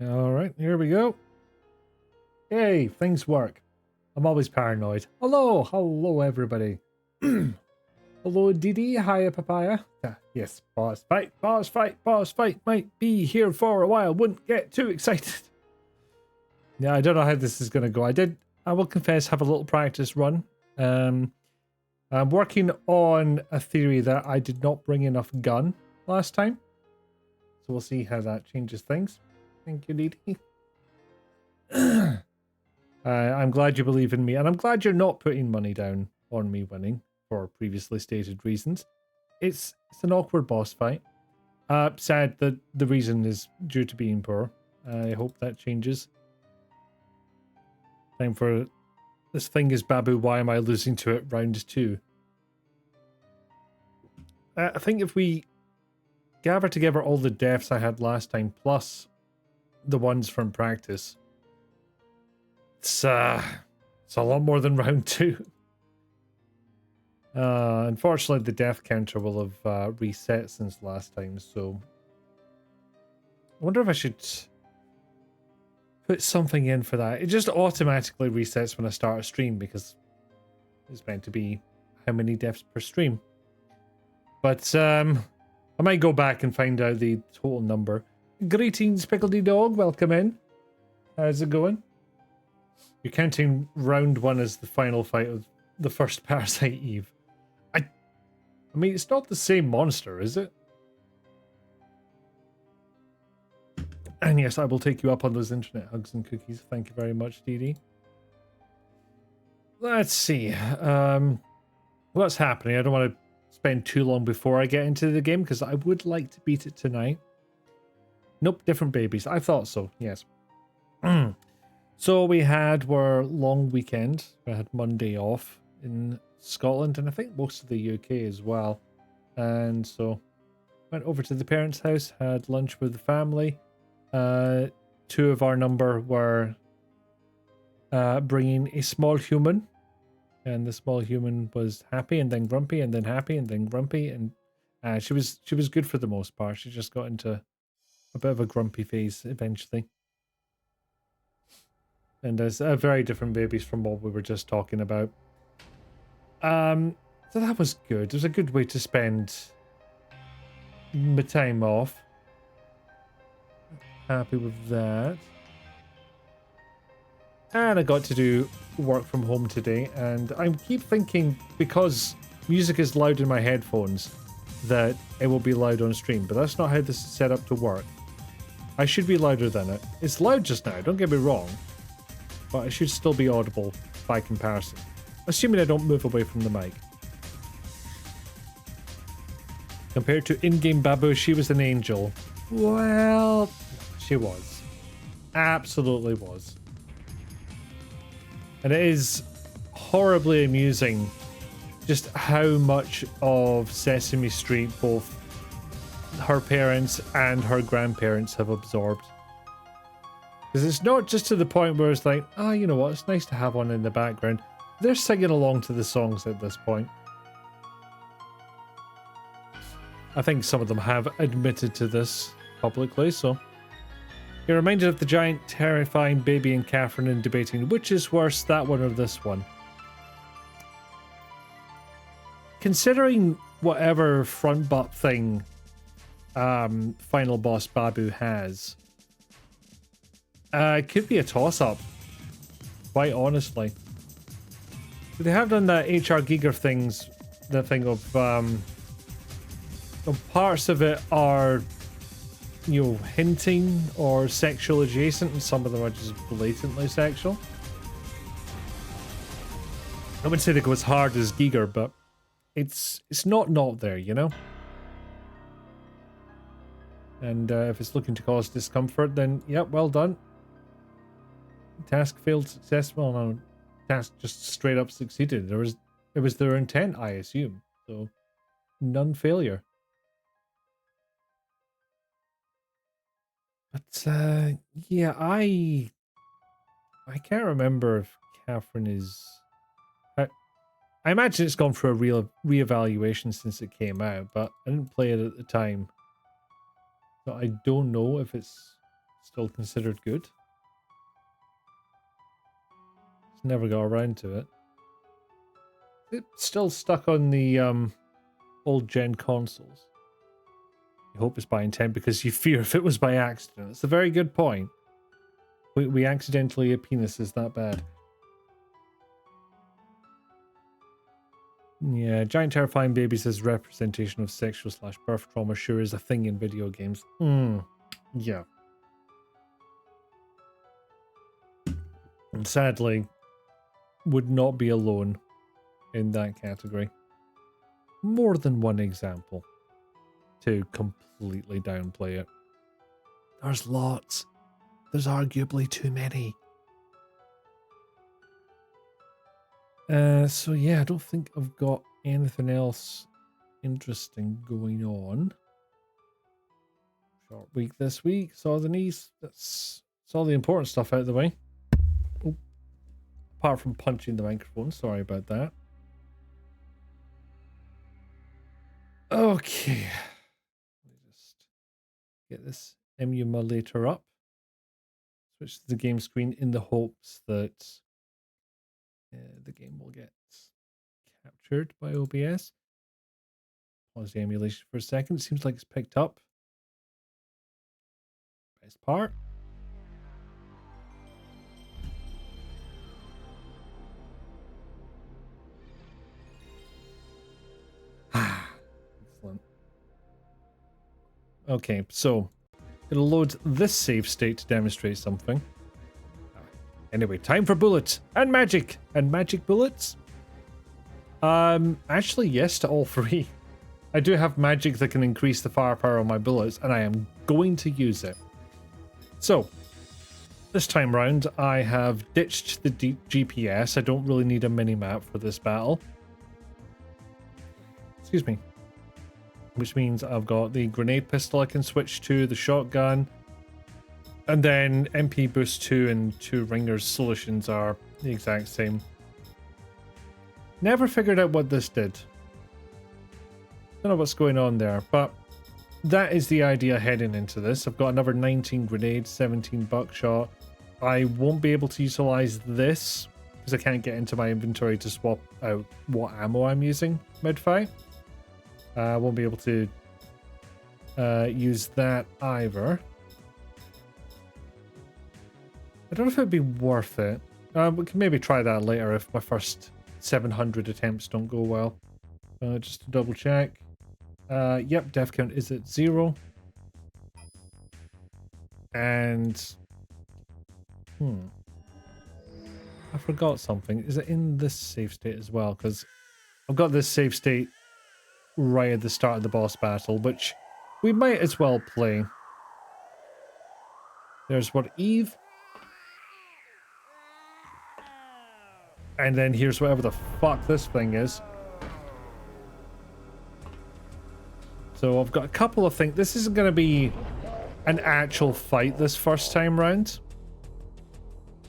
All right, here we go. Yay, things work. I'm always paranoid. Hello, everybody. Hello, Didi. Hiya, Papaya. Yes, boss fight might be here for a while. Wouldn't get too excited. Yeah, I don't know how this is going to go. I will confess, have a little practice run. I'm working on a theory that I did not bring enough gun last time. So we'll see how that changes things. Thank you, Didi. I'm glad you believe in me, and I'm glad you're not putting money down on me winning for previously stated reasons. It's an awkward boss fight. Sad that the reason is due to being poor. I hope that changes. Time for this thing is Babu. Why am I losing to it? Round 2. I think if we gather together all the deaths I had last time, plus the ones from practice, it's a lot more than round 2. Unfortunately, the death counter will have reset since last time, so I wonder if I should put something in for that. It just automatically resets when I start a stream because it's meant to be how many deaths per stream. But I might go back and find out the total number. Greetings, Pickledy Dog. Welcome in. How's it going? You're counting round 1 as the final fight of the first Parasite Eve. I mean, it's not the same monster, is it? And yes, I will take you up on those internet hugs and cookies. Thank you very much, Didi. Let's see. What's happening? I don't want to spend too long before I get into the game because I would like to beat it tonight. Nope, different babies. I thought so, yes. So we had our long weekend. We had Monday off in Scotland and I think most of the UK as well. And so went over to the parents' house, had lunch with the family. Two of our number were bringing a small human. And the small human was happy and then grumpy and then happy and then grumpy. And she was good for the most part. She just got into a bit of a grumpy phase eventually. And there's very different babies from what we were just talking about. So that was good. It was a good way to spend my time off. Happy with that. And I got to do work from home today. And I keep thinking, because music is loud in my headphones, that it will be loud on stream. But that's not how this is set up to work. I should be louder than it. It's loud just now, don't get me wrong. But I should still be audible by comparison. Assuming I don't move away from the mic. Compared to in-game Babu, she was an angel. Well, she was. Absolutely was. And it is horribly amusing just how much of Sesame Street both her parents and her grandparents have absorbed. Because it's not just to the point where it's like, oh, you know what, it's nice to have one in the background. They're singing along to the songs at this point. I think some of them have admitted to this publicly, so. You're reminded of the giant, terrifying baby and Catherine in debating which is worse, that one or this one. Considering whatever front butt thing final boss Babu has, it could be a toss-up, quite honestly. They have done that HR Giger things, the thing of parts of it are, you know, hinting or sexual adjacent, and some of them are just blatantly sexual. I wouldn't say they go as hard as Giger, but it's not there, you know? And if it's looking to cause discomfort, then yep, well done. Task failed successful. No, task just straight up succeeded. It was their intent, I assume. So none failure. But yeah, I can't remember if Catherine is. I imagine it's gone through a real reevaluation since it came out, but I didn't play it at the time. So I don't know if it's still considered good. Just never got around to it. It's still stuck on the old gen consoles. You hope it's by intent because you fear if it was by accident. It's a very good point. We accidentally a penis is that bad. Yeah, giant terrifying babies as representation of sexual / birth trauma sure is a thing in video games. Yeah. And sadly, would not be alone in that category. More than one example to completely downplay it. There's lots. There's arguably too many. So yeah, I don't think I've got anything else interesting going on. Short week this week. Saw the niece. That's all the important stuff out of the way. Oh. Apart from punching the microphone. Sorry about that. Okay. Let me just get this emulator up. Switch to the game screen in the hopes that the game will get captured by OBS. Pause the emulation for a second. It seems like it's picked up. Best part. Excellent. Okay, so it'll load this save state to demonstrate something. Anyway, time for bullets and magic bullets. Actually, yes to all three. I do have magic that can increase the firepower of my bullets, and I am going to use it. So, this time round, I have ditched the GPS. I don't really need a mini-map for this battle. Excuse me. Which means I've got the grenade pistol I can switch to, the shotgun, and then MP Boost 2 and 2 Ringer's solutions are the exact same. Never figured out what this did. Don't know what's going on there, but that is the idea heading into this. I've got another 19 grenades, 17 buckshot. I won't be able to utilize this because I can't get into my inventory to swap out what ammo I'm using mid-fight. I won't be able to use that either. I don't know if it'd be worth it. We can maybe try that later if my first 700 attempts don't go well. Just to double check. Yep, death count is at 0. And... I forgot something. Is it in this save state as well? Because I've got this save state right at the start of the boss battle, which we might as well play. There's what Eve. And then here's whatever the fuck this thing is. So I've got a couple of things. This isn't going to be an actual fight this first time round.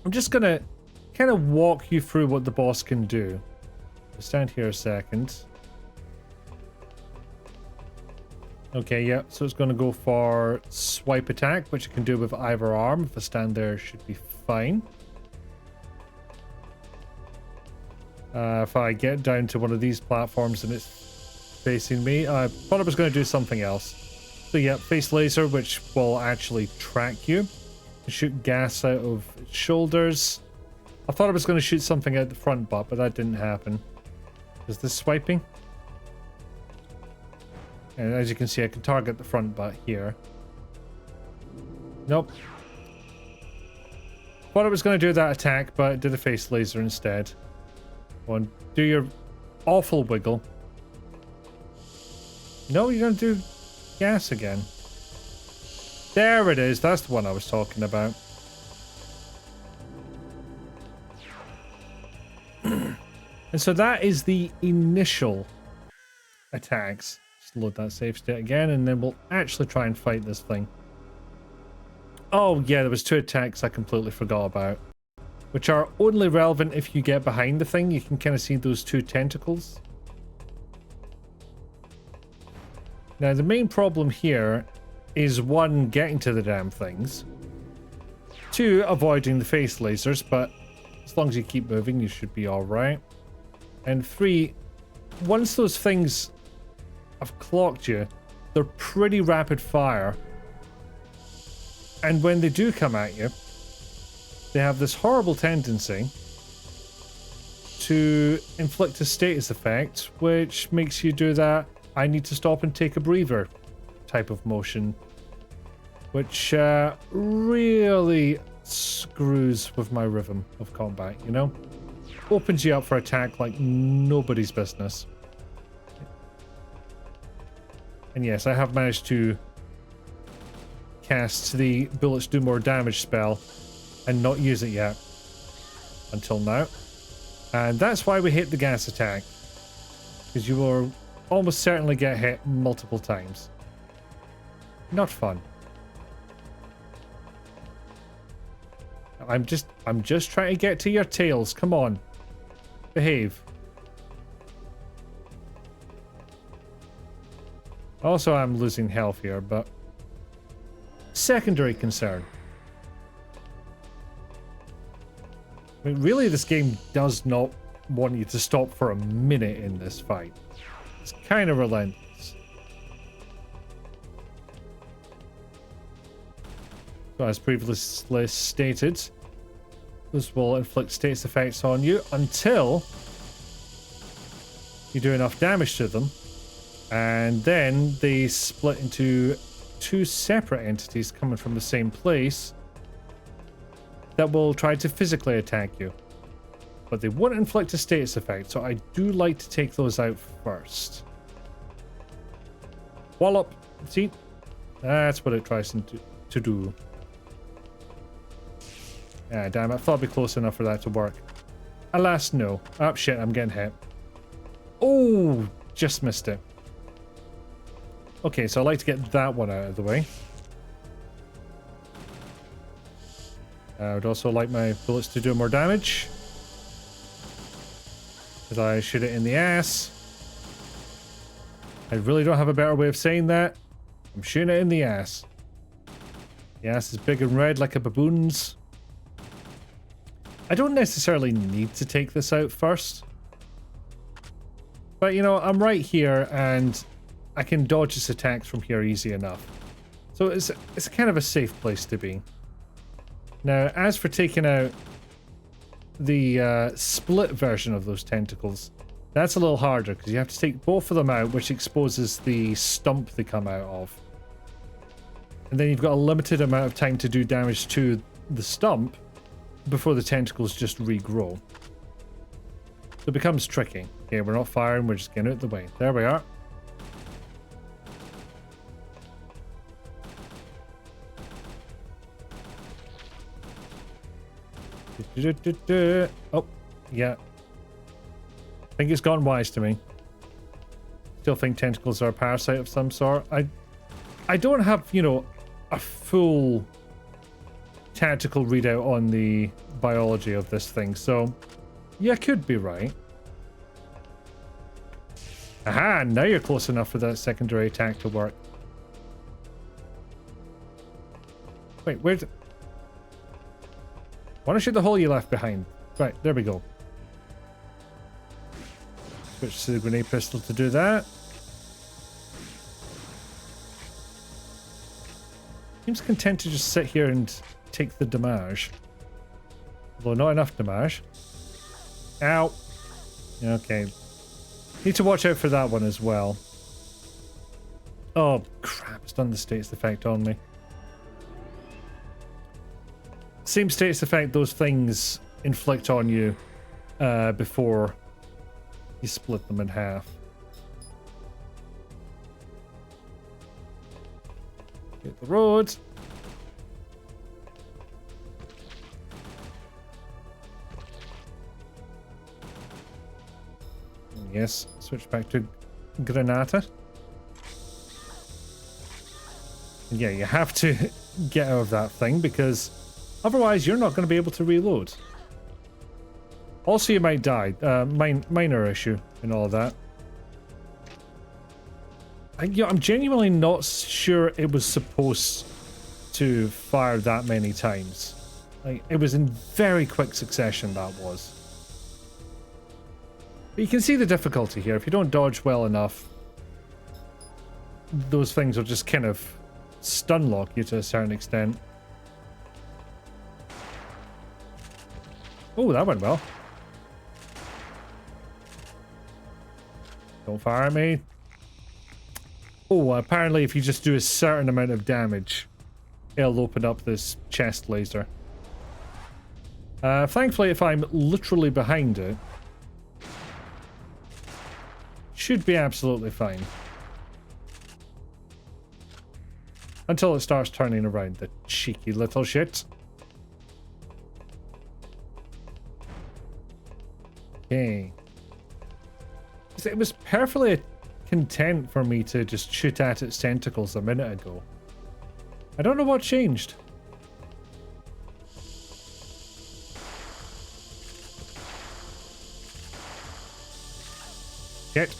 I'm just going to kind of walk you through what the boss can do. Stand here a second. Okay, yeah, so it's going to go for swipe attack, which I can do with either arm. If I stand there, it should be fine. If I get down to one of these platforms and it's facing me, I thought I was going to do something else. So yeah, face laser, which will actually track you. Shoot gas out of its shoulders. I thought I was going to shoot something out the front butt, but that didn't happen. Is this swiping? And as you can see, I can target the front butt here. Nope. Thought I was going to do that attack, but it did a face laser instead. Go on, do your awful wiggle. No, you're going to do gas again. There it is. That's the one I was talking about. And so that is the initial attacks. Just load that save state again, and then we'll actually try and fight this thing. Oh yeah, there was 2 attacks I completely forgot about, which are only relevant if you get behind the thing. You can kind of see those 2 tentacles. Now the main problem here is 1, getting to the damn things, 2, avoiding the face lasers, but as long as you keep moving you should be alright, and 3, once those things have clocked you, they're pretty rapid fire, and when they do come at you, they have this horrible tendency to inflict a status effect, which makes you do that I need to stop and take a breather type of motion, which really screws with my rhythm of combat, you know? Opens you up for attack like nobody's business. And yes, I have managed to cast the bullets do more damage spell and not use it yet until now. And that's why we hit the gas attack, because you will almost certainly get hit multiple times. Not fun. I'm just trying to get to your tails. Come on. Behave. Also, I'm losing health here, but secondary concern. I mean, really, this game does not want you to stop for a minute in this fight. It's kind of relentless. So as previously stated, this will inflict status effects on you until you do enough damage to them, and then they split into 2 separate entities coming from the same place that will try to physically attack you, but they won't inflict a status effect, so I do like to take those out first. Wallop. See? That's what it tries to do. Ah, damn it. I thought it'd be close enough for that to work. Alas, no. Oh, shit. I'm getting hit. Oh, just missed it. Okay, so I'd like to get that one out of the way. I would also like my bullets to do more damage. As I shoot it in the ass. I really don't have a better way of saying that. I'm shooting it in the ass. The ass is big and red like a baboon's. I don't necessarily need to take this out first. But, you know, I'm right here and I can dodge its attacks from here easy enough. So it's kind of a safe place to be. Now, as for taking out the split version of those tentacles, that's a little harder because you have to take both of them out, which exposes the stump they come out of. And then you've got a limited amount of time to do damage to the stump before the tentacles just regrow. So it becomes tricky. Okay, we're not firing, we're just getting out of the way. There we are. Oh, yeah. I think it's gotten wise to me. Still think tentacles are a parasite of some sort. I don't have, you know, a full tactical readout on the biology of this thing, so yeah, I could be right. Aha, now you're close enough for that secondary attack to work. Wait, where's it? Want to shoot the hole you left behind. Right, there we go. Switch to the grenade pistol to do that. Seems content to just sit here and take the damage. Although not enough damage. Ow. Okay. Need to watch out for that one as well. Oh, crap. It's done the status effect on me. Same status effect those things inflict on you before you split them in half. Hit the road. Yes, switch back to Granata. And yeah, you have to get out of that thing because otherwise you're not going to be able to reload. Also, you might die. Minor issue in all of that. I'm genuinely not sure it was supposed to fire that many times. Like, it was in very quick succession, that was. But you can see the difficulty here. If you don't dodge well enough, those things will just kind of stun lock you to a certain extent. Oh, that went well. Don't fire at me. Oh, apparently if you just do a certain amount of damage, it'll open up this chest laser. Thankfully, if I'm literally behind it, should be absolutely fine. Until it starts turning around, the cheeky little shit. Okay. It was perfectly content for me to just shoot at its tentacles a minute ago. I don't know what changed. Shit.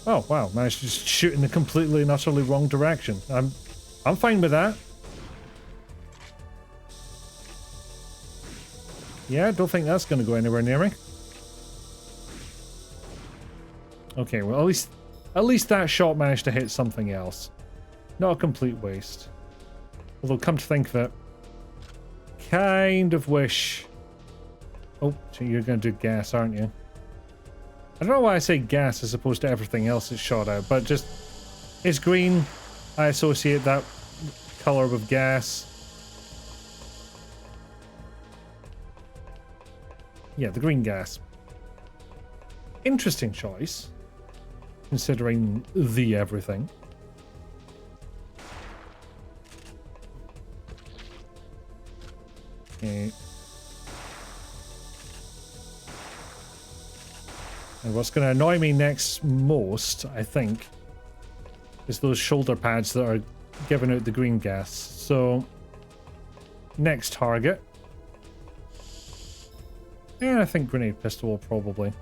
Oh wow, managed to just shoot in the completely and utterly wrong direction. I'm fine with that. Yeah, don't think that's going to go anywhere near me. Okay, well at least that shot managed to hit something else. Not a complete waste. Although, come to think of it, kind of wish... Oh, so you're going to do gas, aren't you? I don't know why I say gas as opposed to everything else it's shot out, but just... It's green. I associate that color with gas. Yeah, the green gas. Interesting choice, considering the everything. Okay. And what's going to annoy me next most, I think, is those shoulder pads that are giving out the green gas. So, next target. Yeah, I think grenade pistol will probably.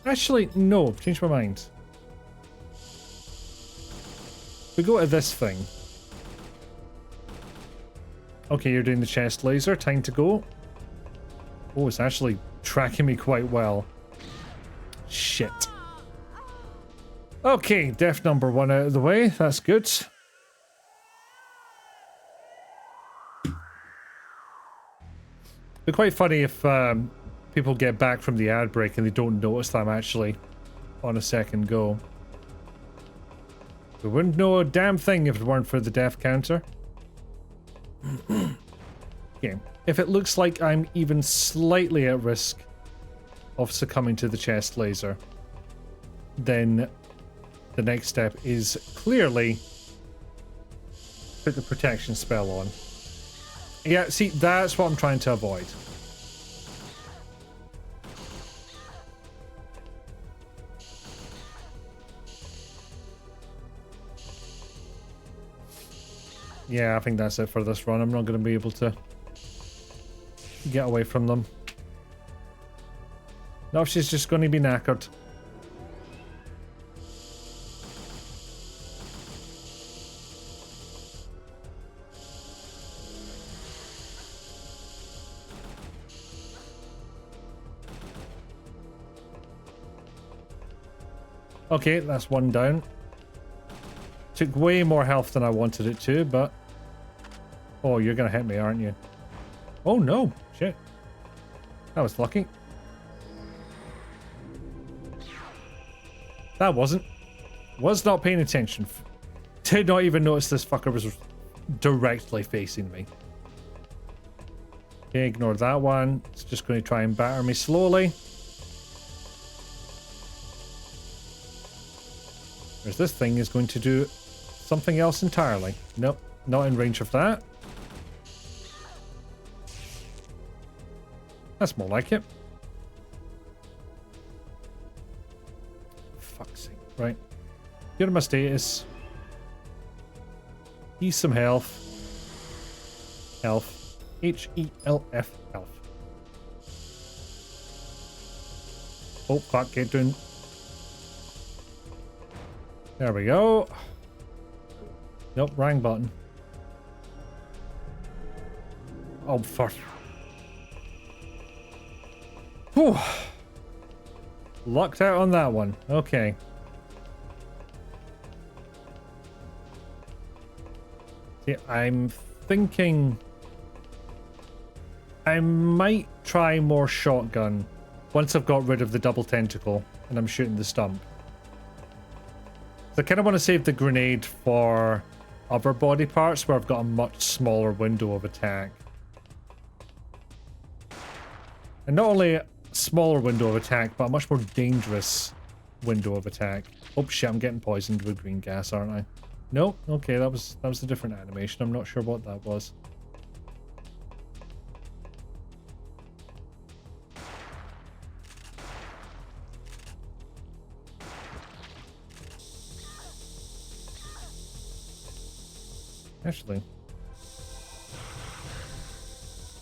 Actually, no, changed my mind. We go to this thing. Okay, you're doing the chest laser. Time to go. Oh, it's actually tracking me quite well. Shit. Okay, death number 1 out of the way. That's good. It'd be quite funny if people get back from the ad break and they don't notice that I'm actually on a second go. We wouldn't know a damn thing if it weren't for the death counter. Okay, if it looks like I'm even slightly at risk of succumbing to the chest laser, then the next step is clearly put the protection spell on. Yeah, see, that's what I'm trying to avoid. Yeah, I think that's it for this run. I'm not going to be able to get away from them. No, she's just going to be knackered. Okay, that's one down. Took way more health than I wanted it to, but... Oh, you're going to hit me, aren't you? Oh, no. Shit. That was lucky. That wasn't. Was not paying attention. Did not even notice this fucker was directly facing me. Okay, ignore that one. It's just going to try and batter me slowly. Whereas this thing is going to do something else entirely. Nope, not in range of that. That's more like it. Fuck's sake. Right. Get my status. Ease some health. Health. H-E-L-F. Health. Oh, fuck. Get doing. There we go. Nope, wrong button. Oh, fuck. Whew. Locked out on that one. Okay. See, I'm thinking I might try more shotgun once I've got rid of the double tentacle and I'm shooting the stump. So I kind of want to save the grenade for other body parts where I've got a much smaller window of attack. And not only a smaller window of attack, but a much more dangerous window of attack. Oh shit, I'm getting poisoned with green gas, aren't I? No? Okay, that was a different animation. I'm not sure what that was. Actually.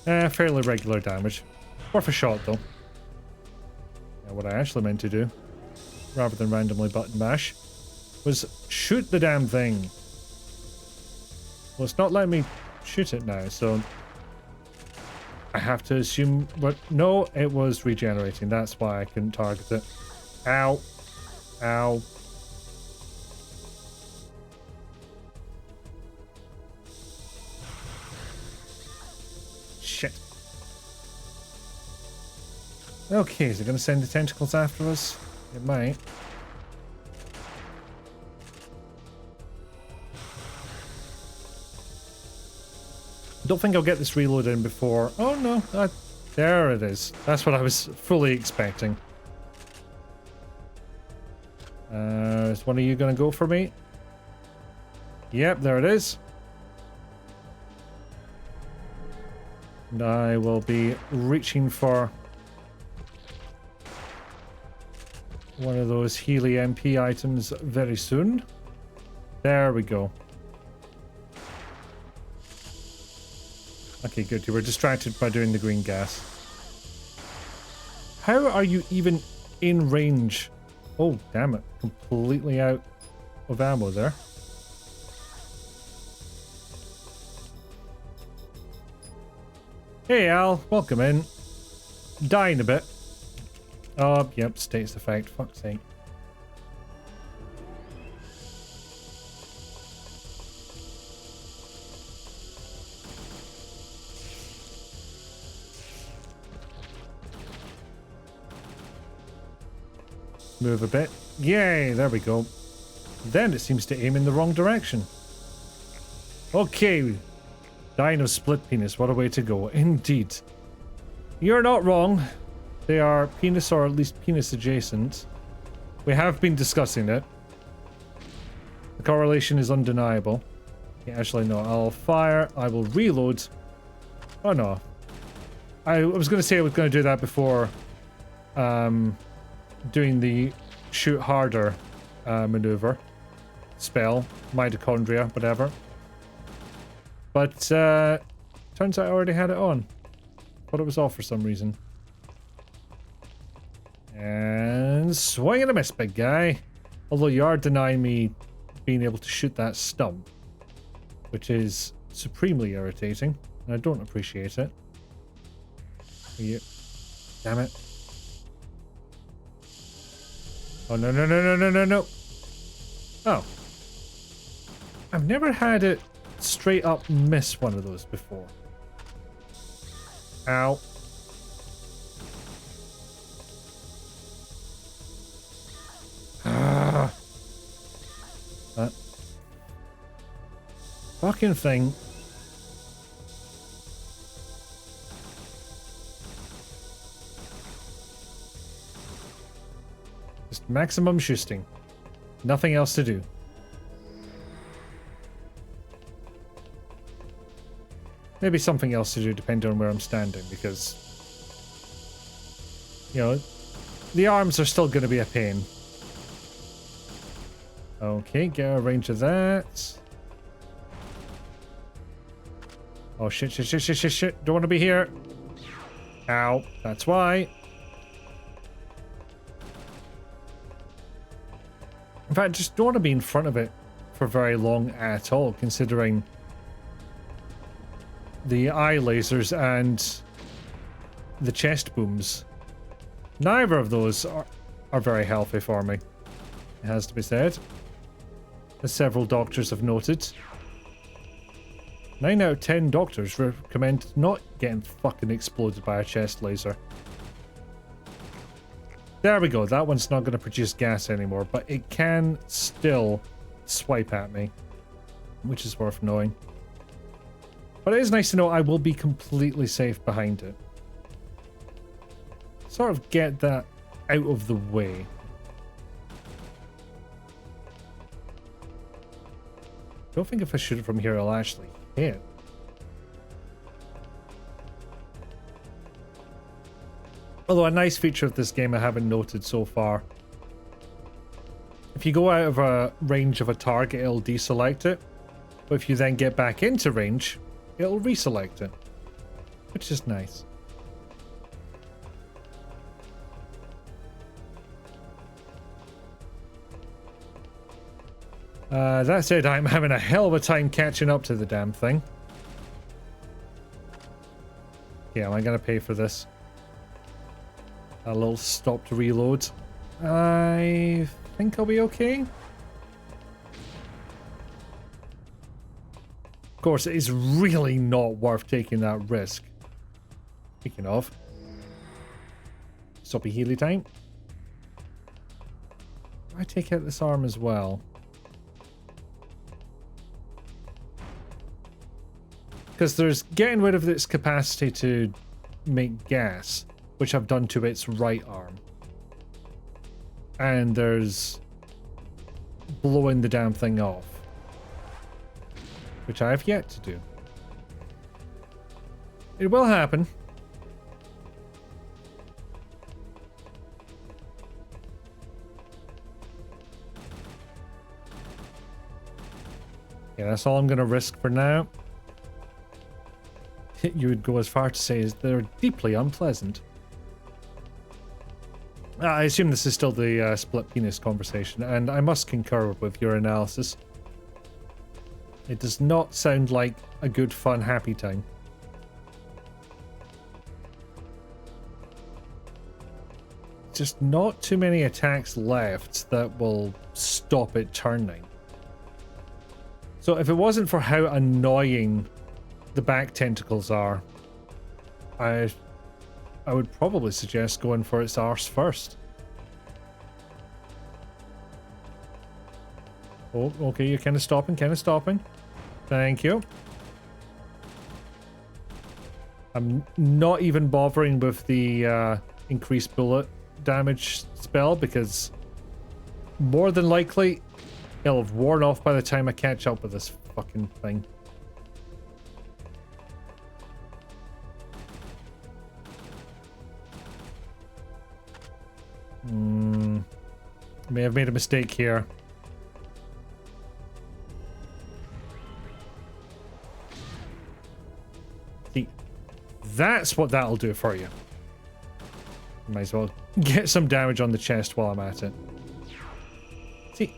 Fairly regular damage. Worth a shot, though. Now, what I actually meant to do, rather than randomly button mash, was shoot the damn thing. Well, it's not letting me shoot it now, so I have to assume... But no, it was regenerating. That's why I couldn't target it. Ow. Ow. Shit. Okay, is it going to send the tentacles after us? It might. Don't think I'll get this reload in before... Oh no, There it is. That's what I was fully expecting. Is one of you going to go for me? Yep, there it is. And I will be reaching for one of those Healy MP items very soon. There we go. Okay, good. You were distracted by doing the green gas. How are you even in range? Oh, damn it. Completely out of ammo there. Hey, Al. Welcome in. Dying a bit. Oh, yep. Status effect. Fuck's sake. Move a bit. Yay, there we go. Then it seems to aim in the wrong direction. Okay. Dying of split penis. What a way to go. Indeed. You're not wrong. They are penis or at least penis adjacent. We have been discussing it. The correlation is undeniable. Yeah, actually, no. I'll fire. I will reload. Oh, no. I was going to say I was going to do that before doing the shoot harder maneuver. Spell. Mitochondria. Whatever. But turns out I already had it on. Thought it was off for some reason. And swing and a miss, big guy. Although you are denying me being able to shoot that stump, which is supremely irritating, and I don't appreciate it. You... Damn it. Oh, no, no, no, no, no, no, no. Oh. I've never had it straight up miss one of those before. Ow. Ah. That fucking thing. Just maximum shooting. Nothing else to do. Maybe something else to do depending on where I'm standing, because, you know, the arms are still going to be a pain. Okay, get a range of that. Oh, shit, shit, shit, shit, shit, shit. Don't want to be here. Ow. That's why. In fact, just don't want to be in front of it for very long at all, considering the eye lasers and the chest booms. Neither of those are very healthy for me, it has to be said, as several doctors have noted. 9 out of 10 doctors recommend not getting fucking exploded by a chest laser. There we go. That one's not going to produce gas anymore, but it can still swipe at me, which is worth knowing. But it is nice to know I will be completely safe behind it. Sort of get that out of the way. I don't think if I shoot it from here, I'll actually hit. Although a nice feature of this game I haven't noted so far. If you go out of a range of a target, it'll deselect it. But if you then get back into range, it'll reselect it. Which is nice. That said, I'm having a hell of a time catching up to the damn thing. Yeah, am I going to pay for this? A little stop to reload. I think I'll be okay. Of course, it is really not worth taking that risk. Speaking of, Soppy Healy time. I take out this arm as well. Because there's getting rid of its capacity to make gas, which I've done to its right arm. And there's blowing the damn thing off, which I have yet to do. It will happen. Yeah, that's all I'm going to risk for now. You would go as far to say is they're deeply unpleasant. I assume this is still the split penis conversation, and I must concur with your analysis. It does not sound like a good, fun, happy time. Just not too many attacks left that will stop it turning. So if it wasn't for how annoying the back tentacles are, I would probably suggest going for its arse first. Oh, okay, you're kind of stopping, Thank you. I'm not even bothering with the increased bullet damage spell because more than likely it'll have worn off by the time I catch up with this fucking thing. May have made a mistake here. See, that's what that'll do for you. Might as well get some damage on the chest while I'm at it. See,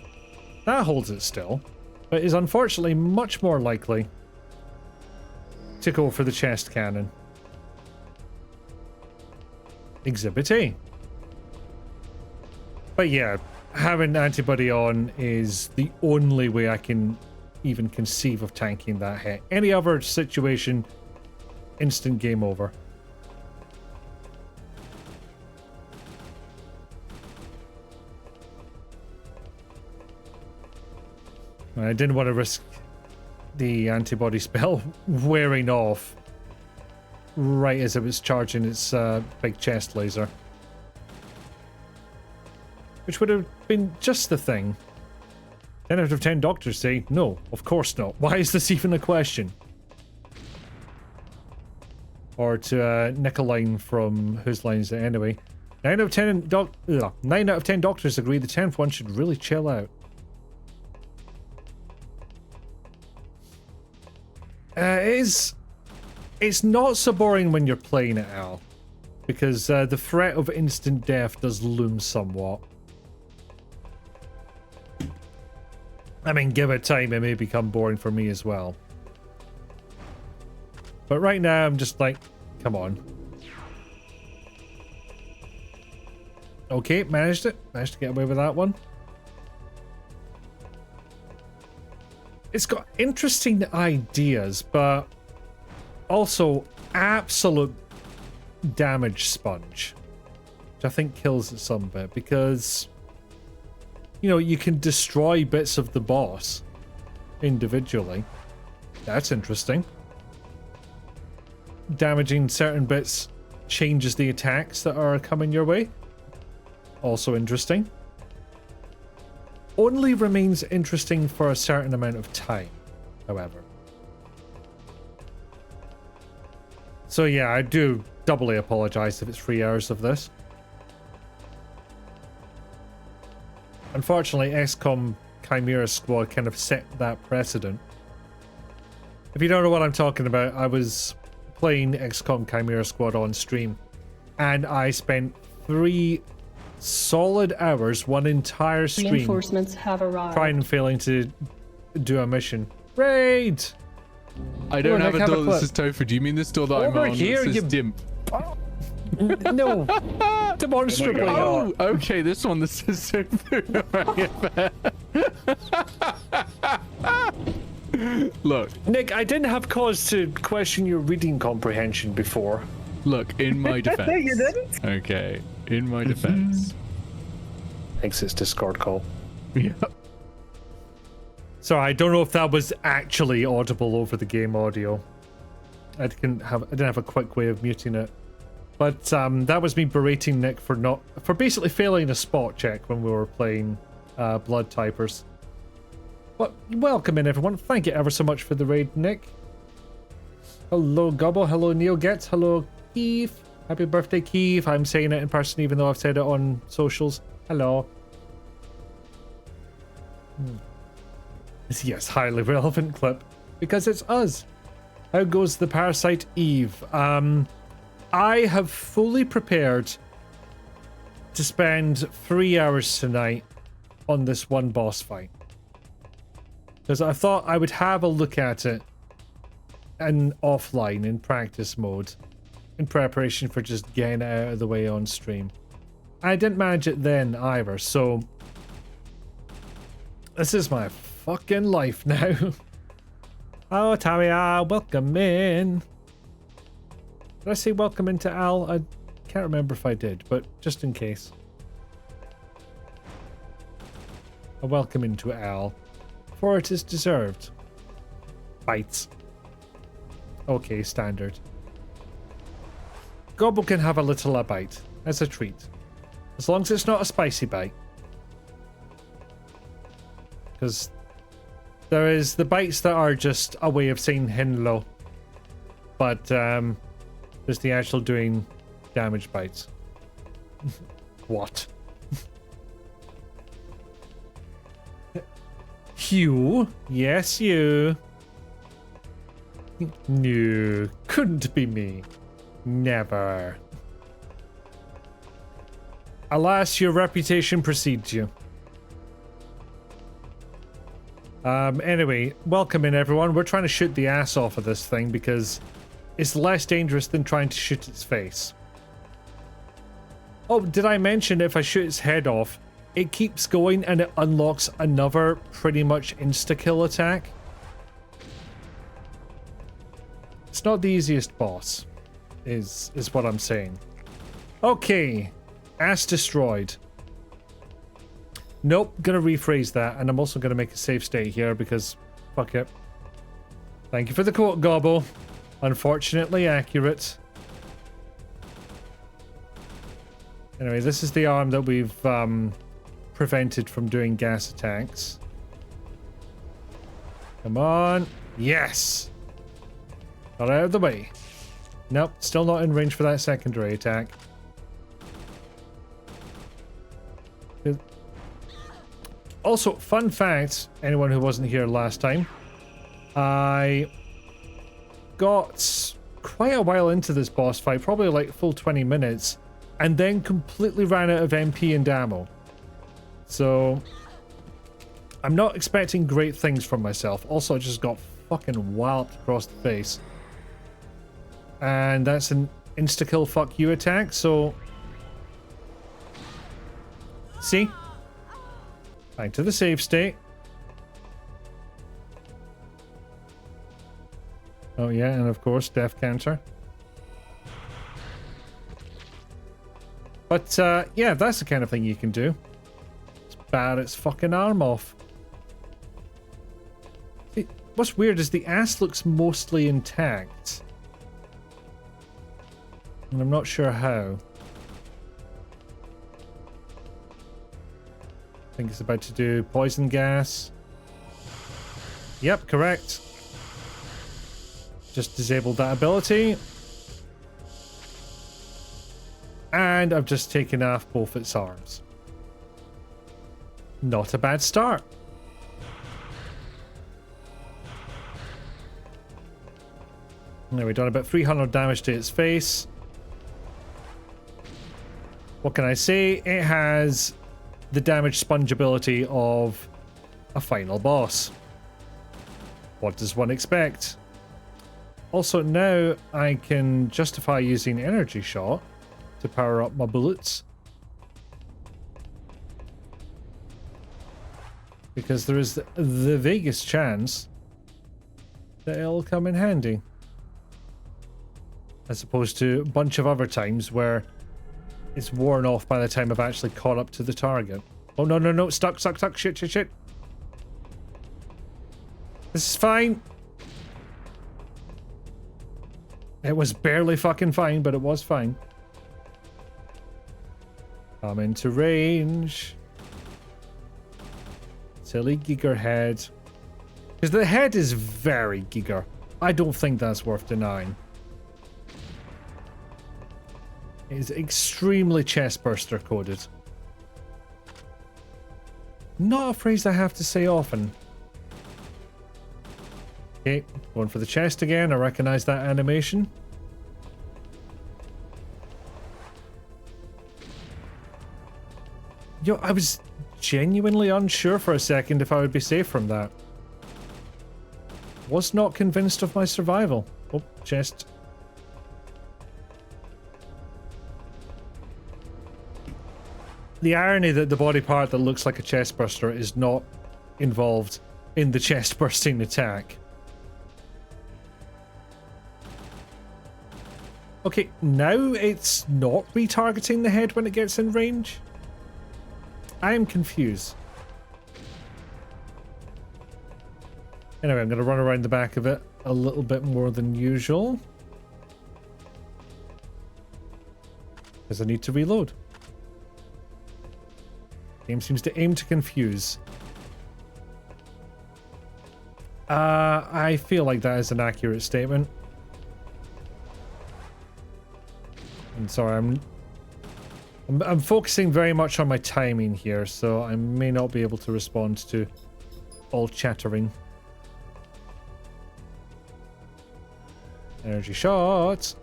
that holds it still, but is unfortunately much more likely to go for the chest cannon. Exhibit A. But yeah, having antibody on is the only way I can even conceive of tanking that hit. Any other situation, instant game over. I didn't want to risk the antibody spell wearing off right as it was charging its big chest laser. Which would have been just the thing. 10 out of 10 doctors say, no, of course not. Why is this even a question? Or to nick a line from whose line is it anyway? 9 out of 10 doctors agree the 10th one should really chill out. It's not so boring when you're playing it, Al, because the threat of instant death does loom somewhat. I mean, give it time, it may become boring for me as well. But right now, I'm just like, come on. Okay, managed it. Managed to get away with that one. It's got interesting ideas, but also absolute damage sponge, which I think kills it some bit because, you know, you can destroy bits of the boss individually. That's interesting. Damaging certain bits changes the attacks that are coming your way. Also interesting. Only remains interesting for a certain amount of time, however. So yeah, I do doubly apologize if it's 3 hours of this. Unfortunately, XCOM Chimera Squad kind of set that precedent. If you don't know what I'm talking about, I was playing XCOM Chimera Squad on stream, and I spent 3 solid hours, one entire stream, reinforcements have arrived, trying and failing to do a mission. Raid! I don't have a door that says Tofu. Do you mean this door that I'm on? Here, that says Dimp? No, demonstrably Oh, not. okay, this one that says Tofu. Look, Nick, I didn't have cause to question your reading comprehension before. look, in my defense. No, you didn't. Okay, in my defense. Exits Discord call. Yep. So I don't know if that was actually audible over the game audio. I didn't have a quick way of muting it. But that was me berating Nick for basically failing a spot check when we were playing Blood Typers. But welcome in, everyone. Thank you ever so much for the raid, Nick. Hello, Gobble. Hello, Neil Getz. Hello, Keith. Happy birthday, Keith. I'm saying it in person even though I've said it on socials. Hello. Yes, highly relevant clip. Because it's us. How goes the Parasite Eve? I have fully prepared to spend 3 hours tonight on this one boss fight. Because I thought I would have a look at it and offline in practice mode in preparation for just getting it out of the way on stream. I didn't manage it then either, so this is my fucking life now. Oh, Tamia, welcome in. Did I say welcome into Al? I can't remember if I did, but just in case. A welcome into Al. For it is deserved. Bites. Okay, standard. Gobble can have a little a bite as a treat. As long as it's not a spicy bite. Because there is the bites that are just a way of saying hello. But there's the actual doing damage bites. What? You? Yes, you. No, couldn't be me. Never. Alas, your reputation precedes you. Anyway, welcome in, everyone. We're trying to shoot the ass off of this thing because it's less dangerous than trying to shoot its face. Oh, did I mention if I shoot its head off, it keeps going and it unlocks another pretty much insta-kill attack? It's not the easiest boss, is what I'm saying. Okay, ass destroyed. Nope, gonna rephrase that, and I'm also gonna make a save state here because fuck it. Thank you for the quote, Gobble. Unfortunately accurate. Anyway, this is the arm that we've prevented from doing gas attacks. Come on. Yes! Got out of the way. Nope, still not in range for that secondary attack. Also, fun fact, anyone who wasn't here last time, I got quite a while into this boss fight, probably like full 20 minutes, and then completely ran out of MP and ammo. So, I'm not expecting great things from myself. Also, I just got fucking walloped across the face. And that's an insta-kill fuck you attack, so... See? Back to the save state. Oh yeah, and of course, death counter. But yeah, that's the kind of thing you can do. It's bat its fucking arm off. See, what's weird is the ass looks mostly intact. And I'm not sure how. I think it's about to do poison gas. Yep, correct. Just disabled that ability. And I've just taken off both its arms. Not a bad start. Now we've done about 300 damage to its face. What can I say? It has the damage sponge ability of a final boss. What does one expect? Also, now I can justify using energy shot to power up my bullets. Because there is the vaguest chance that it'll come in handy. As opposed to a bunch of other times where it's worn off by the time I've actually caught up to the target. Oh, no, no, no. Stuck, stuck, stuck. Shit, shit, shit. This is fine. It was barely fucking fine, but it was fine. Come into range. Silly Giger head. Because the head is very Giger. I don't think that's worth denying. It is extremely chestburster coded. Not a phrase I have to say often. Okay, going for the chest again. I recognize that animation. Yo, I was genuinely unsure for a second if I would be safe from that. Was not convinced of my survival. Oh, chest. The irony that the body part that looks like a chest burster is not involved in the chest bursting attack. Okay, now it's not retargeting the head when it gets in range? I am confused. Anyway, I'm going to run around the back of it a little bit more than usual. Because I need to reload. Game seems to aim to confuse. I feel like that is an accurate statement. And sorry, I'm focusing very much on my timing here, so I may not be able to respond to all chattering. Energy shots.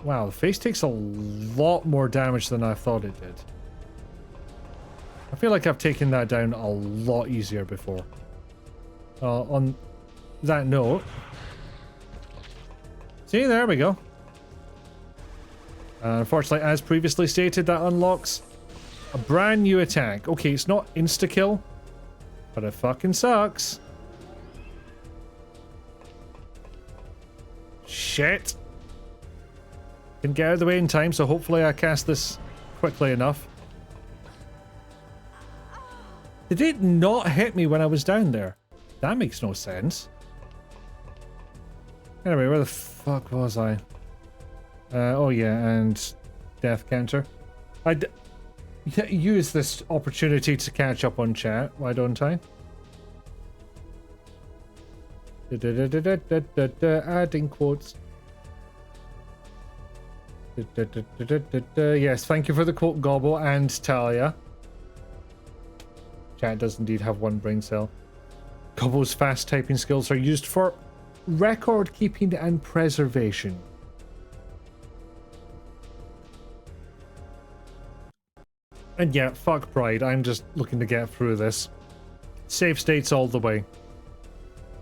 Wow, the face takes a lot more damage than I thought it did. I feel like I've taken that down a lot easier before. On that note... See, there we go. Unfortunately, as previously stated, that unlocks a brand new attack. Okay, it's not insta-kill, but it fucking sucks. Shit. Can get out of the way in time, so hopefully I cast this quickly enough. Did it not hit me when I was down there? That makes no sense. Anyway, where the fuck was I? Oh yeah, and death counter. I'd use this opportunity to catch up on chat, why don't I? Adding quotes. Yes, thank you for the quote, Gobble and Talia. Chat does indeed have one brain cell. Gobble's fast typing skills are used for record keeping and preservation. And yeah, fuck pride. I'm just looking to get through this. Save states all the way.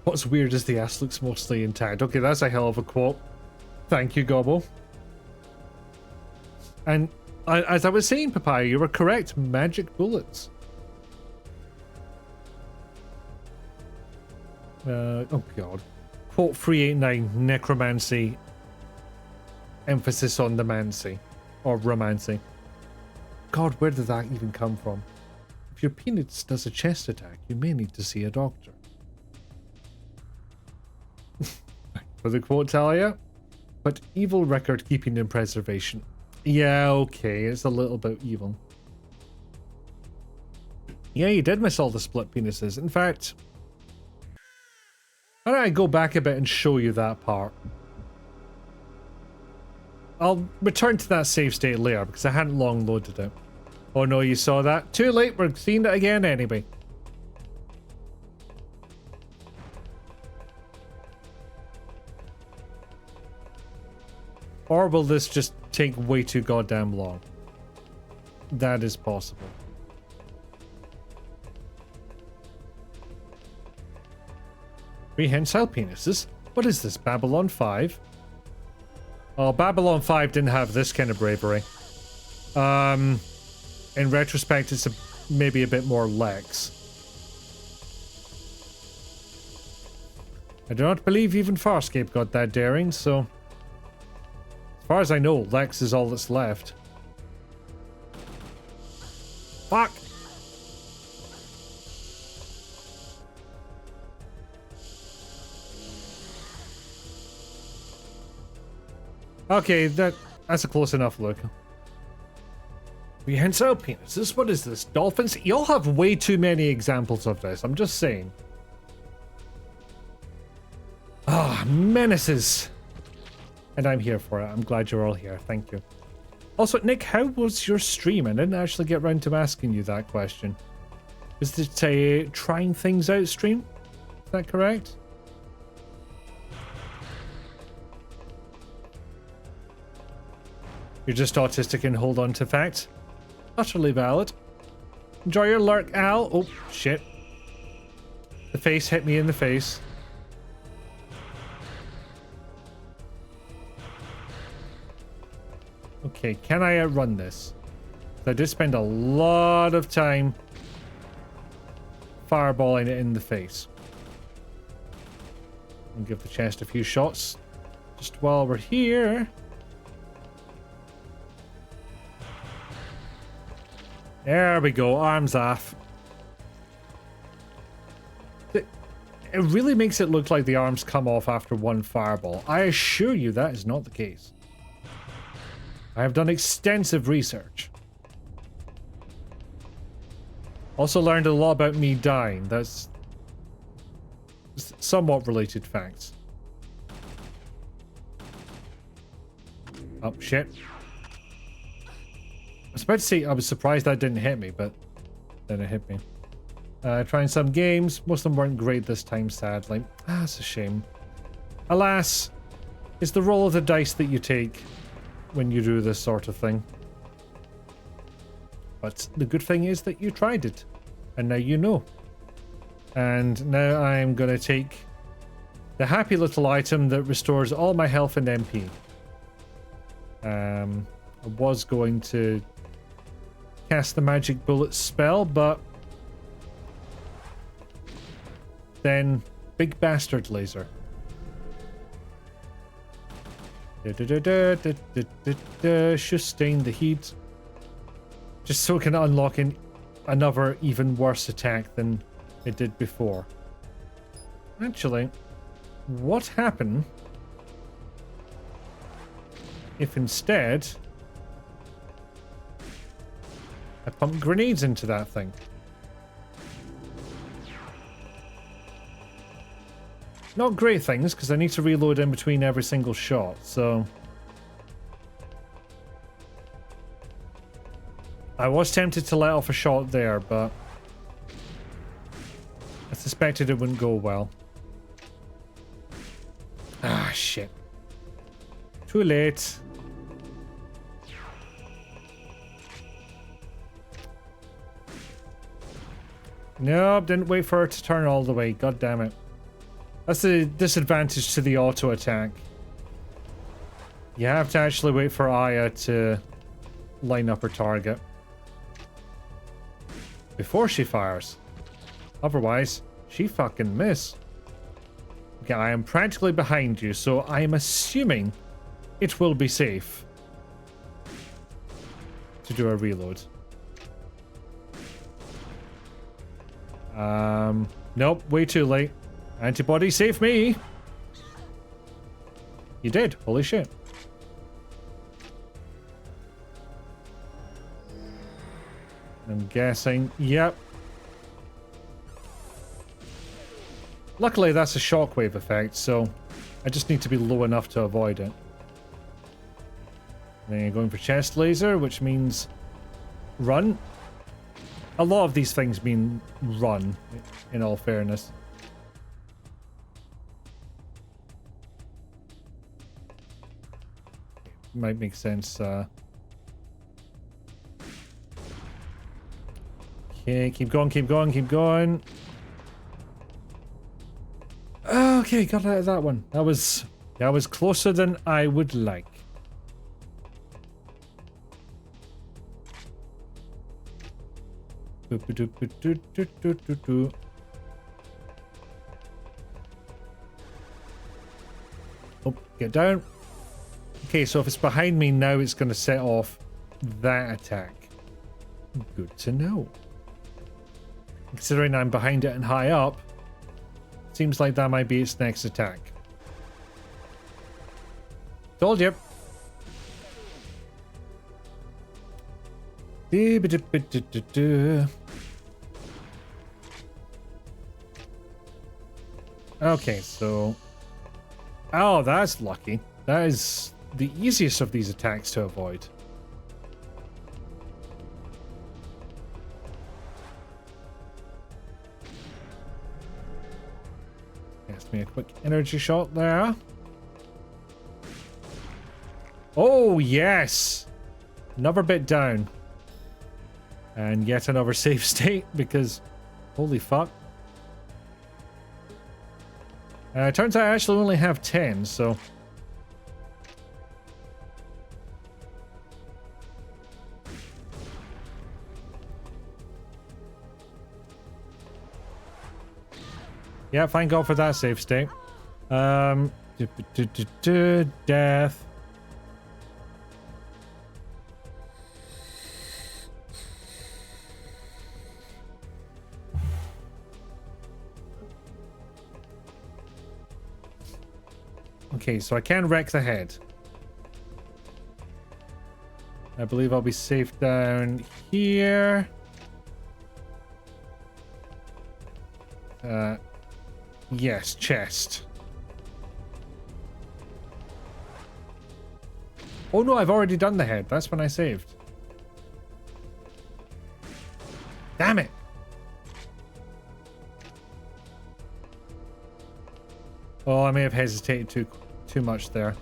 What's weird is the ass looks mostly intact. Okay, that's a hell of a quote. Thank you, Gobble. And as I was saying, Papaya, you were correct. Magic bullets. Oh god. Quote 389, necromancy. Emphasis on the mancy. Or romancy. God, where did that even come from? If your penis does a chest attack, you may need to see a doctor. For the quote, Talia. But evil record keeping and preservation. Yeah, okay, it's a little bit evil. Yeah, you did miss all the split penises. In fact, why don't I go back a bit and show you that part? I'll return to that save state later because I hadn't long loaded it. Oh no, you saw that? Too late, we're seeing it again anyway. Or will this just take way too goddamn long? That is possible. Prehensile penises? What is this, Babylon 5? Oh, Babylon 5 didn't have this kind of bravery. In retrospect, it's maybe a bit more Lex. I do not believe even Farscape got that daring, so... As far as I know, Lex is all that's left. Fuck! Okay, that's a close enough look. Prehensile penises? What is this? Dolphins? Y'all have way too many examples of this. I'm just saying. Ah, menaces. And I'm here for it. I'm glad you're all here. Thank you. Also, Nick, how was your stream? I didn't actually get round to asking you that question. Was it a trying things out stream? Is that correct? You're just autistic and hold on to facts. Utterly valid. Enjoy your lurk, Al. Oh, shit. The face hit me in the face. Okay, can I outrun this? I did spend a lot of time fireballing it in the face. And give the chest a few shots just while we're here. There we go, arms off. It really makes it look like the arms come off after one fireball. I assure you that is not the case. I have done extensive research. Also learned a lot about me dying. That's somewhat related facts. Oh, shit. I was about to say I was surprised that didn't hit me, but then it hit me. Trying some games. Most of them weren't great this time, sadly. Ah, it's a shame. Alas, it's the roll of the dice that you take when you do this sort of thing. But the good thing is that you tried it, and now you know. And now I'm going to take the happy little item that restores all my health and MP. I was going to cast the magic bullet spell, but then big bastard laser. Sustain the heat. Just so it can unlock another even worse attack than it did before. Actually, what happened if instead I pump grenades into that thing? Not great things, because I need to reload in between every single shot, so... I was tempted to let off a shot there, but... I suspected it wouldn't go well. Ah, shit. Too late. Nope, didn't wait for her to turn all the way. God damn it. That's the disadvantage to the auto attack. You have to actually wait for Aya to line up her target before she fires. Otherwise, she fucking miss. Okay, I am practically behind you, so I am assuming it will be safe to do a reload. Nope, way too late. Antibody, save me! You did, holy shit. I'm guessing, yep. Luckily that's a shockwave effect, so I just need to be low enough to avoid it. Then you're going for chest laser, which means run. A lot of these things mean run, in all fairness. Might make sense. Okay, keep going, keep going, keep going. Okay, got out of that one. That was closer than I would like. Oh, get down. Okay, so if it's behind me now, it's going to set off that attack. Good to know. Considering I'm behind it and high up, seems like that might be its next attack. Told you. Okay, so... Oh, that's lucky. That is the easiest of these attacks to avoid. Gets me a quick energy shot there. Oh, yes! Another bit down. And yet another save state, because... Holy fuck. Turns out I actually only have 10, so... Yeah, thank God for that save state. Death. Okay, so I can wreck the head. I believe I'll be safe down here. Yes, chest. Oh no, I've already done the head. That's when I saved. Damn it! Oh, I may have hesitated too much there.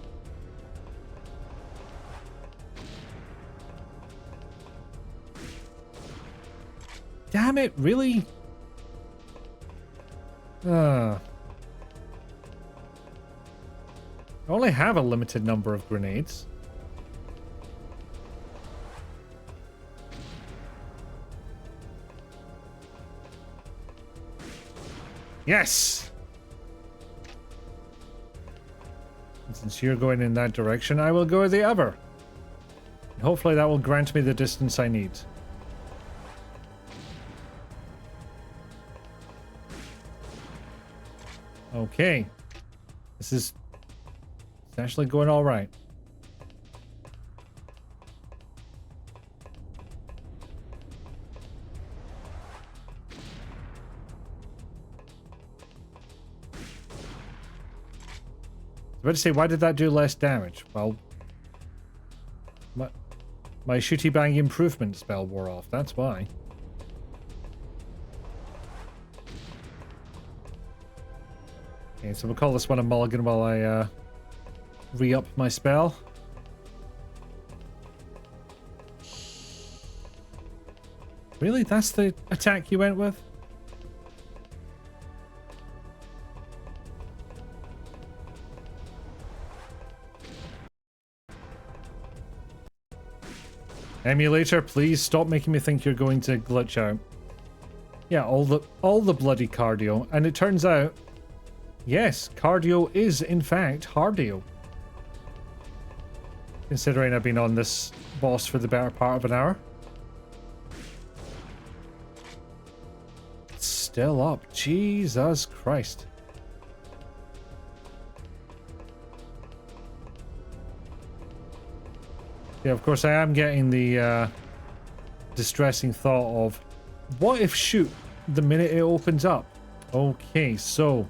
Damn it, really? I only have a limited number of grenades. Yes! And since you're going in that direction, I will go the other. And hopefully that will grant me the distance I need. Okay. This is actually going all right. I was about to say, why did that do less damage? Well, my shooty bang improvement spell wore off. That's why. Okay, so we'll call this one a mulligan while I re-up my spell. Really? That's the attack you went with? Emulator, please stop making me think you're going to glitch out. Yeah, all the bloody cardio. And it turns out, yes, cardio is in fact hardio. Considering I've been on this boss for the better part of an hour. It's still up. Jesus Christ. Yeah, of course I am getting the distressing thought of, what if shoot the minute it opens up? Okay, so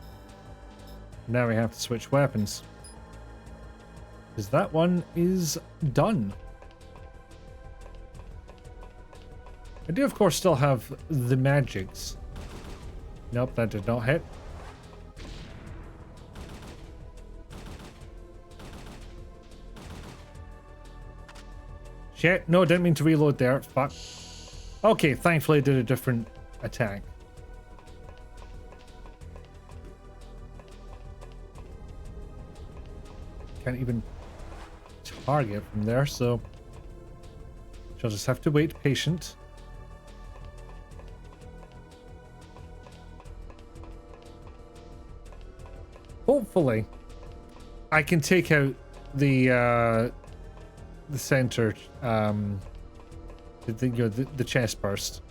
now we have to switch weapons. Because that one is done. I do of course still have the magics. Nope, that did not hit. Shit, no, didn't mean to reload there. Fuck. Okay, thankfully I did a different attack. Can't even target from there, so she'll just have to wait patient. Hopefully, I can take out the center, the chest burst,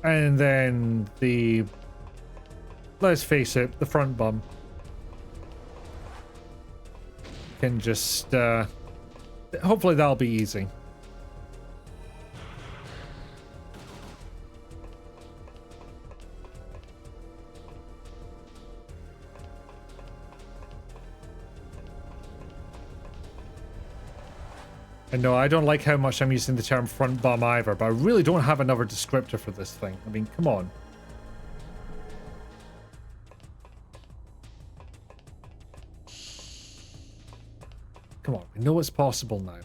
and then the, let's face it, the front bum can just hopefully that'll be easy. And no, I don't like how much I'm using the term front bum either, but I really don't have another descriptor for this thing. I mean, come on. Come on, we know it's possible now.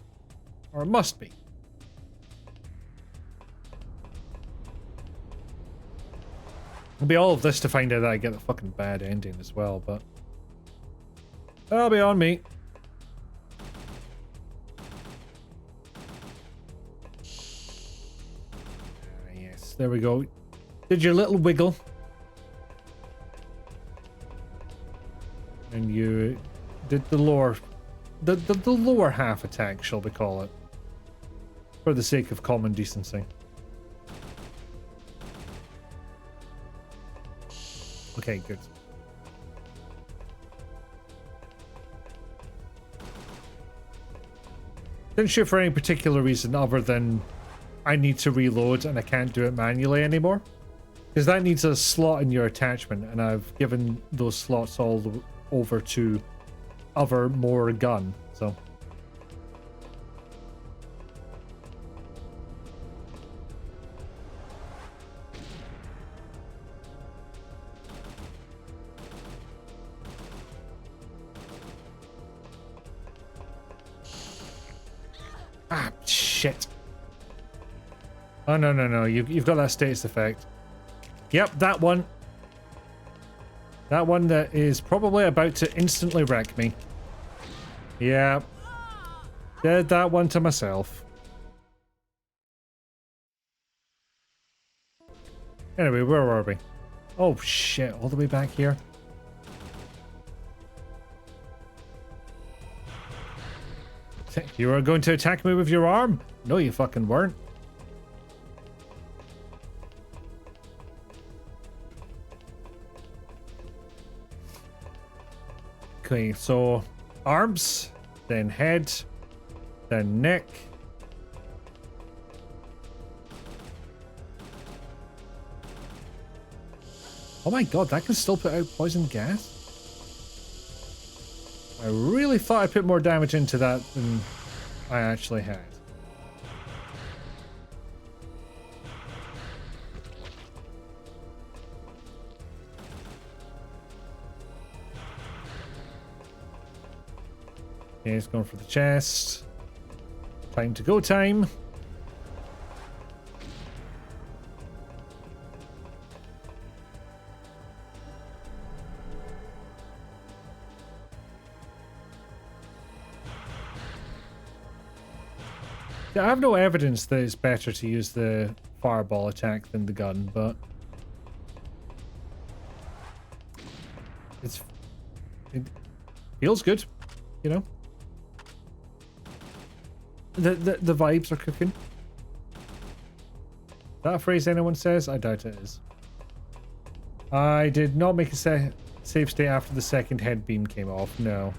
Or it must be. It'll be all of this to find out that I get the fucking bad ending as well, but... that'll be on me. Yes, there we go. Did your little wiggle. And you did the lower... The lower half attack, shall we call it. For the sake of common decency. Okay, good. Didn't shoot for any particular reason other than I need to reload and I can't do it manually anymore. Because that needs a slot in your attachment, and I've given those slots all over to other more gun, so... Ah, shit. Oh, no, no, no. You've got that status effect. Yep, that one. That one that is probably about to instantly wreck me. Yeah. Did that one to myself. Anyway, where were we? Oh, shit. All the way back here. You were going to attack me with your arm? No, you fucking weren't. Okay, so arms, then head, then neck. Oh my god, that can still put out poison gas? I really thought I put more damage into that than I actually had. Okay, he's going for the chest. Time to go time. Yeah, I have no evidence that it's better to use the fireball attack than the gun, but it feels good, you know. The vibes are cooking. Is that a phrase anyone says? I doubt it is. I did not make a save state after the second head beam came off. No.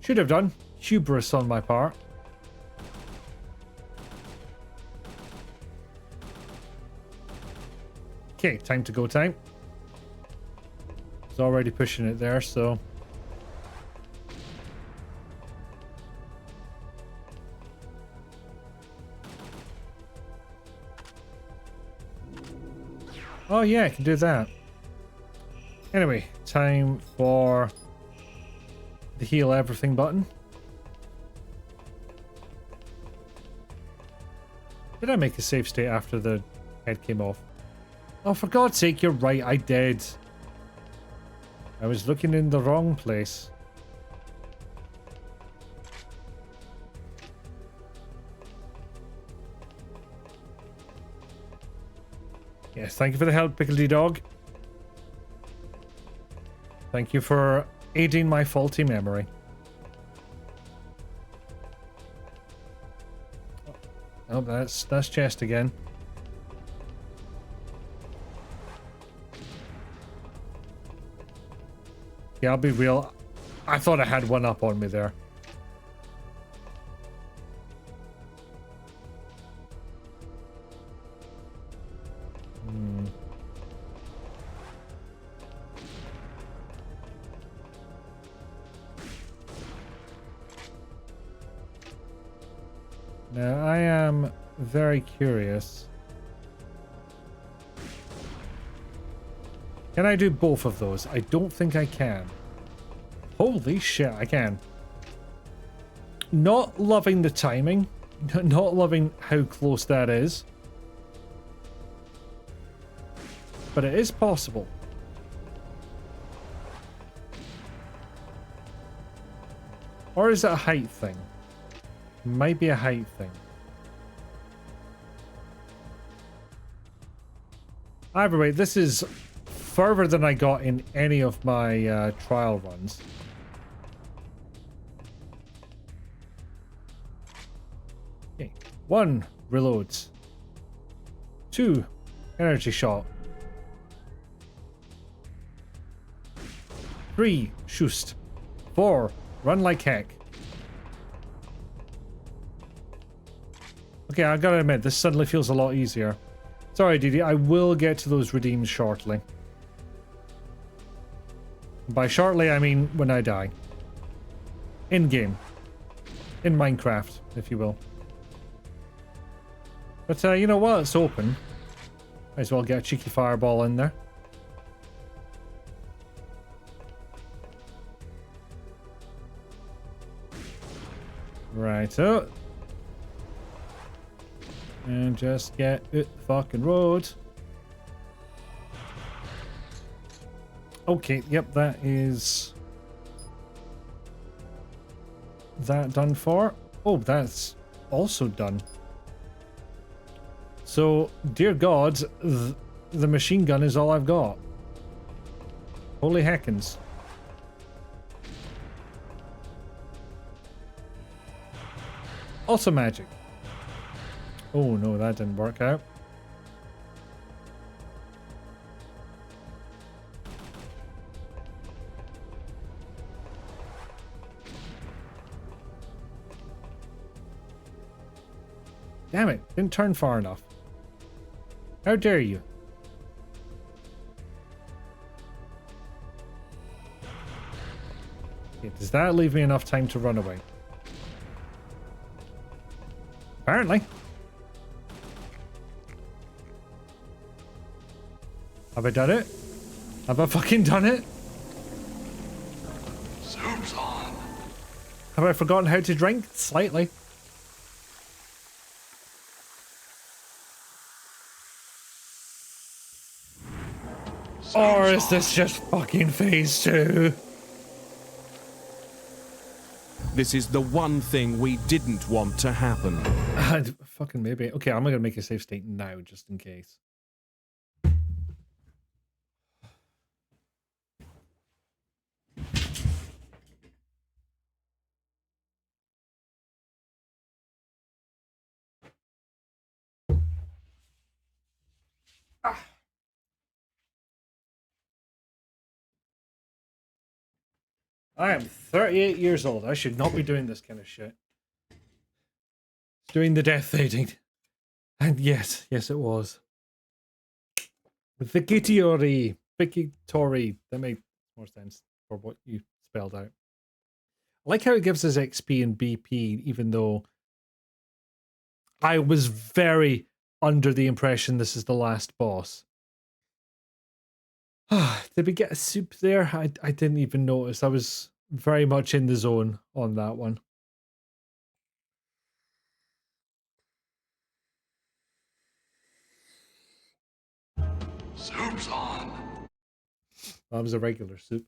Should have done. Hubris on my part. Okay, time to go time. It's already pushing it there, so... Oh yeah, I can do that. Anyway, time for the heal everything button. Did I make a save state after the head came off? Oh, for God's sake, you're right, I did. I was looking in the wrong place. Yes, thank you for the help, Pickledy Dog. Thank you for aiding my faulty memory. Oh, that's chest again. Yeah, I'll be real. I thought I had one up on me there. Now, I am very curious. Can I do both of those? I don't think I can. Holy shit, I can. Not loving the timing. Not loving how close that is. But it is possible. Or is it a height thing? Might be a height thing. Either way, this is further than I got in any of my trial runs. Okay. 1, reloads. 2, energy shot. 3, shoost. 4, run like heck. Okay, I gotta admit, this suddenly feels a lot easier. Sorry, Didi, I will get to those redeems shortly. By shortly, I mean when I die. In-game. In Minecraft, if you will. But, you know, while it's open, might as well get a cheeky fireball in there. Right-o. And just get it fucking road. Okay, yep, that is that done for. Oh, that's also done. So, dear God, the machine gun is all I've got. Holy heckins. Also magic. Oh no, that didn't work out. Damn it, didn't turn far enough. How dare you? Okay, does that leave me enough time to run away? Apparently. Have I done it? Have I fucking done it? Soup's on. Have I forgotten how to drink? Slightly. Or is this just fucking phase 2? This is the one thing we didn't want to happen. Fucking maybe. Okay, I'm gonna make a save state now, just in case. I am 38 years old. I should not be doing this kind of shit. Doing the death fading. And yes, yes it was. Vicky Tori. That made more sense for what you spelled out. I like how it gives us XP and BP, even though I was very under the impression this is the last boss. Did we get a soup there? I didn't even notice. I was very much in the zone on that one. Soup's on. That was a regular soup.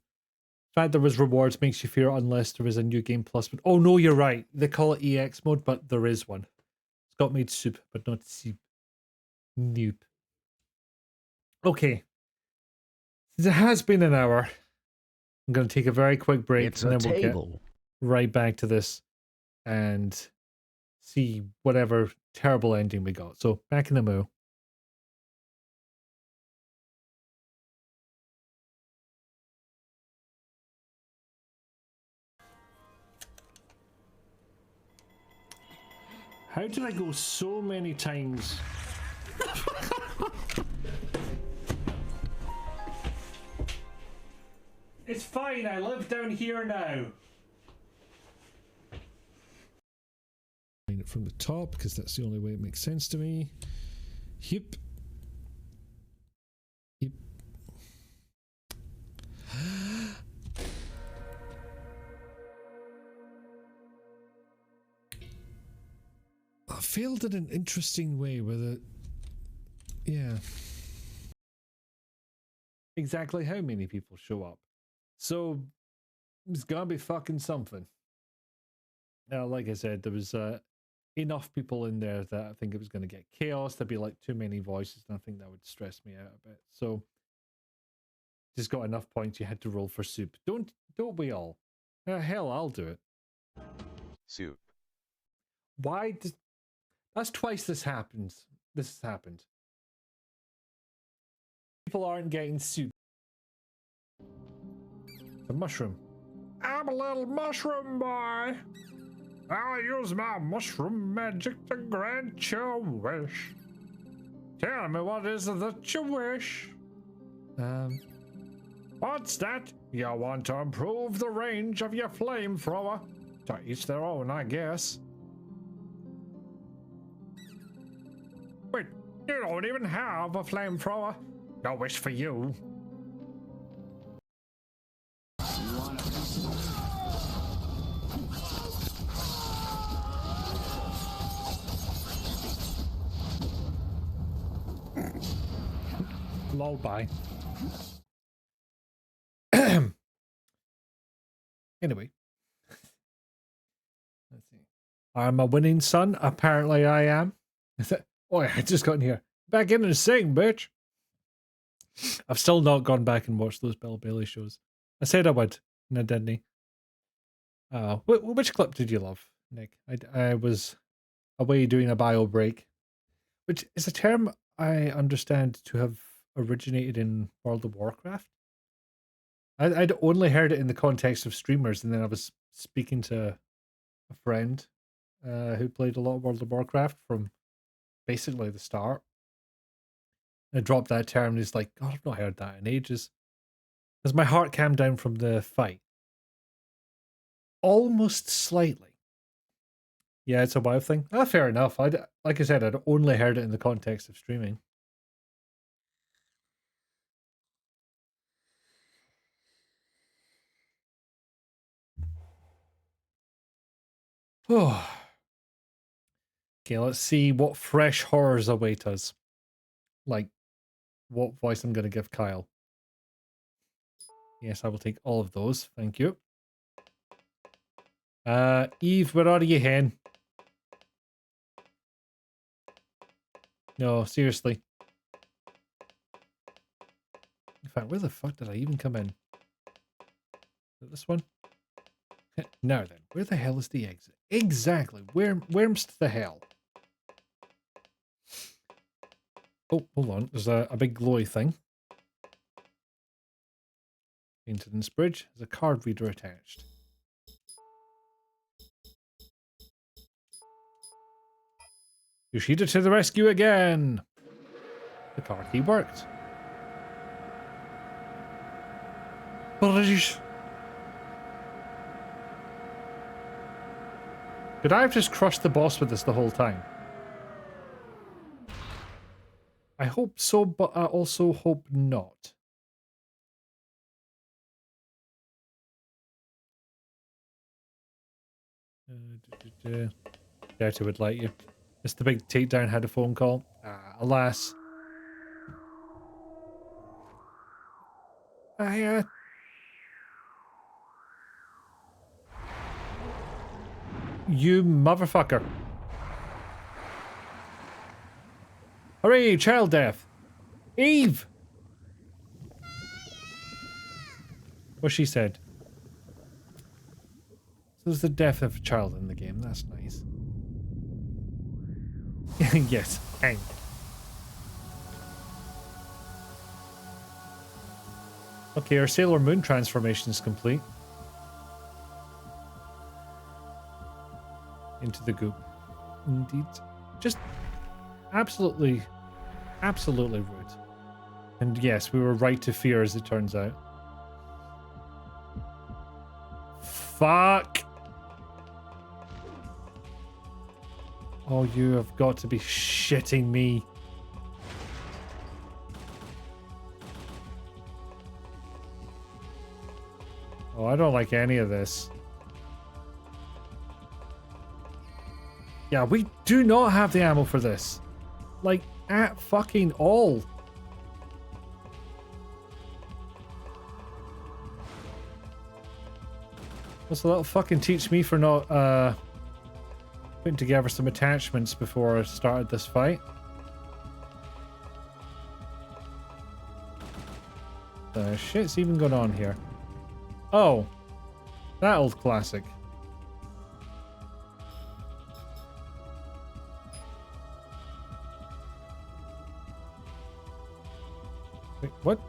The fact there was rewards makes you fear unless there is a new game plus. But oh no, you're right. They call it EX mode, but there is one. It's got made soup, but not soup. Nope. Okay. Since it has been an hour, I'm going to take a very quick break and then we'll get right back to this and see whatever terrible ending we got. So back in the moo. How did I go so many times? It's fine, I live down here now. from the top because that's the only way it makes sense to me. Yep. Yep. I failed in an interesting way with it. Yeah. Exactly how many people show up. So it's gonna be fucking something. Now, like I said, there was enough people in there that I think it was going to get chaos. There'd be like too many voices, and I think that would stress me out a bit. So just got enough points. You had to roll for soup. Don't we all? Hell, I'll do it. Soup. Why? That's twice this happens. This has happened. People aren't getting soup. A mushroom. I'm a little mushroom boy. I'll use my mushroom magic to grant your wish. Tell me what is it that you wish? What's that? You want to improve the range of your flamethrower? To each their own, I guess. Wait, you don't even have a flamethrower. No wish for you. Lol, bye. Anyway. Let's see. I'm a winning son? Apparently I am. Oh, I just got in here. Back in and sing, bitch. I've still not gone back and watched those Bill Bailey shows. I said I would, and I didn't. Which clip did you love, Nick? I was away doing a bio break, which is a term I understand to have originated in World of Warcraft. I'd only heard it in the context of streamers, and then I was speaking to a friend who played a lot of World of Warcraft from basically the start. I dropped that term, and he's like, God, I've not heard that in ages. As my heart calmed down from the fight. Almost slightly. Yeah, it's a WoW thing. Fair enough. Like I said, I'd only heard it in the context of streaming. Oh. Okay, let's see what fresh horrors await us. Like, what voice I'm going to give Kyle. Yes, I will take all of those. Thank you. Eve, where are you, hen? No, seriously. In fact, where the fuck did I even come in? Is it this one? Now then, where the hell is the exit? Exactly. Where's the hell? Oh, hold on. There's a big glowy thing. Maintenance bridge. There's a card reader attached. Yoshida to the rescue again! The card key worked. Could I have just crushed the boss with this the whole time? I hope so, but I also hope not. Doubt it would let you. Mr. Big Takedown had a phone call. Alas. You motherfucker. Hooray, child death. Eve! What she said. So there's the death of a child in the game. That's nice. Yes, hang. Okay, our Sailor Moon transformation is complete. Into the goop. Indeed. Just absolutely rude. And yes, we were right to fear, as it turns out. Fuck! Oh, you have got to be shitting me. Oh, I don't like any of this. Yeah, we do not have the ammo for this. Like, at fucking all. Also, that'll fucking teach me for not, putting together some attachments before I started this fight. Shit's even going on here. Oh, that old classic. Wait, what?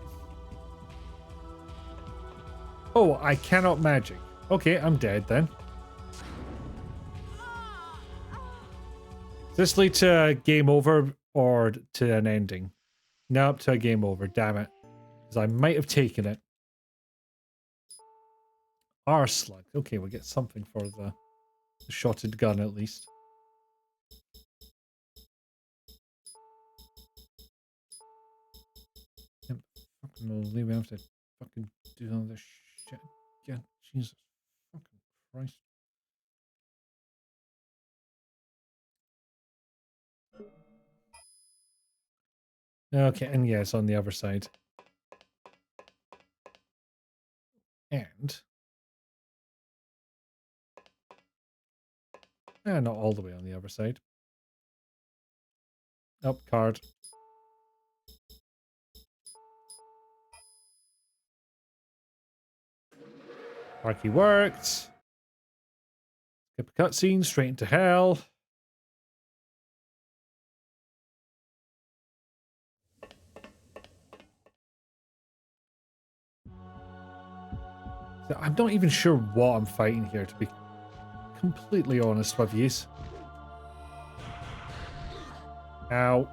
Oh, I cannot magic. Okay, I'm dead then. Does this lead to a game over or to an ending? Nope, to a game over, damn it. Because I might have taken it. R-slug. Okay, we'll get something for the shotted gun at least. Fucking leave me have to fucking do all this shit again. Jesus fucking Christ. Okay, and yeah, it's on the other side. And not all the way on the other side. Up card. Marky worked. Skip a cutscene, straight into hell. So I'm not even sure what I'm fighting here, to be completely honest with you. Ow.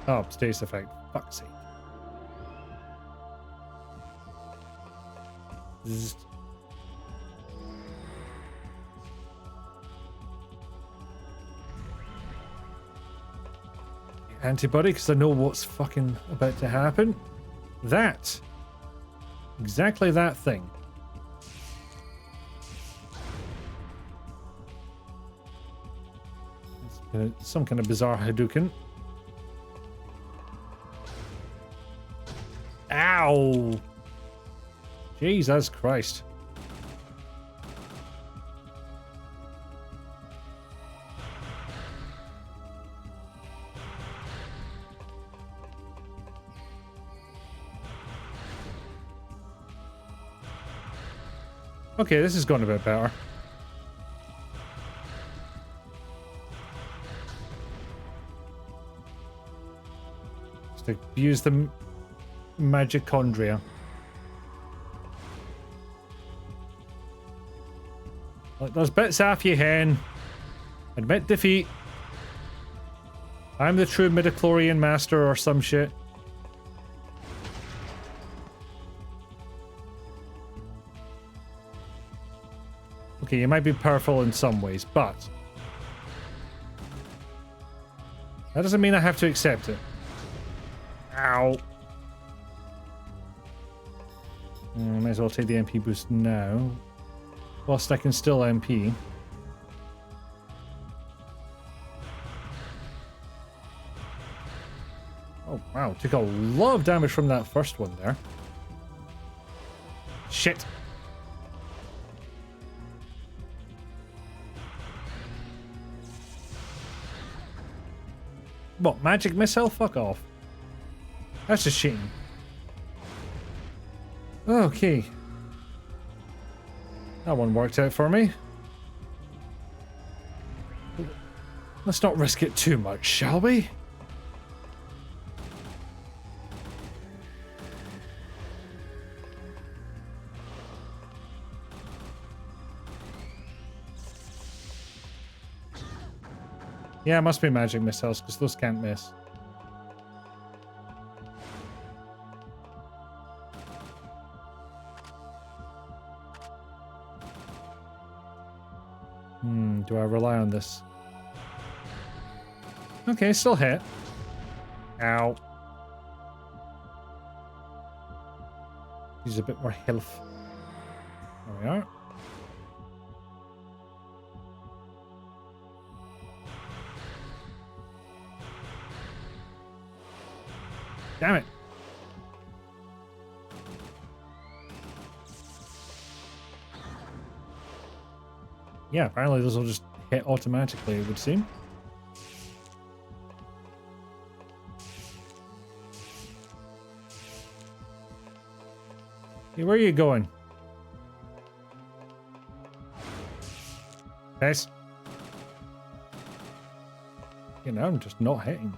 Oh, status effect. Fuck's sake. Zzz. Antibody, because I know what's fucking about to happen. That. Exactly that thing. It's some kind of bizarre Hadouken. Ow! Jesus Christ. Okay, this is going a bit better. Just to use the Magichondria. Like those bits off you, hen. Admit defeat. I'm the true midichlorian master or some shit. Okay, you might be powerful in some ways, but that doesn't mean I have to accept it. Ow. Might as well take the MP boost now. Whilst I can still MP. Oh, wow. Took a lot of damage from that first one there. Shit. What, magic missile? Fuck off. That's a shame. Okay. That one worked out for me. Let's not risk it too much, shall we? Yeah, it must be magic missiles, because those can't miss. Do I rely on this? Okay, still hit. Ow. Use a bit more health. There we are. Damn it. Yeah, apparently those will just hit automatically, it would seem. Hey, where are you going? Yes. You know, I'm just not hitting.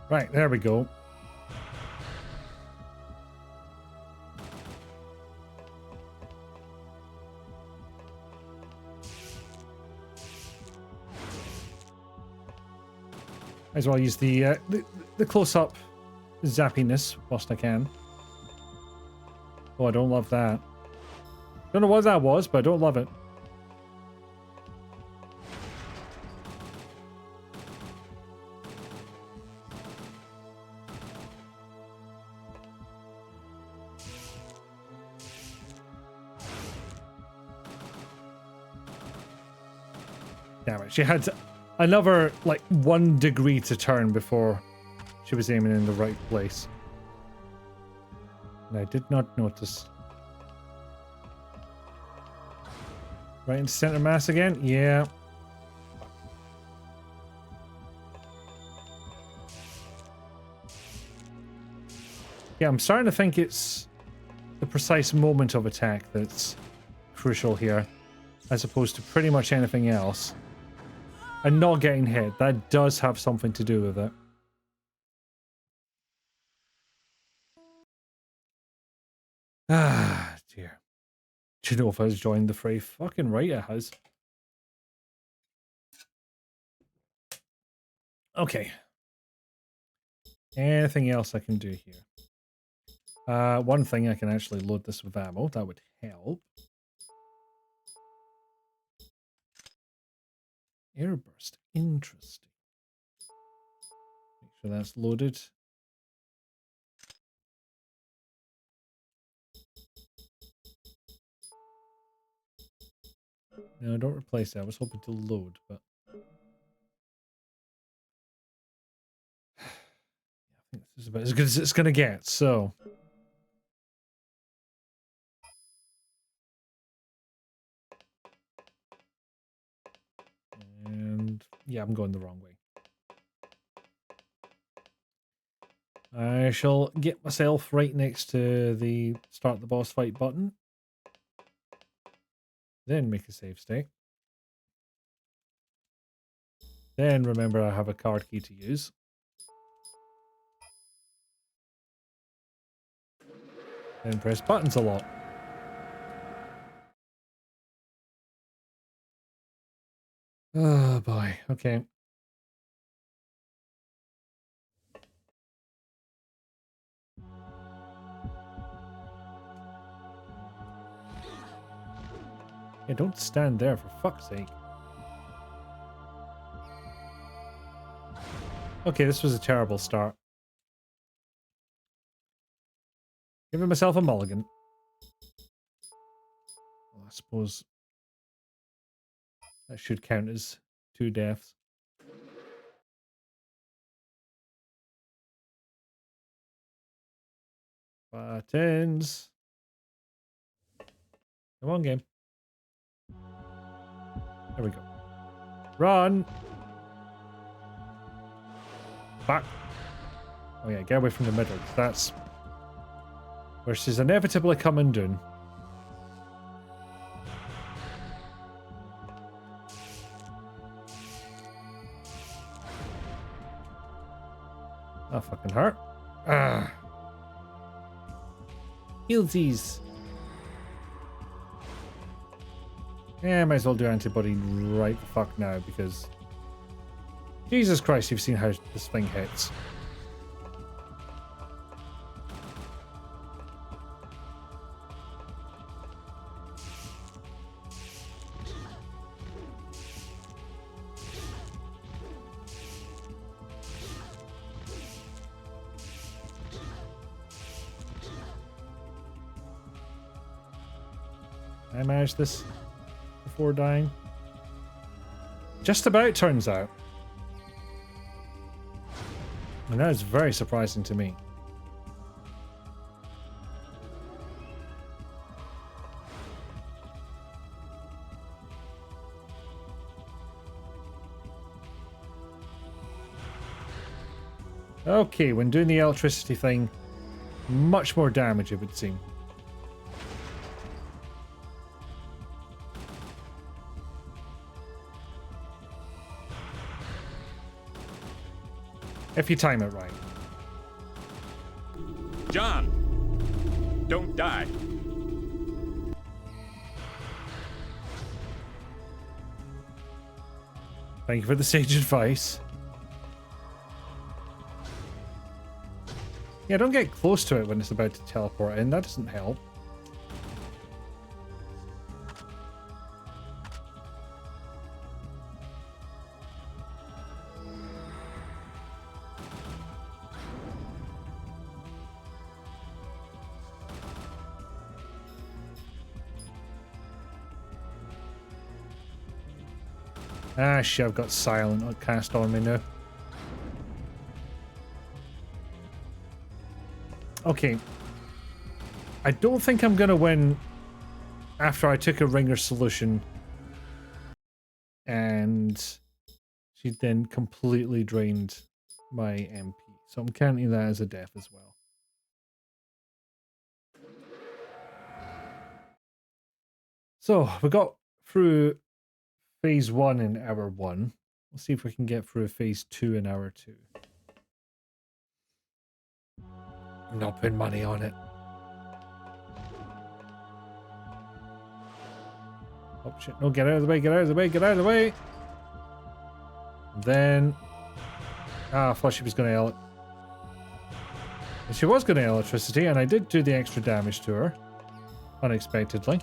Right, there we go. Might as well use the close-up zappiness whilst I can. Oh, I don't love that. Don't know what that was, but I don't love it. Damn it, she had another, like, 1 degree to turn before she was aiming in the right place. And I did not notice. Right into center mass again? Yeah. Yeah, I'm starting to think it's the precise moment of attack that's crucial here, as opposed to pretty much anything else. And not getting hit, that does have something to do with it. Ah, dear. Do you know if has joined the fray? Fucking right it has. Okay. Anything else I can do here? One thing, I can actually load this with ammo. That would help. Airburst. Interesting. Make sure that's loaded. No, don't replace that. I was hoping to load, but... I think this is about as good as it's going to get, so... And... yeah, I'm going the wrong way. I shall get myself right next to the start the boss fight button. Then make a save state. Then remember I have a card key to use. Then press buttons a lot. Oh boy, okay. Yeah, don't stand there for fuck's sake. Okay, this was a terrible start. Giving myself a mulligan. Well, I suppose that should count as 2 deaths. Buttons. Come on, game. There we go. Run! Back. Oh yeah, get away from the middle. That's where she's inevitably coming down. That fucking hurt. Ah. Healsies. Yeah, might as well do antibody right the fuck now because Jesus Christ, you've seen how this thing hits. I managed this before dying. Just about, turns out. And that is very surprising to me. Okay, when doing the electricity thing, much more damage it would seem. If you time it right. John, don't die. Thank you for the sage advice. Yeah, don't get close to it when it's about to teleport in. That doesn't help. Ah, shit, I've got silent cast on me now. Okay. I don't think I'm gonna win after I took a ringer solution and she then completely drained my MP. So I'm counting that as a death as well. So we got through phase 1 in hour 1. Let's see if we can get through phase 2 in hour 2. I'm not putting money on it. Oh shit, no, get out of the way, get out of the way, get out of the way! Then... I thought she was going to she was going to electricity, and I did do the extra damage to her. Unexpectedly.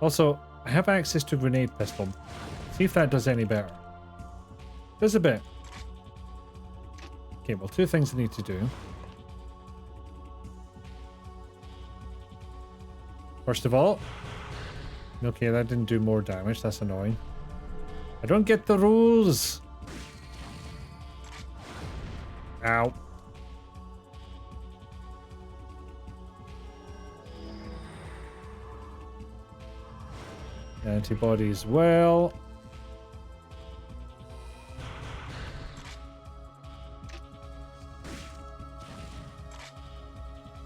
Also, I have access to grenade pistol. See if that does any better. Does a bit. Okay, well, two things I need to do. First of all, okay, that didn't do more damage. That's annoying. I don't get the rules. Ow. Antibody as well.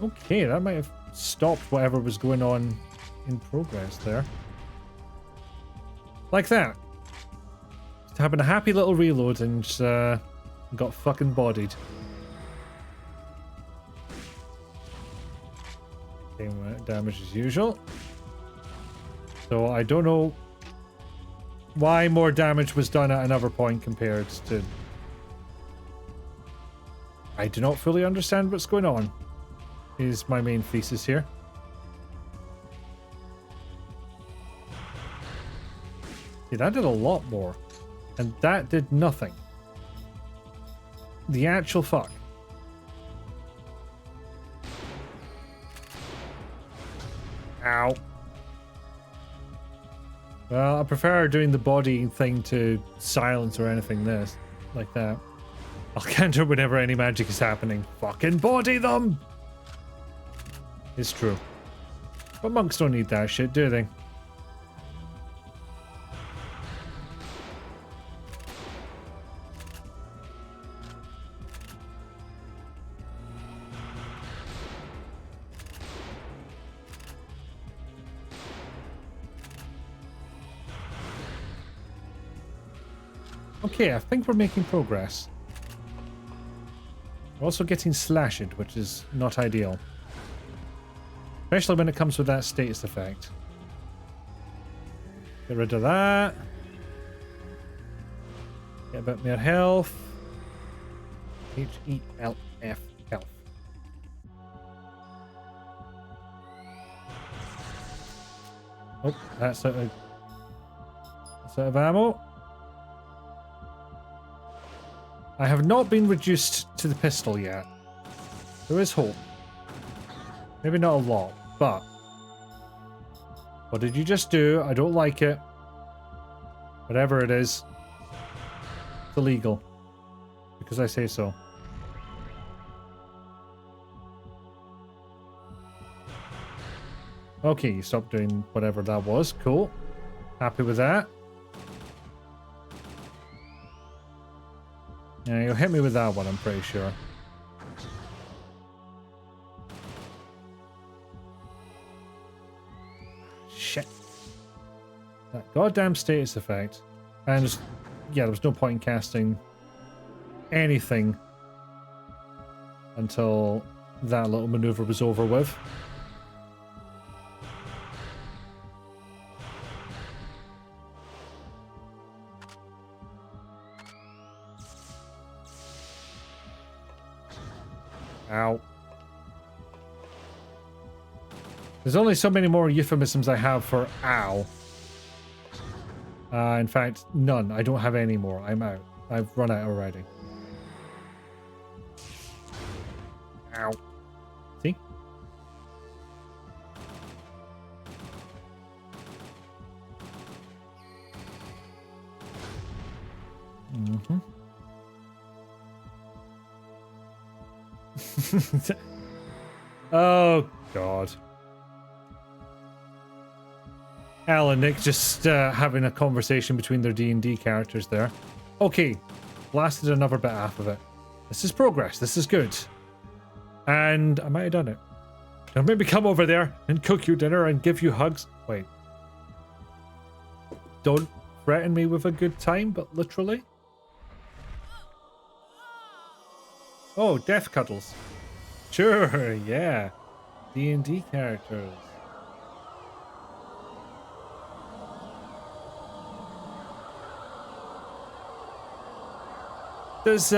Okay, that might have stopped whatever was going on in progress there. Like that. Just having a happy little reload and got fucking bodied. Same amount of damage as usual. So I don't know why more damage was done at another point compared to... I do not fully understand what's going on, is my main thesis here. See, that did a lot more. And that did nothing. The actual fuck. Ow. Well, I prefer doing the body thing to silence or anything like that. I'll counter whenever any magic is happening. Fucking body them! It's true. But monks don't need that shit, do they? Okay, I think we're making progress. We're also getting slashed, which is not ideal. Especially when it comes with that status effect. Get rid of that. Get a bit more health. H-E-L-F, health. Oh, that's out of ammo. I have not been reduced to the pistol yet. There is hope. Maybe not a lot, but What did you just do? I don't like it. Whatever it is. It's illegal. Because I say so. Okay, you stopped doing whatever that was. Cool. Happy with that. Yeah, you'll hit me with that one, I'm pretty sure. Shit. That goddamn status effect. And just, yeah, there was no point in casting anything until that little maneuver was over with. Ow. There's only so many more euphemisms I have for ow. In fact, none. I don't have any more. I'm out. I've run out already. Ow. See? Mm-hmm. Oh, God. Al and Nick just having a conversation between their D&D characters there. Okay, blasted another bit half of it. This is progress. This is good. And I might have done it. Now maybe come over there and cook you dinner and give you hugs. Wait. Don't threaten me with a good time, but literally. Oh, death cuddles. Sure, yeah. D&D characters. Does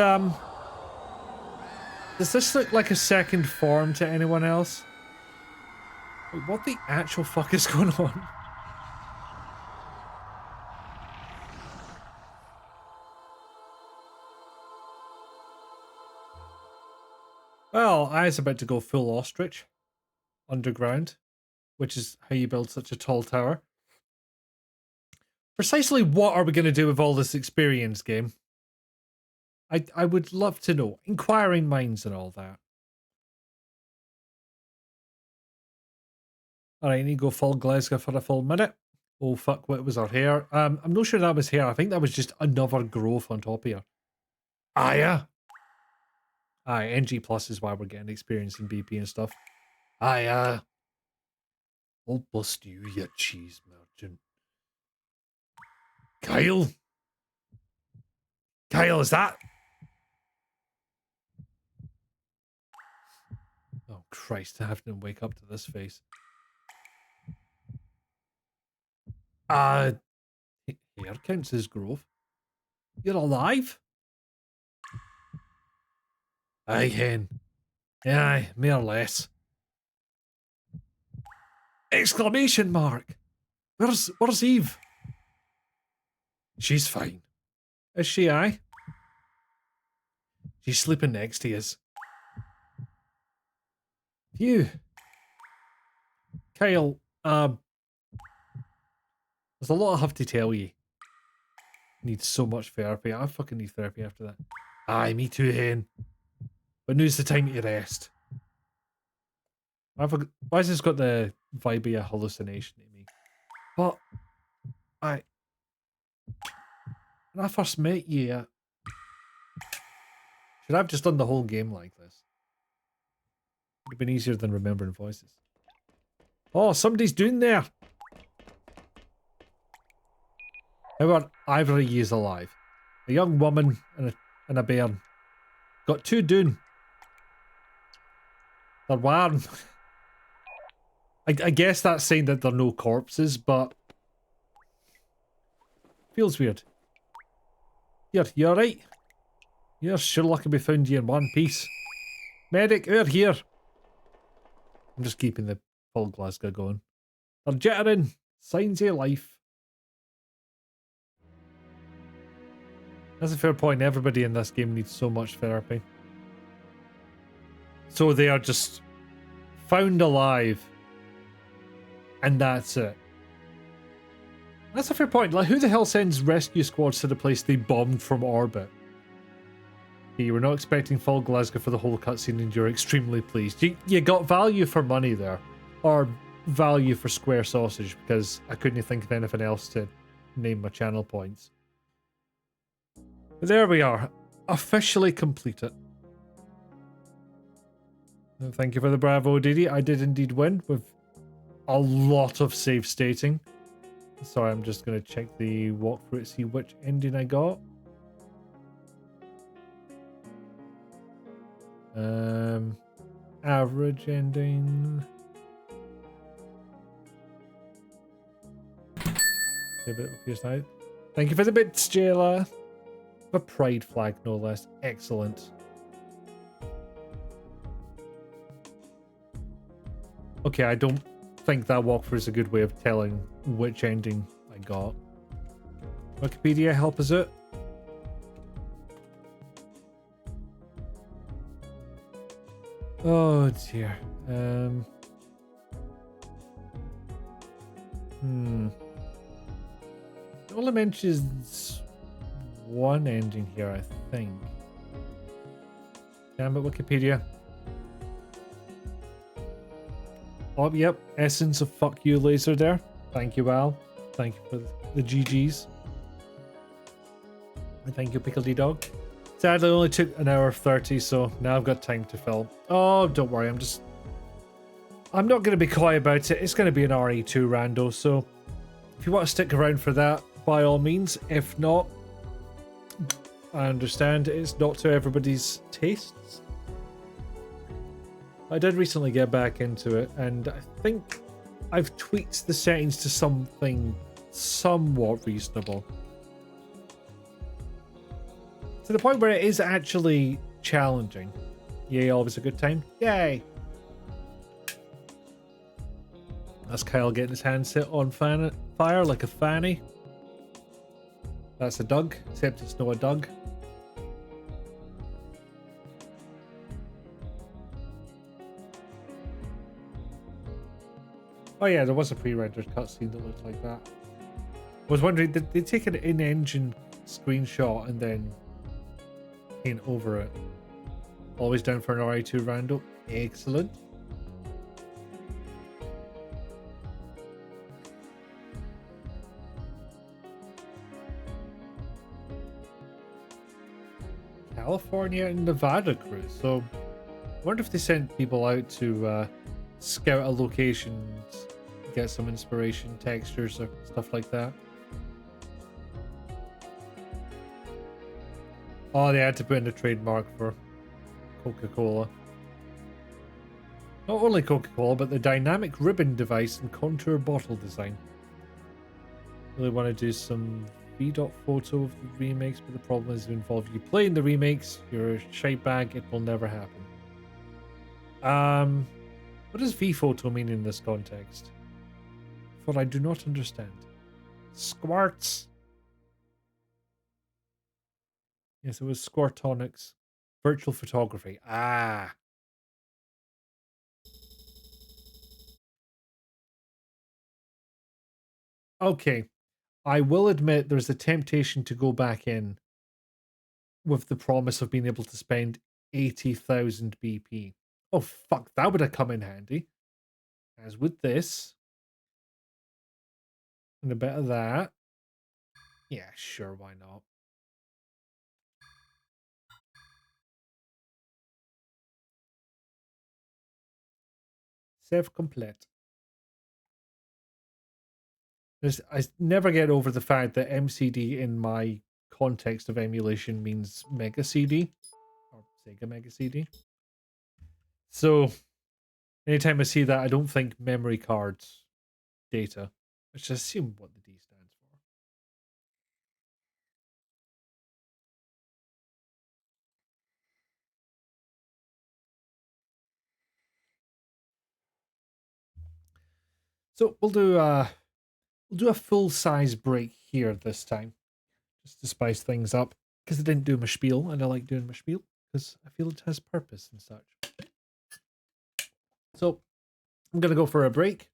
this look like a second form to anyone else? Wait, what the actual fuck is going on? Well, I was about to go full ostrich underground, which is how you build such a tall tower. Precisely what are we going to do with all this experience, game? I would love to know. Inquiring minds and all that. Alright, I need to go full Glasgow for a full minute. Oh fuck, what was her hair? I'm not sure that was hair. I think that was just another growth on top of her. Ah, yeah. Aye, NG Plus is why we're getting experience in BP and stuff. Aye, I'll bust you, you cheese merchant. Kyle? Kyle, is that? Oh, Christ, I have to wake up to this face. Hair counts as growth. You're alive? Aye, hen. Aye, more or less. Exclamation mark! Where's Eve? She's fine. Is she, aye? She's sleeping next to us. Phew. Kyle, there's a lot I have to tell you. Need so much therapy. I fucking need therapy after that. Aye, me too, hen. But now's the time to rest. Why has this got the vibe of a hallucination to me? But when I first met you, should I have just done the whole game like this? Would have been easier than remembering voices. Oh, somebody's doing there. How are either of you alive? A young woman and a bairn. Got two doon. They're warm. I guess that's saying that they're no corpses, but feels weird. Here, you alright? You're sure lucky we found you in one piece. Medic, we're here. I'm just keeping the full Glasgow going. They're jittering. Signs of life. That's a fair point. Everybody in this game needs so much therapy. So they are just found alive. And that's it. That's a fair point. Like, who the hell sends rescue squads to the place they bombed from orbit? You were not expecting full Glasgow for the whole cutscene and you're extremely pleased. You got value for money there. Or value for square sausage, because I couldn't think of anything else to name my channel points. But there we are. Officially completed. Thank you for the bravo, Didi. I did indeed win with a lot of save stating. Sorry, I'm just going to check the walkthrough to see which ending I got. Average ending. Thank you for the bits, Jayla. A pride flag, no less. Excellent. Okay, I don't think that walkthrough is a good way of telling which ending I got. Wikipedia, help us out. Oh dear. It only mentions one ending here, I think. Damn it, Wikipedia. Oh, yep. Essence of fuck you laser there. Thank you, Al. Thank you for the GGs. And thank you, Pickledy Dog. Sadly, it only took an hour 30, so now I've got time to fill. Oh, don't worry. I'm not going to be coy about it. It's going to be an RE2 rando, so if you want to stick around for that, by all means. If not, I understand it's not to everybody's tastes. I did recently get back into it, and I think I've tweaked the settings to something somewhat reasonable. To the point where it is actually challenging. Yay, always a good time. Yay! That's Kyle getting his hand set on fire like a fanny. That's a Doug, except it's not a Doug. Oh yeah, there was a pre-rendered cutscene that looked like that. I was wondering, did they take an in-engine screenshot and then paint over it? Always down for an RE2 rando. Excellent. California and Nevada crew. So, I wonder if they sent people out to scout a location and get some inspiration, textures, or stuff like that. Oh, they had to put in a trademark for Coca-Cola. Not only Coca-Cola, but the dynamic ribbon device and contour bottle design. Really want to do some V.dot photo of the remakes, but the problem is to involve you playing the remakes. You're a shite bag, it will never happen. What does V-photo mean in this context? For I do not understand. Squirts. Yes, it was Squirtonics. Virtual photography. Ah. Okay. I will admit there's a temptation to go back in with the promise of being able to spend 80,000 BP. Oh, fuck. That would have come in handy. As with this. And a bit of that. Yeah, sure. Why not? Save complete. I never get over the fact that MCD in my context of emulation means Mega CD or Sega Mega CD. So anytime I see that, I don't think memory cards data. I just assume what the D stands for. So we'll do a full-size break here this time, just to spice things up, because I didn't do my spiel, and I like doing my spiel because I feel it has purpose and such. So I'm gonna go for a break.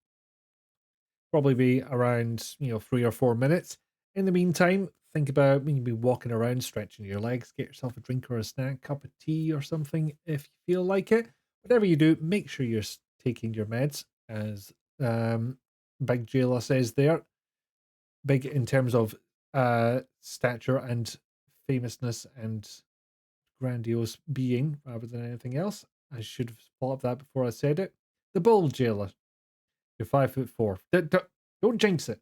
Probably be around 3 or 4 minutes. In the meantime, think about maybe walking around, stretching your legs, get yourself a drink or a snack, cup of tea or something if you feel like it. Whatever you do, make sure you're taking your meds, as Big Jailer says there. Big in terms of stature and famousness and grandiose being rather than anything else. I should have thought of that before I said it. The bold Jailer. You're 5'4". Don't jinx it.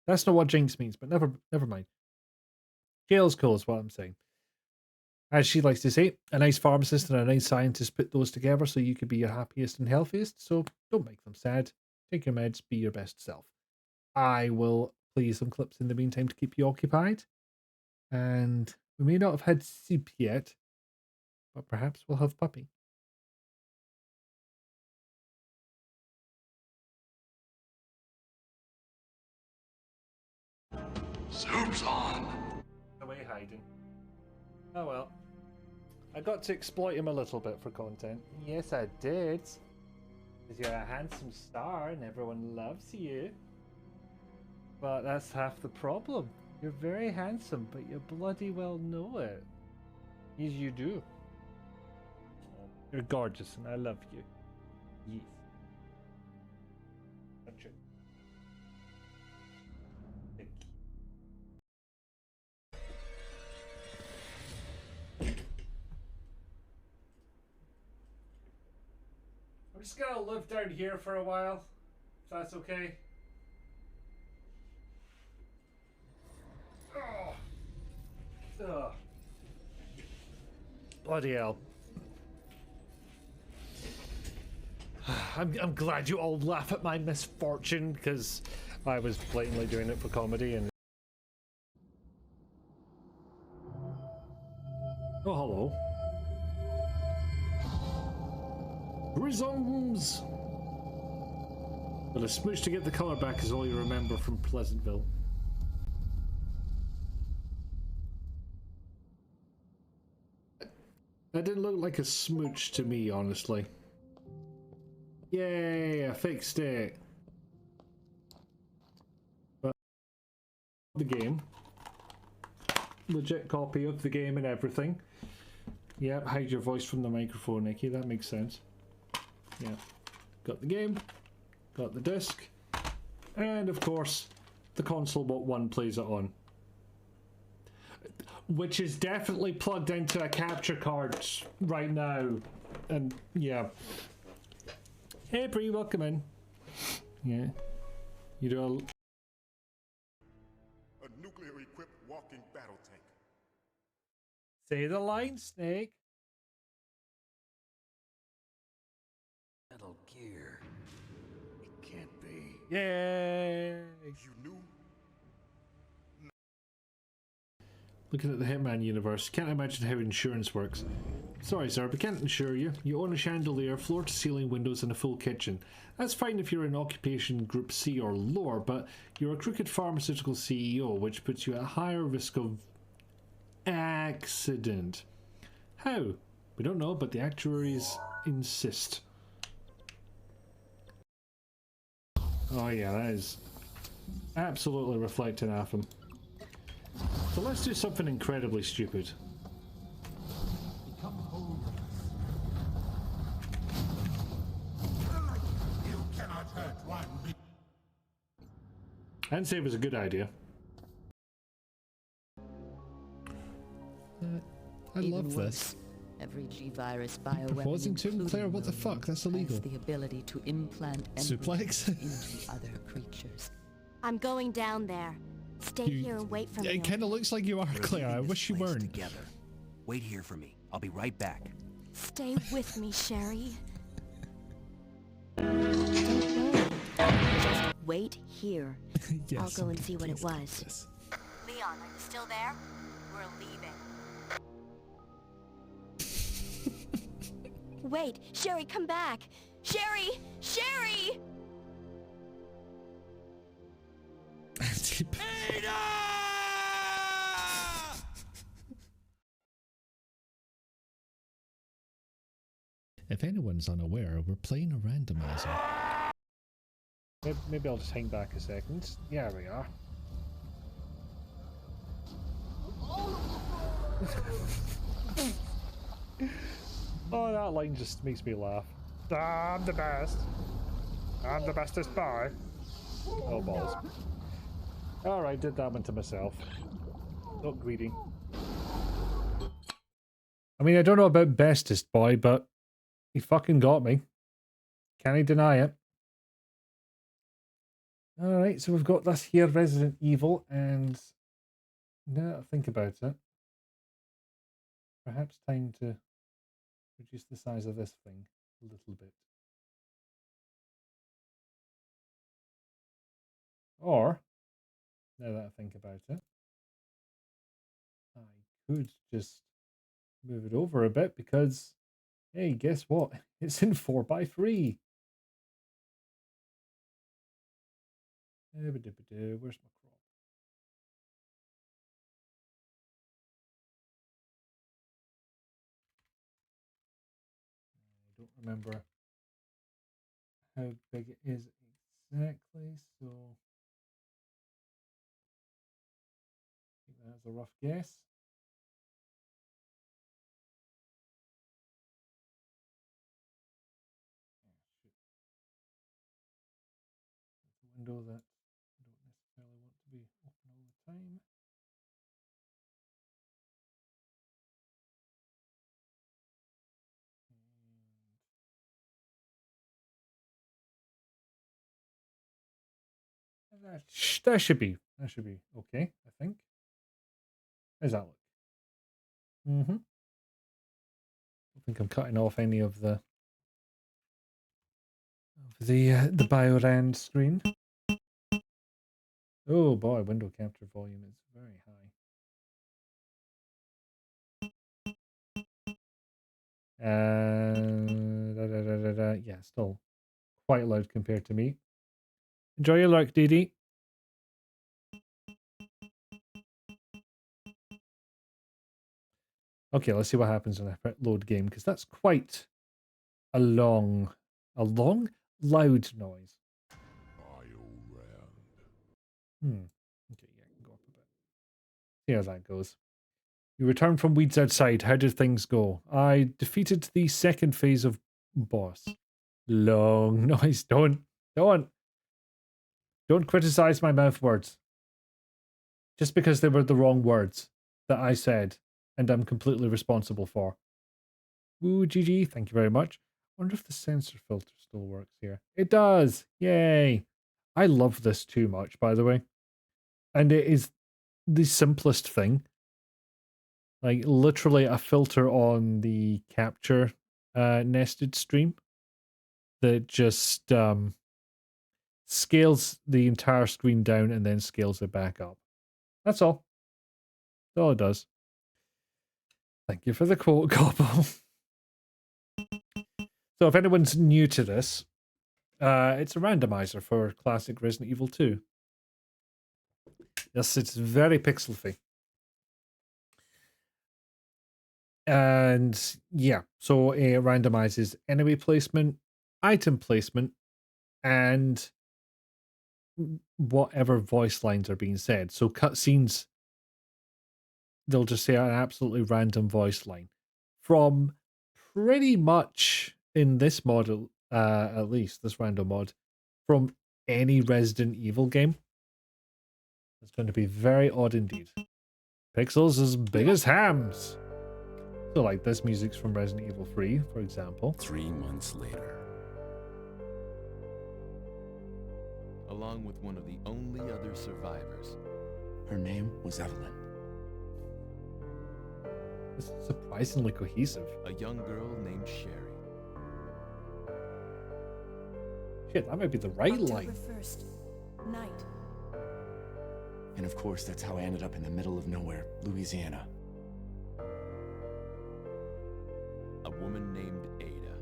That's not what jinx means, but never mind. Jail's cool is what I'm saying. As she likes to say, a nice pharmacist and a nice scientist put those together so you could be your happiest and healthiest. So don't make them sad. Take your meds, be your best self. I will play you some clips in the meantime to keep you occupied. And we may not have had soup yet, but perhaps we'll have puppy. Soup's on. Away hiding. Oh well. I got to exploit him a little bit for content. Yes, I did. Because you're a handsome star and everyone loves you. But that's half the problem. You're very handsome, but you bloody well know it. Yes, you do. You're gorgeous and I love you. Yes. Touch it. I'm just gonna live down here for a while, if that's okay. Ugh. Bloody hell. I'm glad you all laugh at my misfortune, because I was blatantly doing it for comedy and... Oh, hello. Prisms! But a smooch to get the colour back is all you remember from Pleasantville. That didn't look like a smooch to me, honestly. Yay, I fixed it. But the game. Legit copy of the game and everything. Yep, hide your voice from the microphone, Nikki, that makes sense. Yeah. Got the game, got the disc, and of course, the console but one plays it on. Which is definitely plugged into a capture card right now. And yeah. Hey Bree, welcome in. Yeah. You do A nuclear-equipped walking battle tank. say the line, Snake. Metal Gear. It can't be. Yay! You knew? Looking at the Hitman universe, can't imagine how insurance works. Sorry sir, but can't insure you. You own a chandelier, floor-to-ceiling windows and a full kitchen. That's fine if you're in occupation group C or lower, but you're a crooked pharmaceutical CEO, which puts you at higher risk of accident. How? We don't know, but the actuaries insist. Oh yeah, that is absolutely reflecting off him. So let's do something incredibly stupid. You cannot hurt one. I didn't say it was a good idea. I love this. Every G-virus bioweapon Proposing to him, Claire, what the fuck? That's illegal. has the ability to implant Suplex? embryos into other creatures. I'm going down there. Stay here and wait for me. It kind of looks like you are, Claire. I wish you weren't. Together. Wait here for me. I'll be right back. Stay with me, Sherry. Just wait here. Yes, I'll go and see what it please, was. yes. Leon, are you still there? We're leaving. Wait, Sherry, come back. Sherry! Sherry! If anyone's unaware, we're playing a randomizer. Maybe I'll just hang back a second. Yeah, we are. Oh, that line just makes me laugh. I'm the best. I'm the bestest boy. Oh, balls. Alright, did that one to myself. Not greedy. I mean, I don't know about bestest boy, but he fucking got me. Can I deny it? Alright, so we've got this here, Resident Evil, and now that I think about it, perhaps time to reduce the size of this thing a little bit. Or, now that I think about it, I could just move it over a bit because, hey, guess what? It's in 4x3. Where's my crop? I don't remember how big it is exactly, so I think that's a rough guess. It's a window that I don't necessarily want to be open all the time. And that should be okay, I think. How's that look? Mm-hmm. I think I'm cutting off any of the BioRand screen. Oh boy, window capture volume is very high. Yeah, still quite loud compared to me. Enjoy your lurk, Dee Dee. Okay, let's see what happens when I hit load game, because that's quite a loud noise. Okay, yeah, I can go up a bit. See how that goes. You returned from Weeds Outside. How did things go? I defeated the second phase of boss. Long noise. Don't criticize my mouth words. Just because they were the wrong words that I said and I'm completely responsible for. Woo, GG. Thank you very much. Wonder if the sensor filter still works here. It does. Yay. I love this too much, by the way. And it is the simplest thing. Like, literally a filter on the capture nested stream that just scales the entire screen down and then scales it back up. That's all. That's all it does. Thank you for the quote, Gobble. So if anyone's new to this, it's a randomizer for classic Resident Evil 2. Yes, it's very pixel-y. And yeah, so it randomizes enemy placement, item placement, and whatever voice lines are being said. So cutscenes, they'll just say an absolutely random voice line from pretty much in this model, at least this random mod, from any Resident Evil game. It's going to be very odd indeed. Pixels as big as hams. So like this music's from Resident Evil 3, for example. 3 months later. Along with one of the only other survivors. Her name was Evelyn. This is surprisingly cohesive. A young girl named Sherry. Shit, that might be the right line. October 1st, night. And of course, that's how I ended up in the middle of nowhere, Louisiana. A woman named Ada.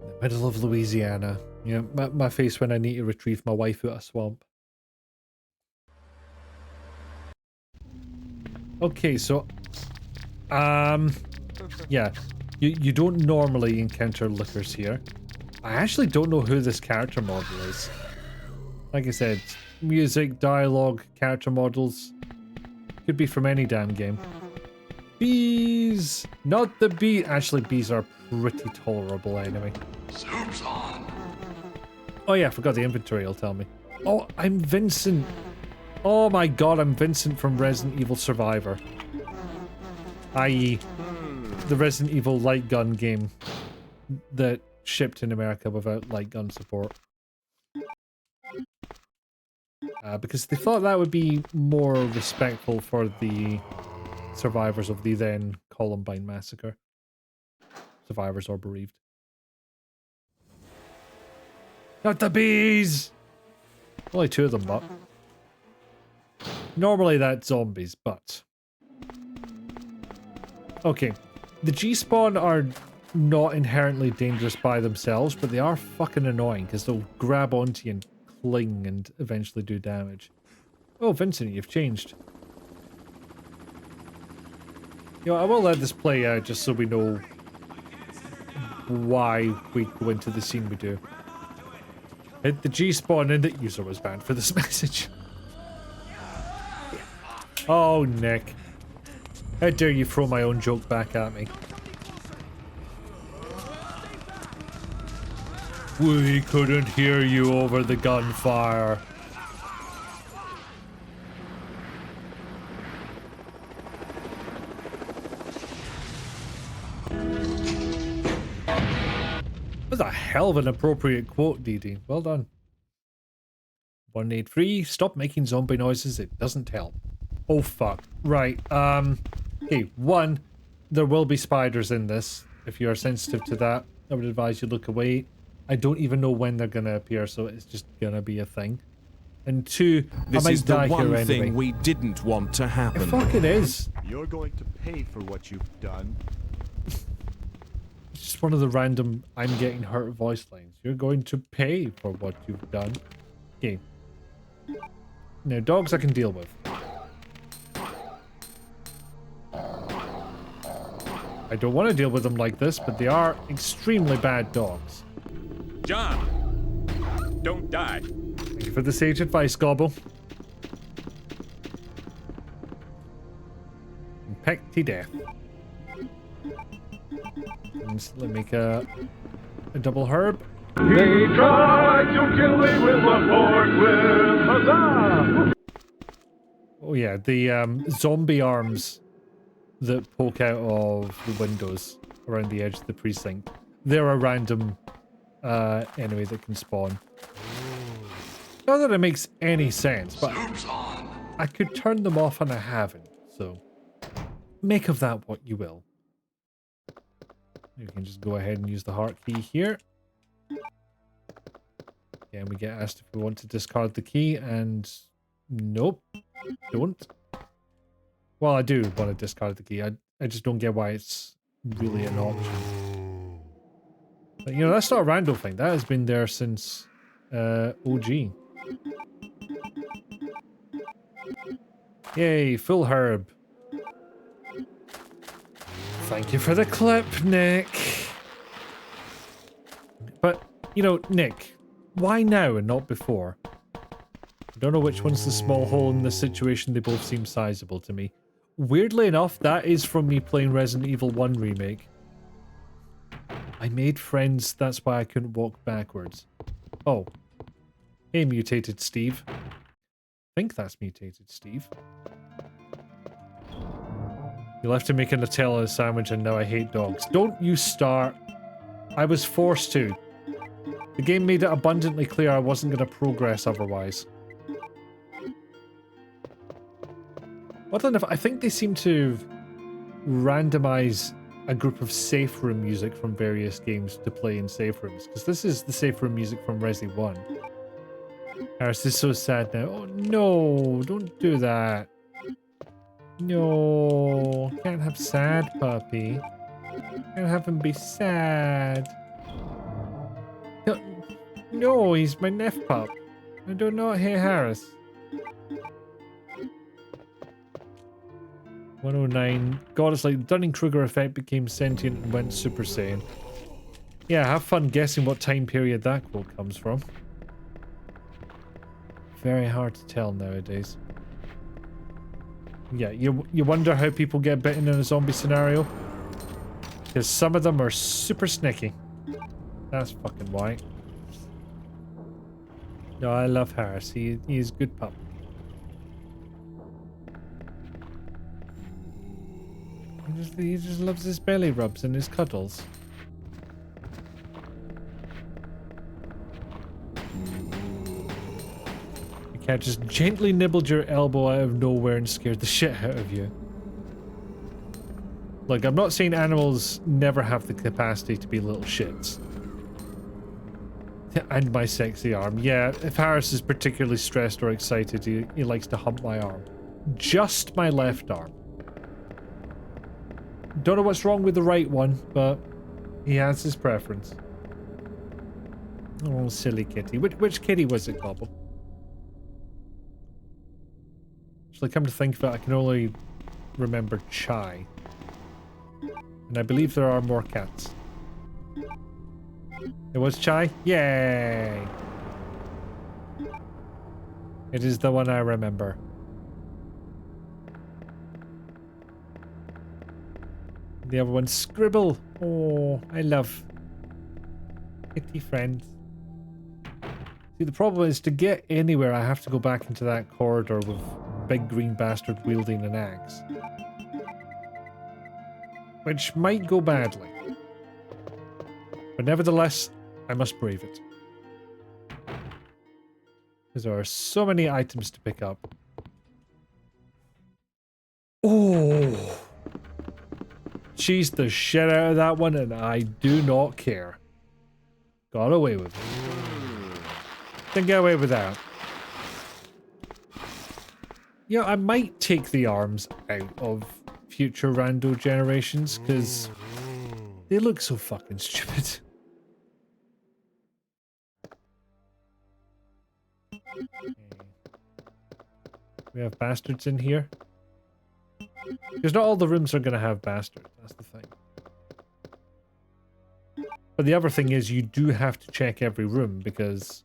In the middle of Louisiana. Yeah, my face when I need to retrieve my wife out of a swamp. Okay, so yeah, you don't normally encounter lickers here. I actually don't know who this character model is. Like I said, music, dialogue, character models. Could be from any damn game. Bees! Not the bee. Actually, bees are pretty tolerable anyway. Zoom's on. Oh yeah, I forgot the inventory, will tell me. Oh, I'm Vincent. Oh my god, I'm Vincent from Resident Evil Survivor. I.e. the Resident Evil light gun game that shipped in America without light gun support. Because they thought that would be more respectful for the survivors of the then Columbine massacre. Survivors or bereaved. Not the bees! Only two of them, but... Normally that's zombies, but... Okay. The G-Spawn are not inherently dangerous by themselves, but they are fucking annoying, because they'll grab onto you and cling and eventually do damage. Oh, Vincent, you've changed. You know, I will let this play out just so we know why we go into the scene we do. Hit the G-Spawn and the user was banned for this message. Oh, Nick. How dare you throw my own joke back at me. We couldn't hear you over the gunfire. That's a hell of an appropriate quote, DD. Well done. 183, stop making zombie noises, it doesn't help. Oh fuck. Right, okay, one, there will be spiders in this. If you are sensitive to that, I would advise you look away. I don't even know when they're gonna appear, so it's just gonna be a thing. And two, this I might is the die one here thing anyway. we didn't want to happen. It fucking is. You're going to pay for what you've done. It's just one of the random I'm getting hurt voice lines. You're going to pay for what you've done. Okay. Now, dogs I can deal with. I don't want to deal with them like this, but they are extremely bad dogs. John, don't die. Thank you for the sage advice, Gobble. And pecked to death. Instantly make a double herb. They tried to kill me with a forklift. Huzzah! Oh yeah, the zombie arms that poke out of the windows around the edge of the precinct. They're a random enemy that can spawn. Not that it makes any sense, but I could turn them off and I haven't, so make of that what you will. You can just go ahead and use the heart key here. Yeah, and we get asked if we want to discard the key, and nope, don't. Well, I do want to discard the key. I just don't get why it's really an option. But, you know, that's not a rando thing. That has been there since OG. Yay, full herb. Thank you for the clip, Nick. But, you know, Nick, why now and not before? I don't know which one's the small hole in this situation. They both seem sizable to me. Weirdly enough, that is from me playing Resident Evil 1 Remake. I made friends, that's why I couldn't walk backwards. Oh. Hey, Mutated Steve. I think that's Mutated Steve. You left to make a Nutella sandwich and now I hate dogs. Don't you start. I was forced to. The game made it abundantly clear I wasn't going to progress otherwise. Oddly enough, I think they seem to randomize a group of safe room music from various games to play in safe rooms. Because this is the safe room music from Resi 1. Harris is so sad now. Oh no, don't do that. No, can't have sad puppy. Can't have him be sad. No, he's my Neff pup. I do not hear Harris. 109. God, it's like the Dunning-Kruger effect became sentient and went Super Saiyan. Yeah, have fun guessing what time period that quote comes from. Very hard to tell nowadays. Yeah, you wonder how people get bitten in a zombie scenario? Because some of them are super sneaky. That's fucking why. No, I love Harris. He's a good pup. He just loves his belly rubs and his cuddles. The cat just gently nibbled your elbow out of nowhere and scared the shit out of you. Look, I'm not saying animals never have the capacity to be little shits. And my sexy arm. Yeah, if Harris is particularly stressed or excited, he likes to hump my arm. Just my left arm. Don't know what's wrong with the right one, but he has his preference. Oh, silly kitty. Which kitty was it, Gobble? Actually, come to think of it, I can only remember Chai. And I believe there are more cats. It was Chai? Yay! It is the one I remember. The other one, Scribble. Oh, I love kitty friends. See, the problem is to get anywhere, I have to go back into that corridor with big green bastard wielding an axe. Which might go badly. But nevertheless, I must brave it. Because there are so many items to pick up. Oh! Cheese the shit out of that one, and I do not care. Got away with it. Didn't get away with that. Yeah, I might take the arms out of future rando generations, because they look so fucking stupid. We have bastards in here. Because not all the rooms are going to have bastards. That's the thing. But the other thing is you do have to check every room because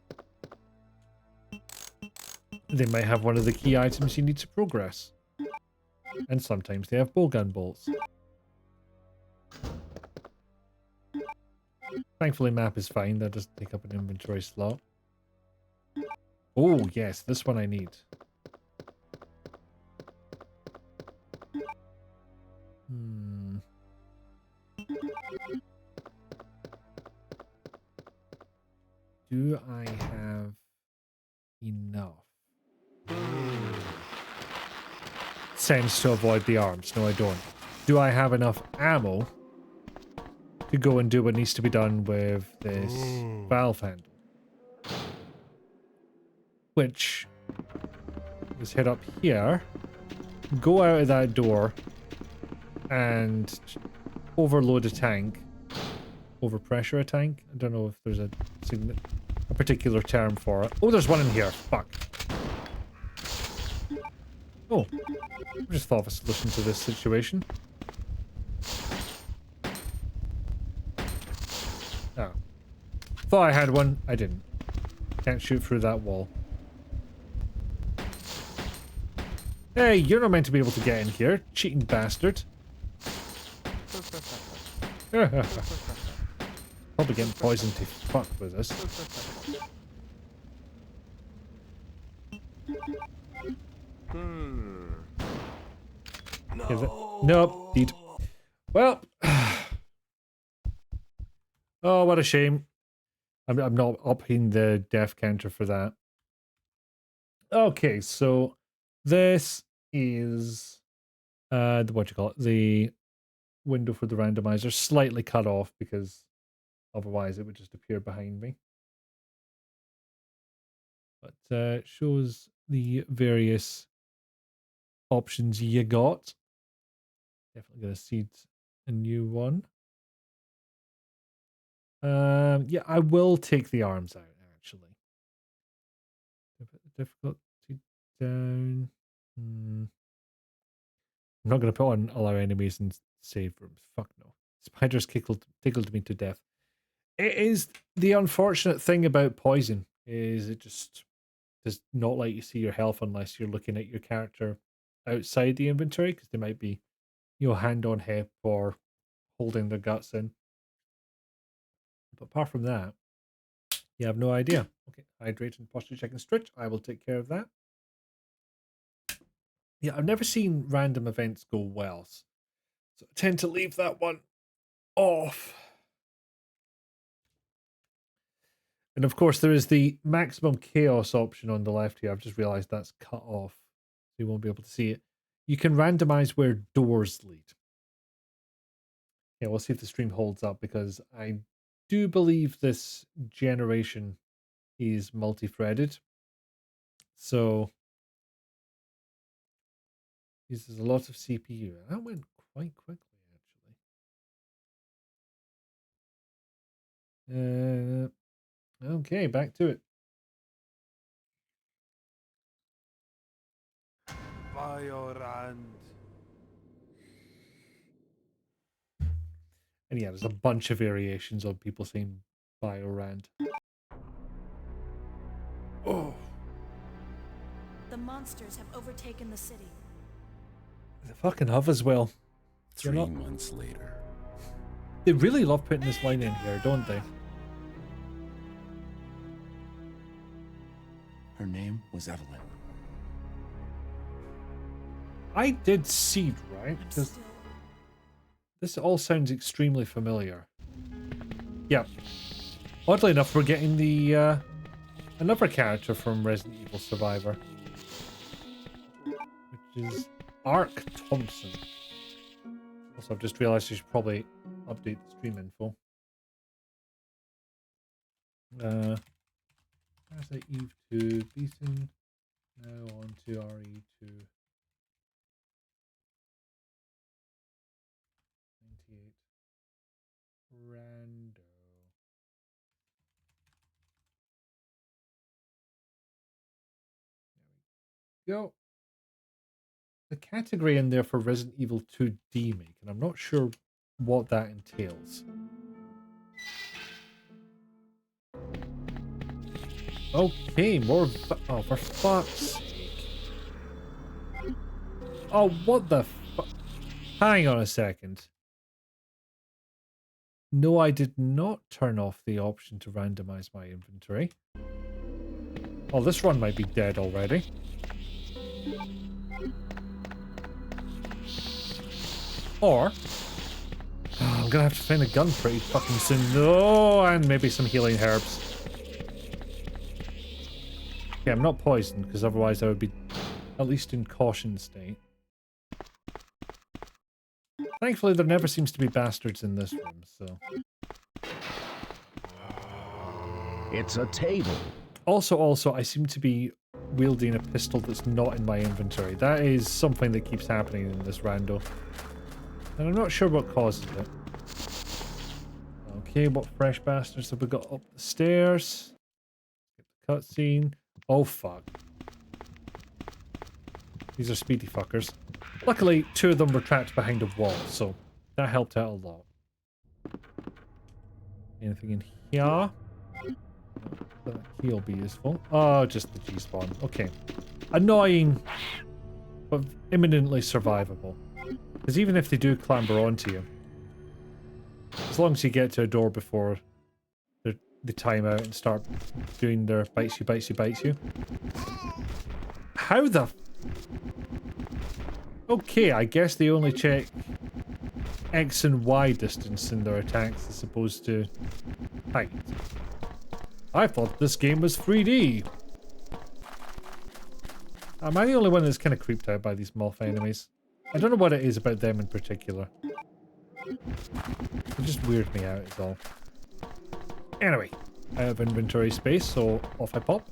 they might have one of the key items you need to progress. And sometimes they have bowgun bolts. Thankfully map is fine. That doesn't take up an inventory slot. Oh yes, this one I need. Do I have enough sense to avoid the arms? No, I don't. Do I have enough ammo to go and do what needs to be done with this valve handle? Which is head up here, go out of that door, and overload a tank. Overpressure a tank? I don't know if there's a particular term for it. Oh, there's one in here. Fuck. Oh. I just thought of a solution to this situation. Oh. Thought I had one. I didn't. Can't shoot through that wall. Hey, you're not meant to be able to get in here, cheating bastard. Probably getting poisoned to fuck with this. No. Nope. Deed. Well. Oh, what a shame. I'm not upping the death counter for that. Okay, so this is what you call it, the window for the randomizer, slightly cut off because otherwise it would just appear behind me. But shows the various options you got. Definitely gonna seed a new one. Yeah, I will take the arms out actually. Difficulty down. I'm not gonna put on allow enemies in save rooms. Fuck no. Spiders tickled me to death. It is the unfortunate thing about poison is it just does not let you see your health unless you're looking at your character outside the inventory because they might be, hand on hip or holding their guts in. But apart from that, you have no idea. Okay, hydrate and posture check and stretch. I will take care of that. Yeah, I've never seen random events go well, so I tend to leave that one off. And of course, there is the maximum chaos option on the left here. I've just realized that's cut off, so you won't be able to see it. You can randomize where doors lead. Yeah, we'll see if the stream holds up because I do believe this generation is multi-threaded. So uses a lot of CPU. That went quite quickly, actually. Okay, back to it. BioRand. And yeah, there's a bunch of variations on people saying BioRand. Oh. The monsters have overtaken the city. The fucking Huv as well. 3 months later. They really love putting this line in here, don't they? Her name was Evelyn. I did seed, right? Because this all sounds extremely familiar. Yep. Oddly enough, we're getting the another character from Resident Evil Survivor, which is Ark Thompson. Also, I've just realized I should probably update the stream info. Parasite Eve II, PSOne, now on to RE2. 98. Rando. There we go. The category in there for Resident Evil 2 remake, and I'm not sure what that entails. Okay, more. Oh, for fuck's sake. Oh, what the fuck? Hang on a second. No, I did not turn off the option to randomize my inventory. Oh, this one might be dead already. Or I'm gonna have to find a gun pretty fucking soon. No, and maybe some healing herbs. Okay, I'm not poisoned because otherwise I would be at least in caution state. Thankfully, there never seems to be bastards in this room, so. It's a table. Also, I seem to be wielding a pistol that's not in my inventory. That is something that keeps happening in this rando. And I'm not sure what causes it. Okay, what fresh bastards have we got up the stairs? Get the cutscene. Oh, fuck. These are speedy fuckers. Luckily, 2 of them were trapped behind a wall, so that helped out a lot. Anything in here? The key will be useful. Oh, just the G-spawn. Okay. Annoying, but imminently survivable. Because even if they do clamber onto you, as long as you get to a door before they time out and start doing their bites you. How the... Okay, I guess they only check X and Y distance in their attacks as opposed to height. I thought this game was 3D. Am I the only one that's kind of creeped out by these moth enemies? I don't know what it is about them in particular. They just weird me out is all. Anyway, I have inventory space, so off I pop.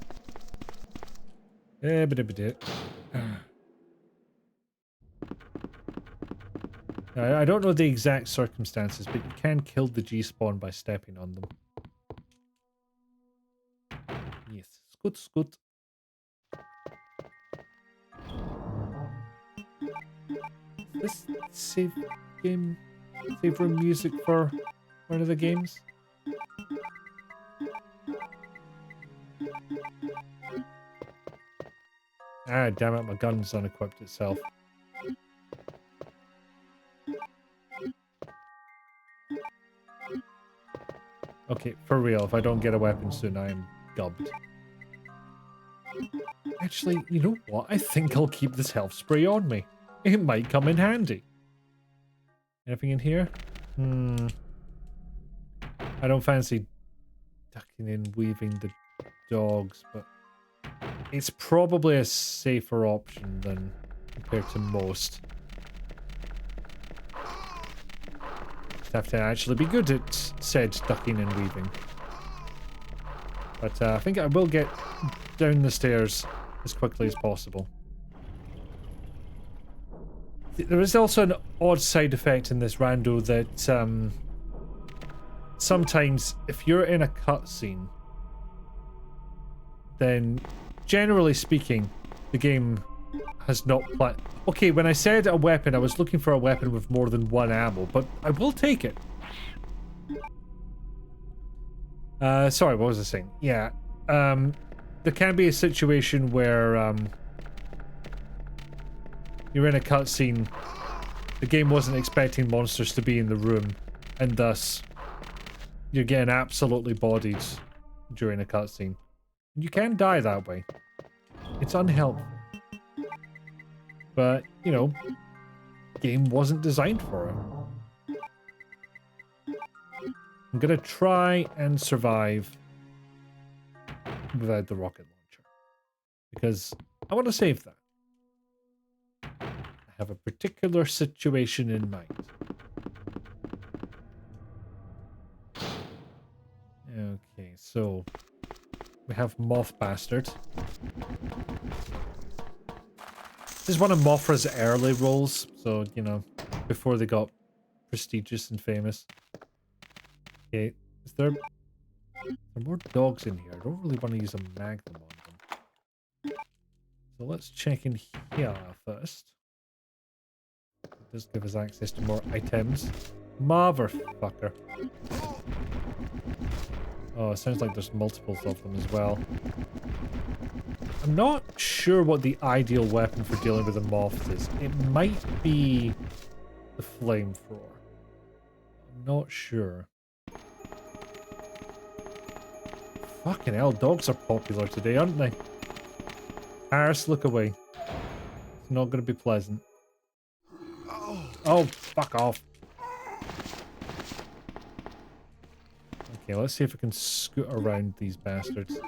I don't know the exact circumstances, but you can kill the G-spawn by stepping on them. Yes, scoot. Is this save room music for one of the games? Ah, damn it, my gun's unequipped itself. Okay, for real, if I don't get a weapon soon, I am gubbed. Actually, you know what? I think I'll keep this health spray on me. It might come in handy. Anything in here? I don't fancy ducking and weaving the dogs, but it's probably a safer option than compared to most. Just have to actually be good at said ducking and weaving. But I think I will get down the stairs as quickly as possible. There is also an odd side effect in this rando that sometimes if you're in a cutscene, then generally speaking, the game has not planned. Okay, when I said a weapon, I was looking for a weapon with more than one ammo, but I will take it. Sorry, what was I saying? Yeah, there can be a situation where you're in a cutscene, the game wasn't expecting monsters to be in the room, and thus you're getting absolutely bodied during a cutscene. You can die that way. It's unhelpful. But, you know, the game wasn't designed for it. I'm gonna try and survive without the rocket launcher. Because I want to save that. I have a particular situation in mind. Okay, so we have Moth Bastard. This is one of Mothra's early roles, so, you know, before they got prestigious and famous. Okay, is there more dogs in here? I don't really want to use a magnum on them. So let's check in here first. It does give us access to more items. Motherfucker. Oh, it sounds like there's multiples of them as well. I'm not sure what the ideal weapon for dealing with the moths is. It might be the flamethrower. I'm not sure. Fucking hell, dogs are popular today, aren't they? Paris, look away. It's not going to be pleasant. Oh, fuck off. Okay, let's see if we can scoot around these bastards.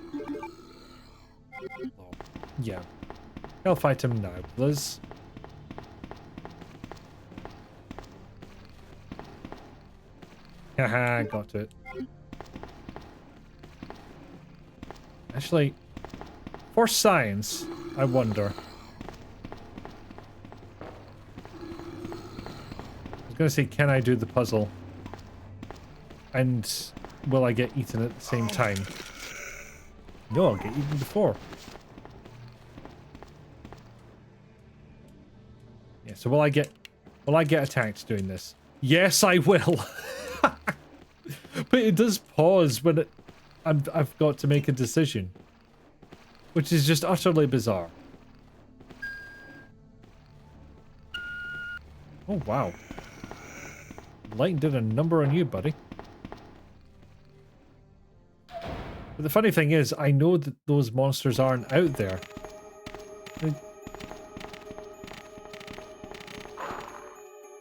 Oh, yeah. I'll fight him now, Liz. Haha, got it. Actually, for science, I wonder. I was gonna say, can I do the puzzle? And will I get eaten at the same time? No, I'll get eaten before. Yeah, so will I get attacked doing this? Yes, I will. But it does pause when I've got to make a decision, which is just utterly bizarre. Oh wow. Light did a number on you, buddy. But the funny thing is, I know that those monsters aren't out there.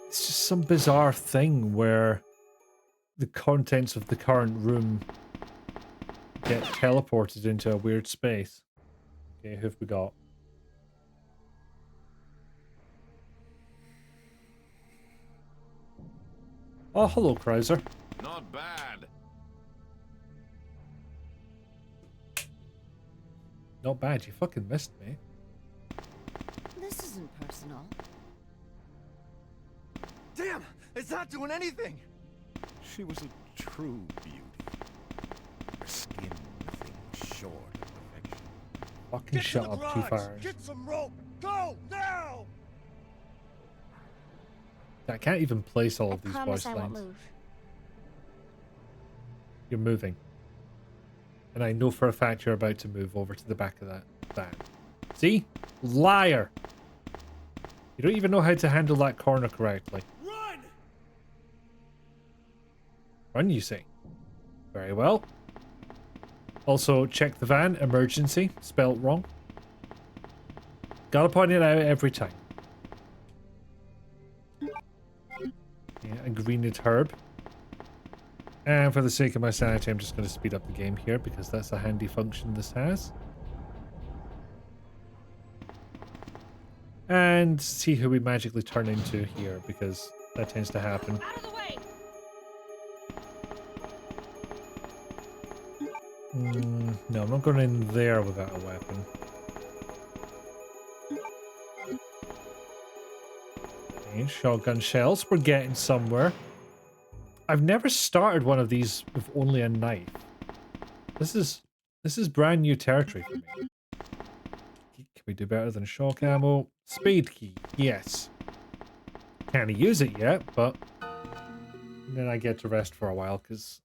It's just some bizarre thing where the contents of the current room get teleported into a weird space. Okay, who have we got? Oh, hello, Krauser. Not bad. Not bad, you fucking missed me. This isn't personal. Damn! It's not doing anything! She was a true beauty. Her skin nothing short of perfection. Fucking shut up, Two Fires. Get some rope! Go! Now! I can't even place all of these promise voice I won't lines. move. You're moving. And I know for a fact you're about to move over to the back of that van. See? Liar. You don't even know how to handle that corner correctly. Run! Run, you say? Very well. Also, check the van. Emergency. Spelled wrong. Gotta point it out every time. Yeah, a greened herb. And for the sake of my sanity, I'm just going to speed up the game here because that's a handy function this has. And see who we magically turn into here because that tends to happen. Out of the way! No, I'm not going in there without a weapon. Okay, shotgun shells. We're getting somewhere. I've never started one of these with only a knife. This is brand new territory for me. Can we do better than shock ammo? Speed key. Yes. Can't use it yet, but then I get to rest for a while because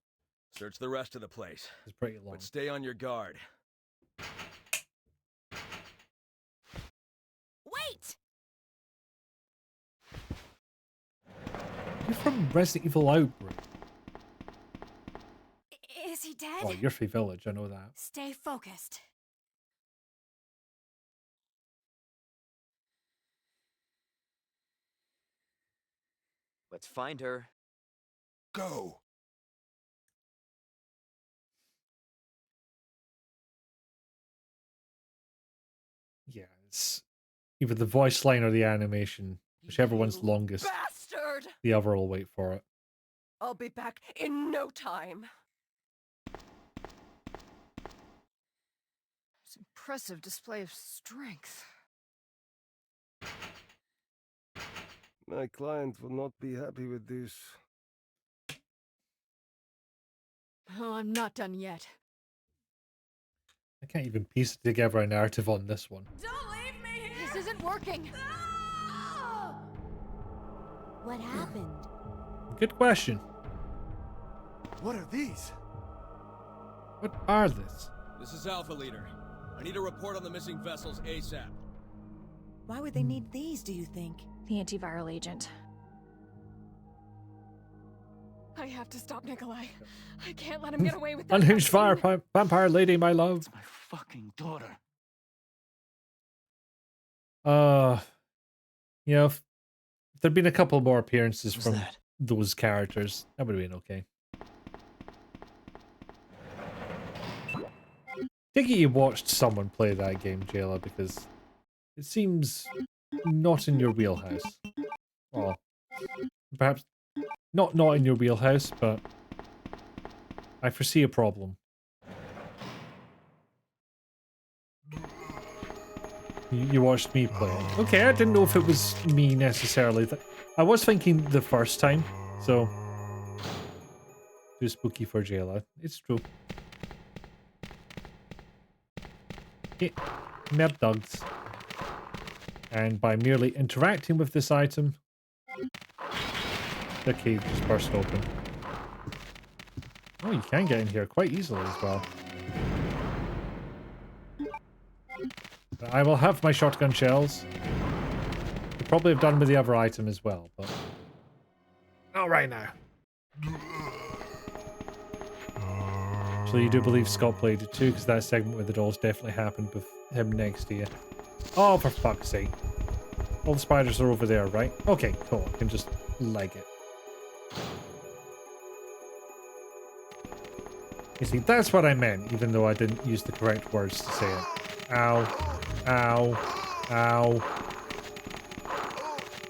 search the rest of the place. It's pretty long. But stay on your guard. Wait! You're from Resident Evil Outbreak. Is he dead? Oh, you're free village, I know that. Stay focused. Let's find her. Go! Yeah, it's either the voice line or the animation. Whichever one's longest, Bastard! the other will wait for it. I'll be back in no time. It's an impressive display of strength. My client will not be happy with this. Oh, I'm not done yet. I can't even piece together a narrative on this one. Don't leave me here! This isn't working. What happened? Good question. What are these? What are this? This is Alpha Leader. I need a report on the missing vessels ASAP. Why would they need these, do you think? The antiviral agent. I have to stop Nikolai. I can't let him get away with that. Unhinged vampire lady, my love. It's my fucking daughter. You know, if there'd been a couple more appearances from those characters, that would have been okay. Think you watched someone play that game, Jayla, because it seems not in your wheelhouse. Well, perhaps not in your wheelhouse, but I foresee a problem. You watched me play it. Okay, I didn't know if it was me necessarily. I was thinking the first time, so too spooky for Jayla. It's true. Okay, mer dogs. And by merely interacting with this item, the cave just burst open. Oh, you can get in here quite easily as well. But I will have my shotgun shells. Could probably have done with the other item as well, but not right now. So you do believe Scott played it too, because that segment with the dolls definitely happened with him next to you. Oh, for fuck's sake. All the spiders are over there, right? Okay, cool. I can just leg it. You see, that's what I meant, even though I didn't use the correct words to say it. Ow. Ow. Ow.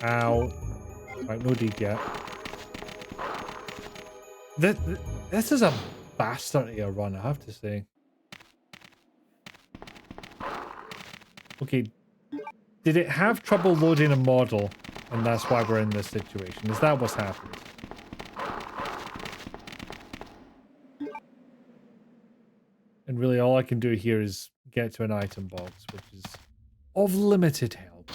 Ow. Right, no deed yet. This is a bastardy run, I have to say. Okay. Did it have trouble loading a model, and that's why we're in this situation? Is that what's happened? And really all I can do here is get to an item box, which is of limited help.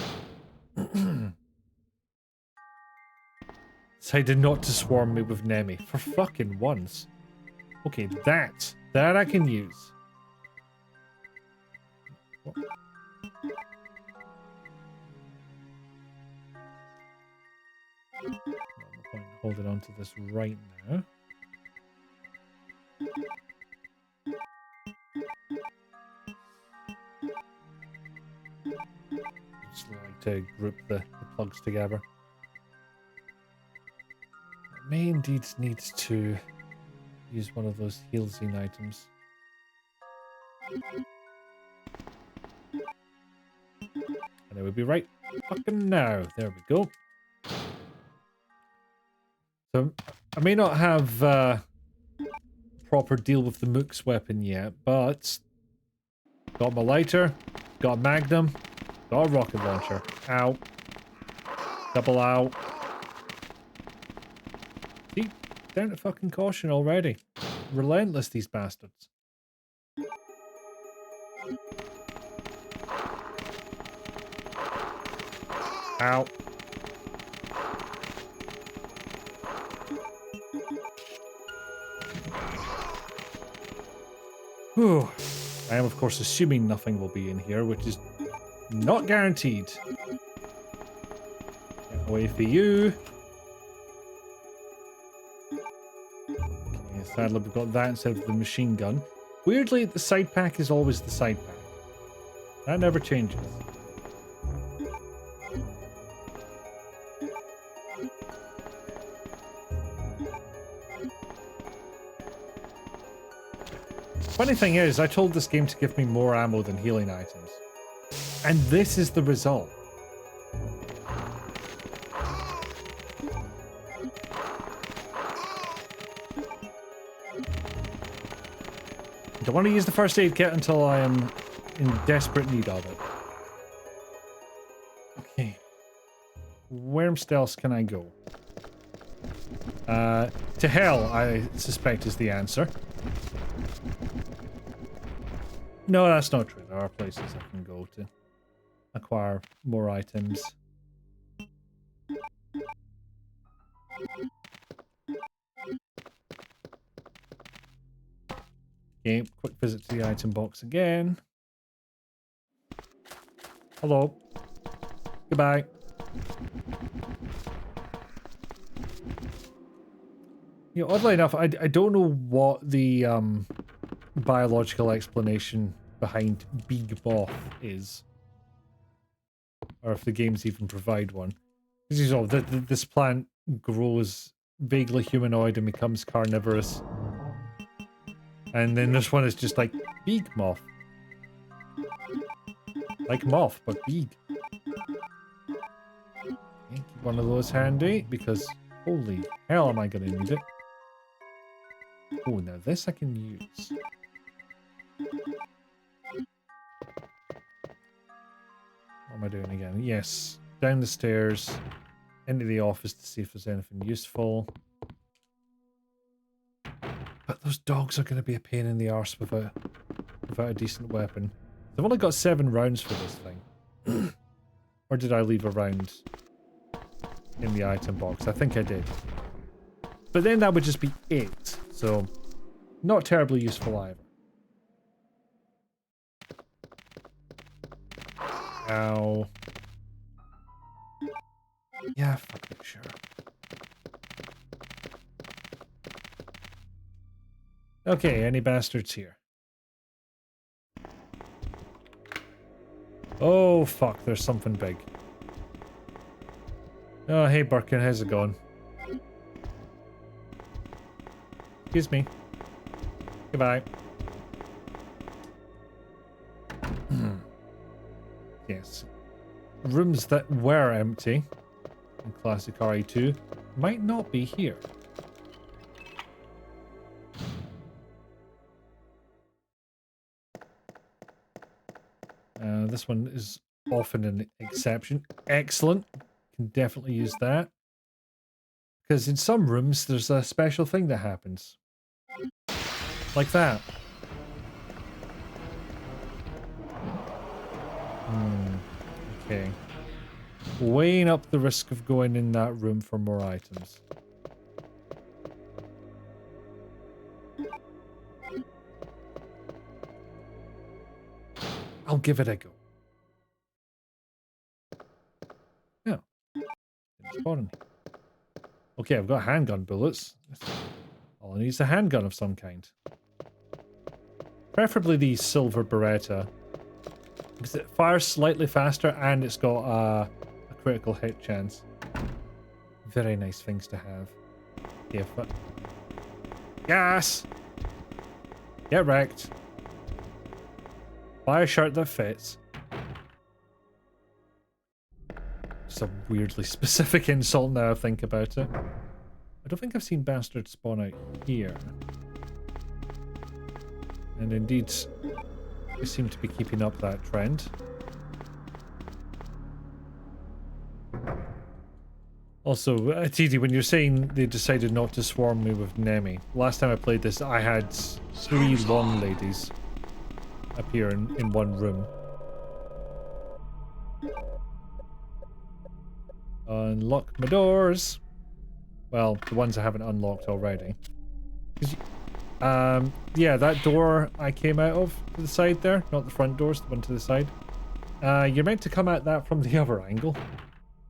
Decided not to swarm me with Nemi for fucking once. Okay, that I can use. No point in holding on to this right now. Just like to group the plugs together. I may indeed need to use one of those heal-zine items. And it would be right fucking now. There we go. So I may not have proper deal with the Mook's weapon yet, but got my lighter, got a magnum, got a rocket launcher. Ow. Double ow. See? Down to fucking caution already. Relentless, these bastards. Ow. Whew. I am, of course, assuming nothing will be in here, which is not guaranteed. Get away for you. Okay, sadly, we've got that instead of the machine gun. Weirdly, the side pack is always the side pack. That never changes. Funny thing is, I told this game to give me more ammo than healing items. And this is the result. I don't want to use the first aid kit until I am in desperate need of it. Okay. Where else can I go? To hell, I suspect, is the answer. No, that's not true. There are places I can go to acquire more items. Okay, quick visit to the item box again. Hello. Goodbye. You know, oddly enough, I don't know what the biological explanation behind Big Moth is, or if the games even provide one. Because you know, this plant grows vaguely humanoid and becomes carnivorous, and then this one is just like Big Moth, like moth but big. Okay, keep one of those handy because holy hell, am I gonna need it? Oh, now this I can use. What am I doing again? Yes. Down the stairs. Into the office to see if there's anything useful. But those dogs are going to be a pain in the arse without a decent weapon. I've only got 7 rounds for this thing. Or did I leave a round in the item box? I think I did. But then that would just be it. So, not terribly useful either. Ow. Yeah, fuck it, sure. Okay, any bastards here? Oh, fuck, there's something big. Oh, hey, Birkin, how's it going? Excuse me. Goodbye. Yes. Rooms that were empty in classic RE2 might not be here. This one is often an exception. Excellent. Can definitely use that. Because in some rooms, there's a special thing that happens. Like that. Okay. Weighing up the risk of going in that room for more items. I'll give it a go. No. Didn't spawn in here. Okay, I've got handgun bullets. All I need is a handgun of some kind. Preferably the silver Beretta. Because it fires slightly faster and it's got a critical hit chance. Very nice things to have. Yeah, gas! Get wrecked. Buy a shirt that fits. It's a weirdly specific insult now I think about it. I don't think I've seen bastards spawn out here. And indeed, we seem to be keeping up that trend. Also, TD, when you're saying they decided not to swarm me with Nemi, last time I played this, I had 3 long ladies appear in one room. Unlock my doors. Well, the ones I haven't unlocked already. Yeah, that door I came out of to the side there, not the front doors, the one to the side. You're meant to come at that from the other angle,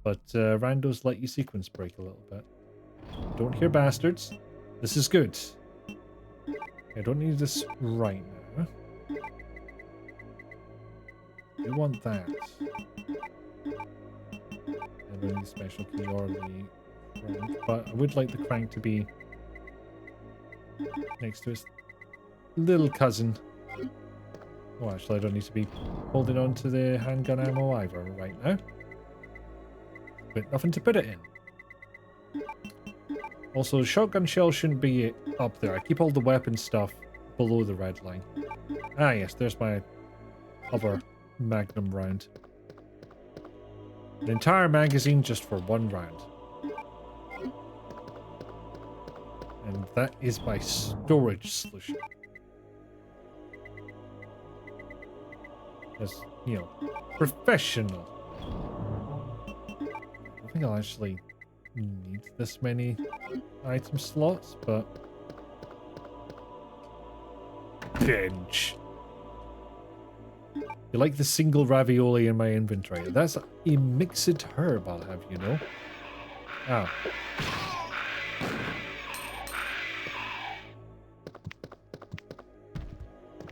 but randos let you sequence break a little bit. Don't hear bastards. This is good. I don't need this right now. You want that. I don't need the special key or the crank, but I would like the crank to be next to his little cousin. Oh, actually, I don't need to be holding on to the handgun ammo either right now. But nothing to put it in. Also, the shotgun shell shouldn't be up there. I keep all the weapon stuff below the red line. Ah, yes, there's my other magnum round. An entire magazine just for 1 round. And that is my storage solution. As, you know, professional. I don't think I'll actually need this many item slots, but... Binge. You like the single ravioli in my inventory. That's a mixed herb, I'll have you know. Ah.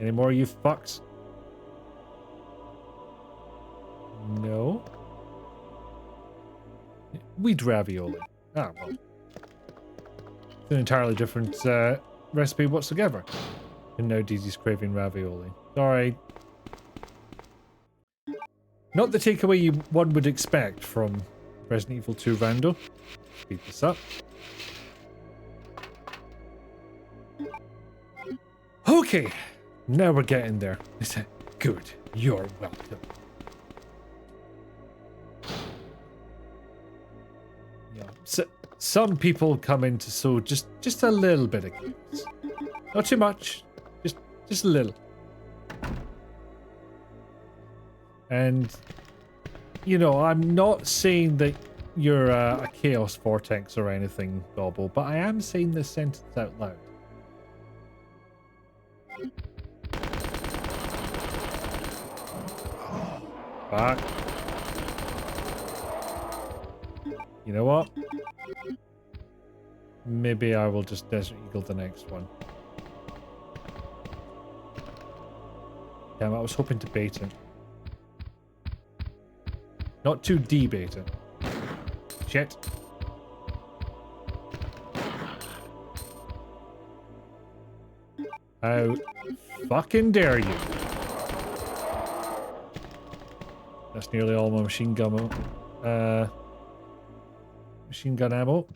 Any more, you fucks? No? Wheat ravioli. Ah, well. It's an entirely different recipe whatsoever. And now Daisy's craving ravioli. Sorry. Not the takeaway one would expect from Resident Evil 2 Rando. Speed this up. Okay. Now we're getting there. Good. You're welcome. Yeah. So, some people come in to sow just a little bit of chaos. Not too much. Just a little. And, you know, I'm not saying that you're a chaos vortex or anything, Gobble, but I am saying this sentence out loud. Fuck. You know what? Maybe I will just Desert Eagle the next one. Damn, I was hoping to bait it. Not too debait it. Shit. How fucking dare you? That's nearly all my machine gun ammo. Machine gun ammo.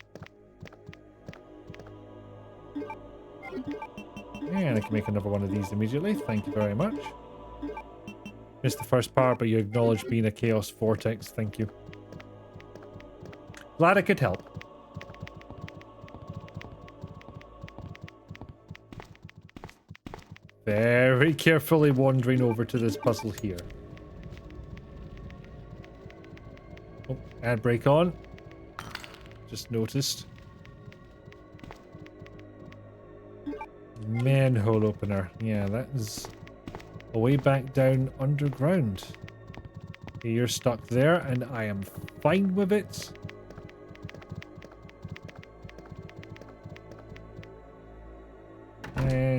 And I can make another one of these immediately. Thank you very much. Missed the first part, but you acknowledge being a chaos vortex. Thank you. Glad I could help. Very carefully wandering over to this puzzle here. Oh, ad break on. Just noticed. Manhole opener. Yeah, that is a way back down underground. Okay, you're stuck there, and I am fine with it.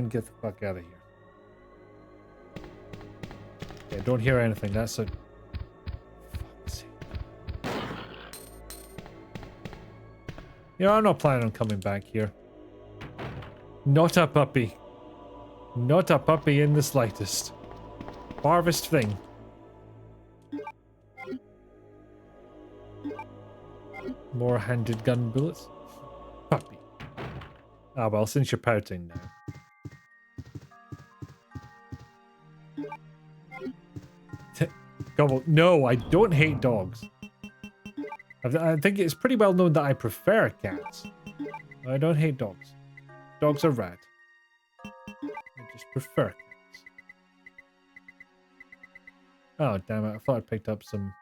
and get the fuck out of here. Yeah, don't hear anything. That's a... Fuck's sake. You know, I'm not planning on coming back here. Not a puppy. Not a puppy in the slightest. Farthest thing. More handed gun bullets. Puppy. Ah well, since you're pouting now. Gobble. No, I don't hate dogs. I think it's pretty well known that I prefer cats. I don't hate dogs. Dogs are rad. I just prefer cats. Oh, damn it. I thought I picked up some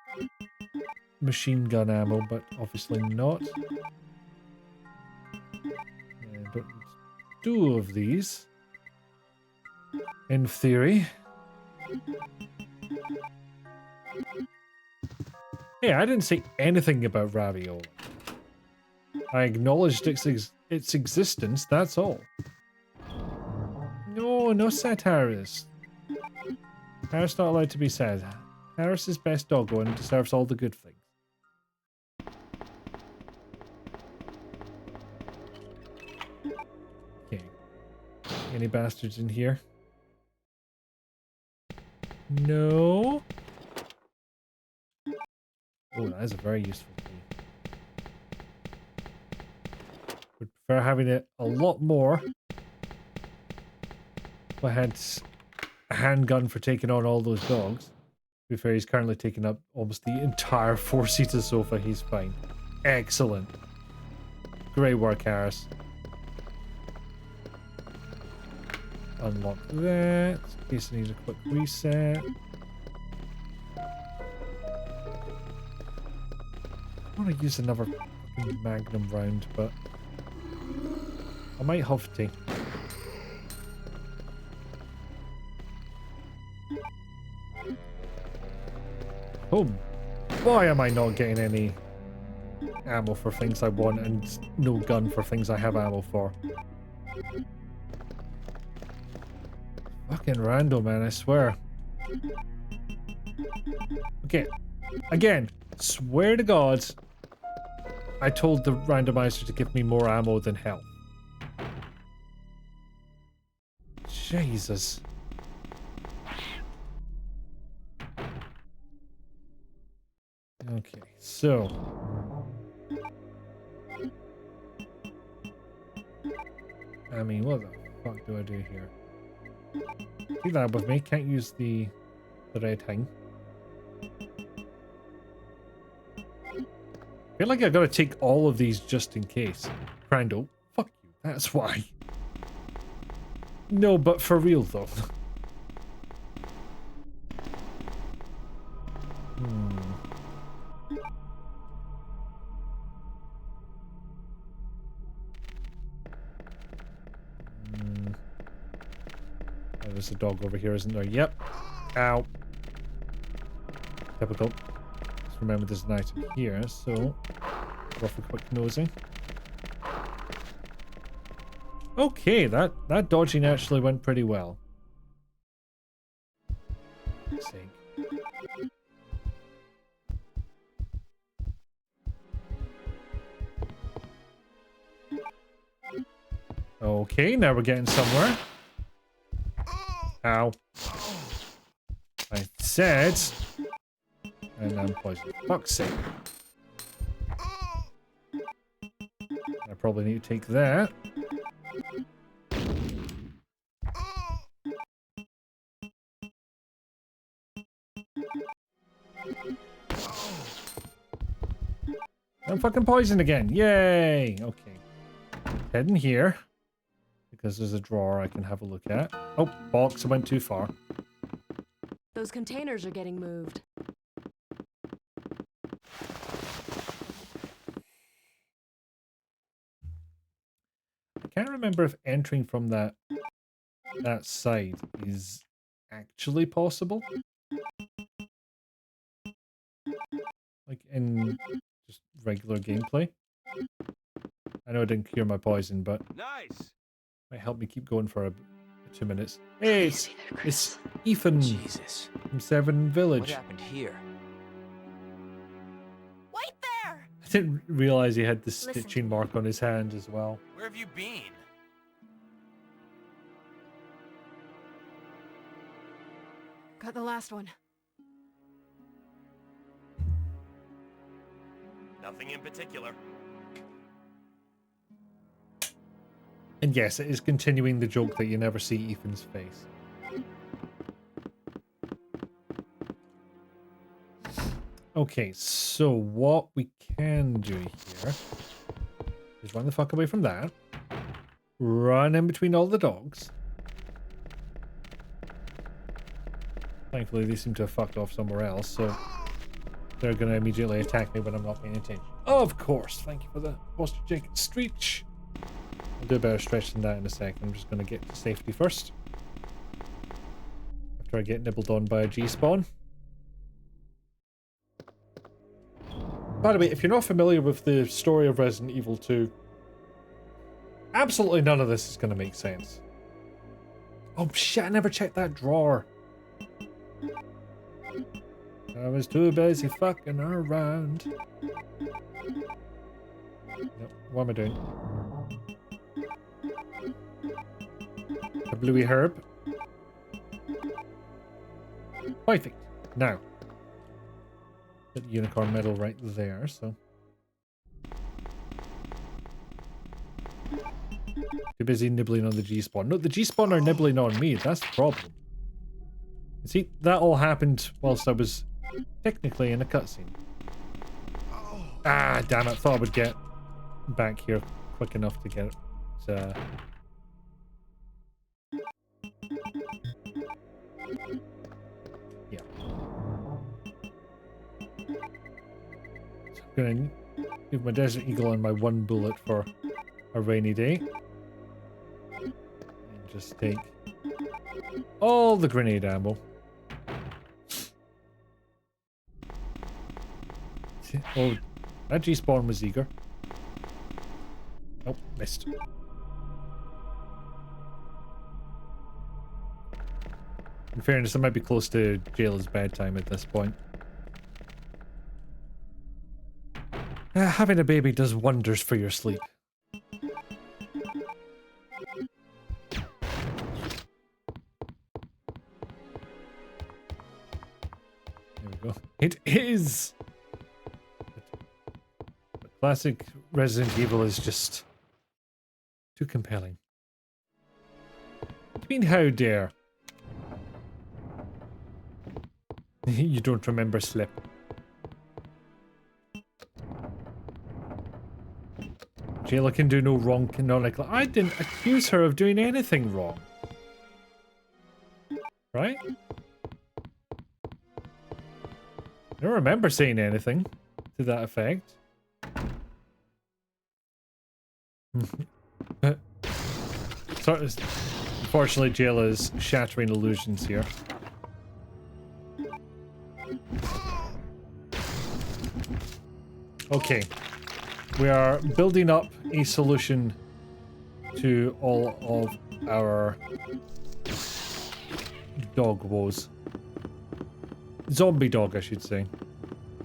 machine gun ammo, but obviously not. I don't need 2 of these. In theory. Hey, I didn't say anything about ravioli. I acknowledged its existence, that's all. No, no satires. Harris not allowed to be said. Harris is best doggo and deserves all the good things. Okay. Any bastards in here? No. Oh, that is a very useful key. Would prefer having it a lot more. If I had a handgun for taking on all those dogs. To be fair, he's currently taking up almost the entire 4-seater sofa. He's fine. Excellent. Great work, Harris. Unlock that. In case I need a quick reset. I want to use another fucking Magnum round, but I might have to. Oh boy, am I not getting any ammo for things I want and no gun for things I have ammo for. Fucking rando, man, I swear. Okay, again, swear to God, I told the randomizer to give me more ammo than health. Jesus. Okay, so. I mean, what the fuck do I do here? Keep that with me. Can't use the red thing. I feel like I gotta take all of these just in case. Rando, fuck you. That's why. No, but for real though. Oh, there's a dog over here, isn't there? Yep. Ow. Typical. Just remember there's an item here, so go for a quick nosing. Okay, that dodging actually went pretty well. For fuck's sake. Okay, now we're getting somewhere. Ow. I said... And I'm poisoned. Fuck's sake. I probably need to take that. I'm fucking poisoned again. Yay! Okay. Head in here. Because there's a drawer I can have a look at. Oh, box. I went too far. Those containers are getting moved. I can't remember if entering from that side is actually possible. Like in just regular gameplay. I know it didn't cure my poison, but nice. might help me keep going for 2 minutes. Hey, it's Ethan from Seven Village. What happened here? Wait there! I didn't realize he had the stitching mark on his hand as well. Where have you been? Got the last one. Nothing in particular. And yes, it is continuing the joke that you never see Ethan's face. Okay, so what we can do here is run the fuck away from that. Run in between all the dogs. Thankfully, they seem to have fucked off somewhere else, so they're going to immediately attack me when I'm not paying attention. Of course, thank you for the Foster Jacket Streech. I'll do a better stretch than that in a second. I'm just going to get to safety first. After I get nibbled on by a G-spawn. By the way, if you're not familiar with the story of Resident Evil 2, absolutely none of this is going to make sense. Oh shit, I never checked that drawer. I was too busy fucking around. Nope, what am I doing? A bluey herb. Perfect. Now. The unicorn medal right there, so. Too busy nibbling on the G-spawn. No, the G-spawn are nibbling on me, that's the problem. You see, that all happened whilst I was technically in a cutscene. Ah, damn it, thought I would get back here quick enough to get it. Yeah. So I'm gonna leave my Desert Eagle and my one bullet for a rainy day. And just take all the grenade ammo. Oh, that G-spawn was eager. Nope, missed. In fairness, I might be close to Jayla's bedtime at this point. Having a baby does wonders for your sleep. There we go. It is! Classic Resident Evil is just too compelling. I mean, how dare? You don't remember Slip. Jayla can do no wrong canonically. I didn't accuse her of doing anything wrong. Right? I don't remember saying anything to that effect. Unfortunately, Jayla is shattering illusions here. Okay. We are building up a solution to all of our dog woes. Zombie dog, I should say.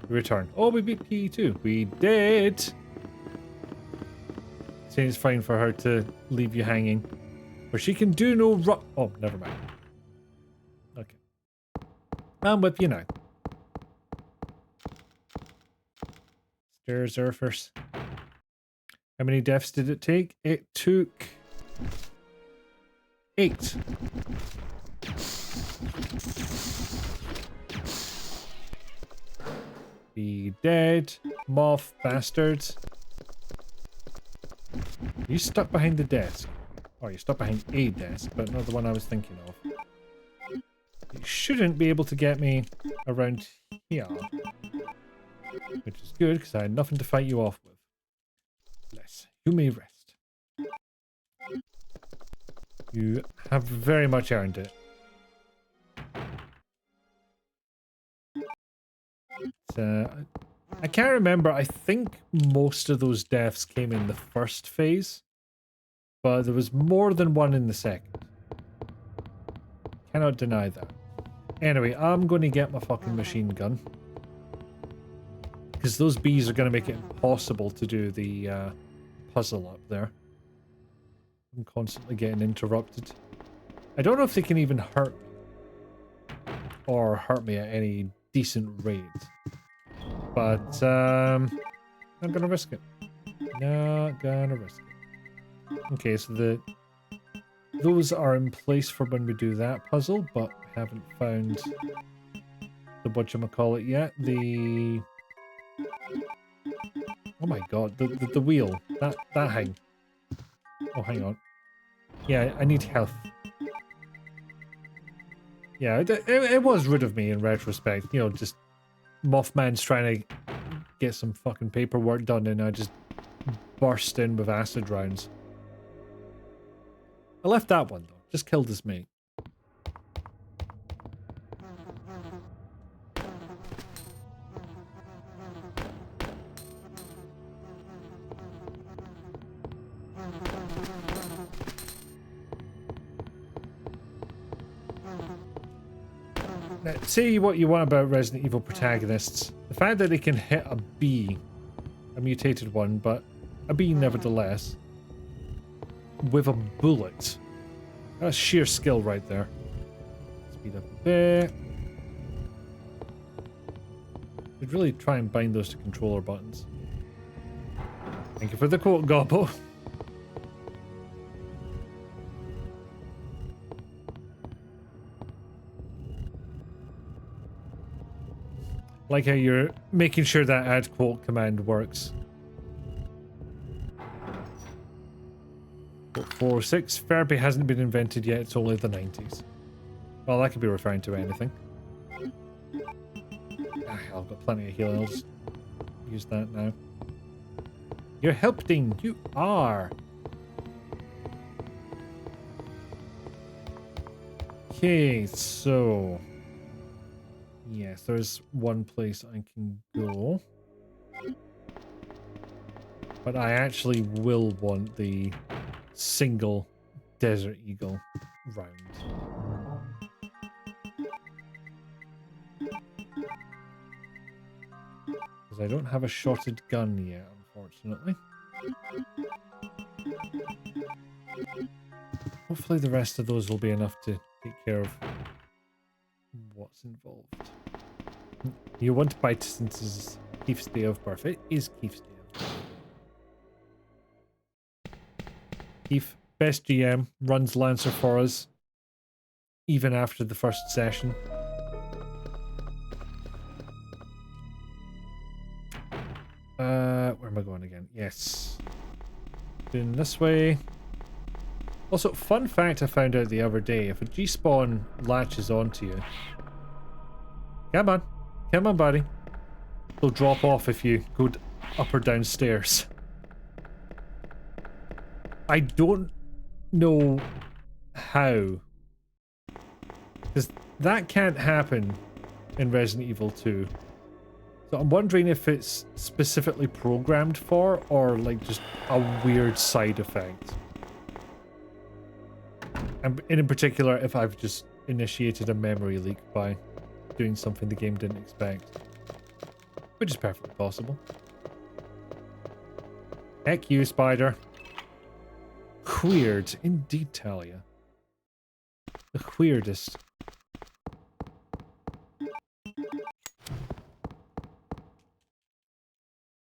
Return. Oh, we beat PE2. We did! Saying it's fine for her to leave you hanging. But she can do no oh, never mind. Okay. I'm with you now. Stir surfers. How many deaths did it take? It took 8. Be dead, moth bastards. Are you stuck behind the desk? Oh, you're stuck behind a desk, but not the one I was thinking of. You shouldn't be able to get me around here. Which is good, because I had nothing to fight you off with. Bless. You may rest. You have very much earned it. I can't remember. I think most of those deaths came in the first phase. But there was more than one in the second. Cannot deny that. Anyway, I'm going to get my fucking machine gun. Because those bees are going to make it impossible to do the puzzle up there. I'm constantly getting interrupted. I don't know if they can even hurt me. Or hurt me at any decent rate. But, I'm going to risk it. Not gonna risk it. Okay, so those are in place for when we do that puzzle, but we haven't found the whatchamacallit yet. The... Oh my god, the wheel. That thing. Oh, hang on. Yeah, I need health. Yeah, it was rid of me in retrospect. You know, just Mothman's trying to get some fucking paperwork done and I just burst in with acid rounds. I left that one though. Just killed his mate. Now, say what you want about Resident Evil protagonists. The fact that they can hit a bee, a mutated one, but a bee nevertheless, with a bullet. That's sheer skill right there. Speed up a bit. We'd really try and bind those to controller buttons. Thank you for the quote, Gobbo. Like how you're making sure that add quote command works. 446. Therapy hasn't been invented yet, it's only the 90s. Well, that could be referring to anything. Ah, I've got plenty of healing, I'll just use that now. You're helping, you are! Okay, so... yes, there's one place I can go. But I actually will want the single Desert Eagle round. Because I don't have a shotted gun yet, unfortunately. Hopefully the rest of those will be enough to take care of what's involved. You want to bite since it's Keith's day of birth. It is Keith's day of birth. Keith, best GM, runs Lancer for us, even after the first session. Where am I going again? Yes. Doing this way. Also, fun fact I found out the other day, if a G-spawn latches onto you... Come on. Come on, buddy. They'll drop off if you go up or downstairs. I don't know how. Because that can't happen in Resident Evil 2. So I'm wondering if it's specifically programmed for, or like just a weird side effect. And in particular, if I've just initiated a memory leak by doing something the game didn't expect. Which is perfectly possible. Heck you, spider. Weird, indeed, Talia. The weirdest.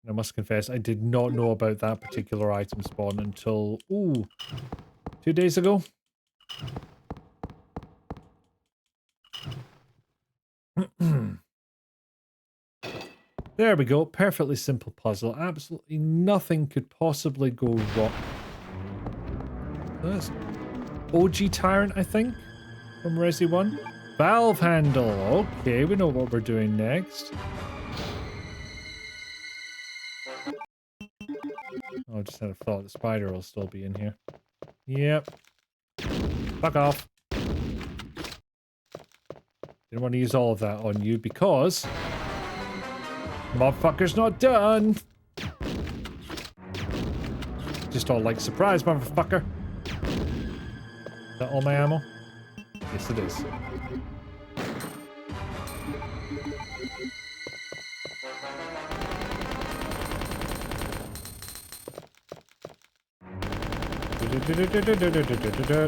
I must confess, I did not know about that particular item spawn until, 2 days ago. There we go. Perfectly simple puzzle. Absolutely nothing could possibly go wrong. That's OG Tyrant, I think, from Resi 1. Valve handle. Okay, we know what we're doing next. Oh, I just had a thought. The spider will still be in here. Yep. Fuck off. Didn't want to use all of that on you because... motherfucker's not done! Just all like, surprise, motherfucker! Is that all my ammo? Yes, it is.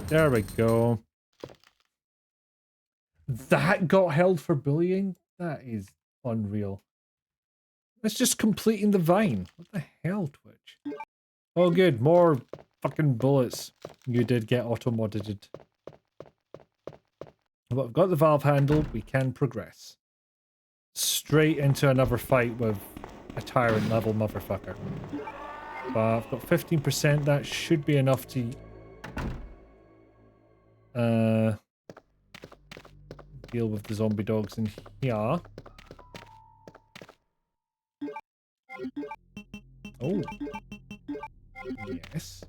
There we go. That got held for bullying? That is unreal. That's just completing the vine. What the hell, Twitch? Oh good, more fucking bullets. You did get auto-modded. But I've got the valve handle, we can progress. Straight into another fight with a tyrant level motherfucker. But I've got 15%, that should be enough to deal with the zombie dogs in here. Oh. Yes.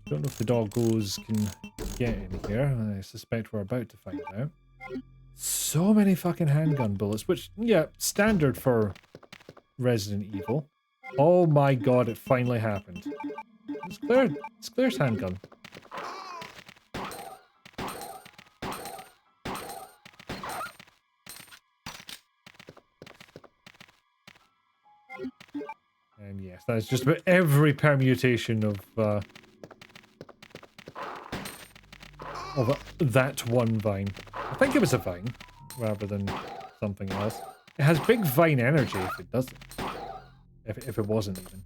Don't know if the doggos can get in here. I suspect we're about to find out. So many fucking handgun bullets, which, yeah, standard for Resident Evil. Oh my god, it finally happened. It's Claire. It's Claire's handgun. And yes, that's just about every permutation of that one vine. I think it was a vine, rather than something else. It has big vine energy if it doesn't. If it wasn't even.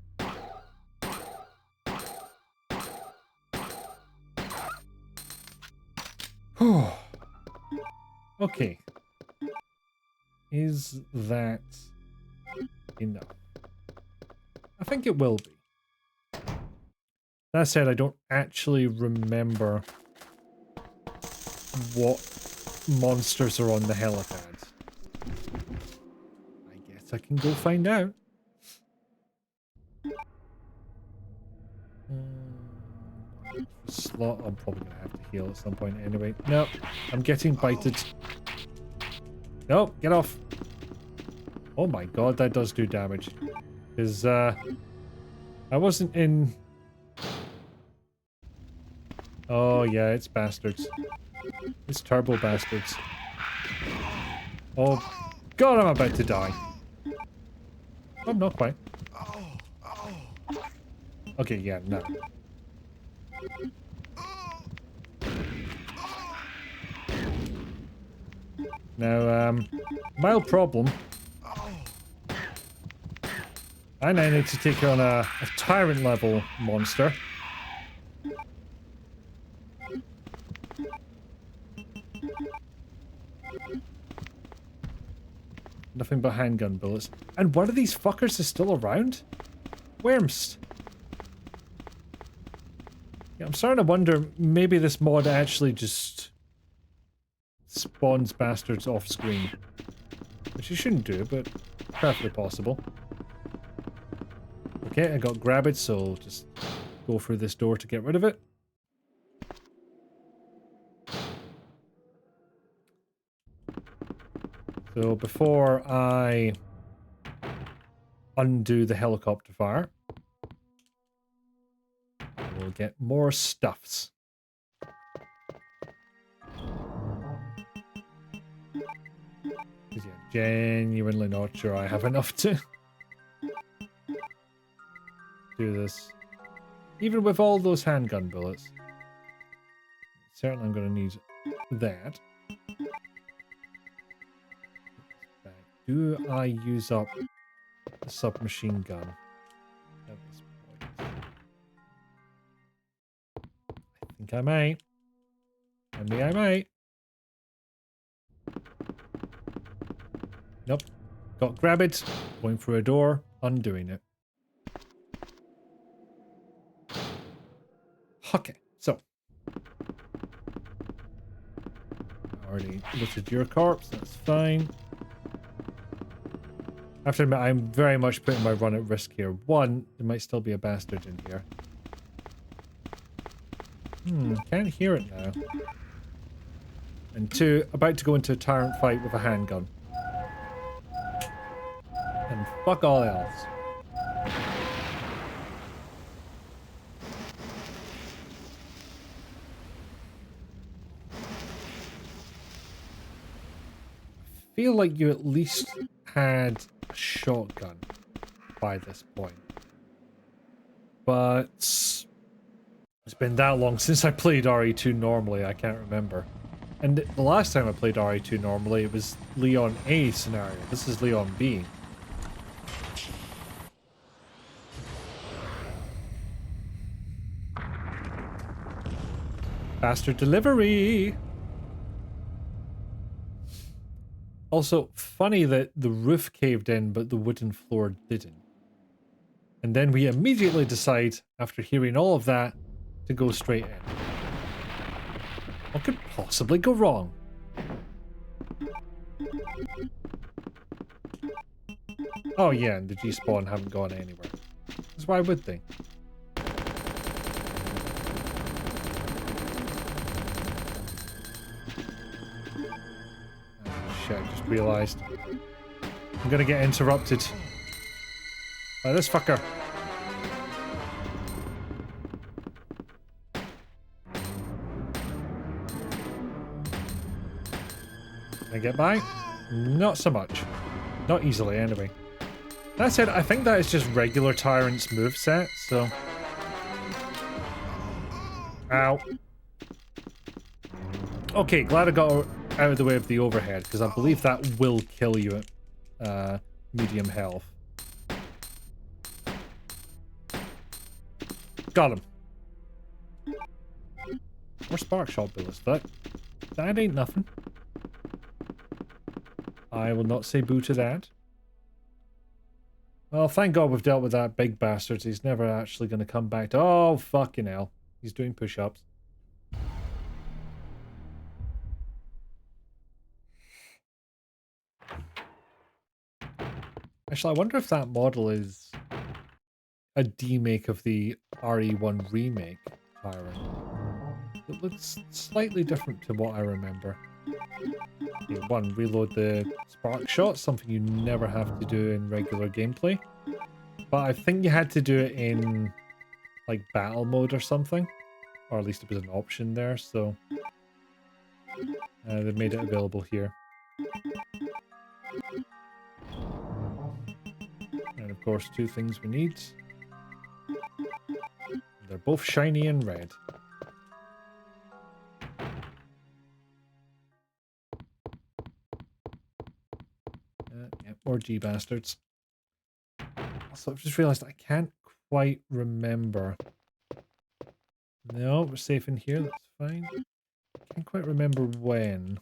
Okay. Is that enough? I think it will be. That said, I don't actually remember what monsters are on the helipad. I guess I can go find out. Slot, I'm probably going to have to heal at some point anyway. Nope, I'm getting bited. Nope, get off. Oh my god, that does do damage. Because, I wasn't in... Oh yeah, it's bastards. It's turbo bastards. Oh god, I'm about to die. Oh, not quite. Okay, yeah, no. Now, mild problem. And I need to take on a tyrant level monster. Nothing but handgun bullets. And one of these fuckers is still around? Worms. Yeah, I'm starting to wonder, maybe this mod actually just spawns bastards off screen. Which you shouldn't do, but perfectly possible. Okay, I got grab it, so just go through this door to get rid of it. So before I undo the helicopter fire, we'll get more stuffs. Because yeah, genuinely not sure I have enough to do this. Even with all those handgun bullets. Certainly I'm going to need that. Do I use up the submachine gun at this point? I think I might. I might. Nope. Got grab it. Going through a door. Undoing it. Okay, so. Already looted your corpse. That's fine. I have to admit, I'm very much putting my run at risk here. One, there might still be a bastard in here. Can't hear it now. And two, about to go into a tyrant fight with a handgun. And fuck all else. feel like you at least had a shotgun by this point. But it's been that long since I played RE2 normally, I can't remember. And the last time I played RE2 normally, it was Leon A scenario. This is Leon B. Faster delivery! Also, funny that the roof caved in, but the wooden floor didn't. And then we immediately decide, after hearing all of that, to go straight in. What could possibly go wrong? Oh yeah, and the G-spawn haven't gone anywhere. Because why would they? Oh shit, I just realised. I'm gonna get interrupted by this fucker. Can I get by? Not so much. Not easily, anyway. That said, I think that is just regular Tyrant's moveset, so... Ow. Okay, glad I got out of the way of the overhead, because I believe that will kill you at medium health. Got him. More spark shot bullets, but that ain't nothing. I will not say boo to that. Well, thank God we've dealt with that big bastard. He's never actually going to come back to... Oh, fucking hell. He's doing push-ups. Actually, I wonder if that model is a demake of the RE1 remake Tyrant. It looks slightly different to what I remember. Okay, one, reload the spark shot, something you never have to do in regular gameplay. But I think you had to do it in, like, battle mode or something. Or at least it was an option there, so... they've made it available here. And of course, two things we need. They're both shiny and red. Yeah, more G bastards. Also, I've just realized I can't quite remember. No, we're safe in here, that's fine. Can't quite remember when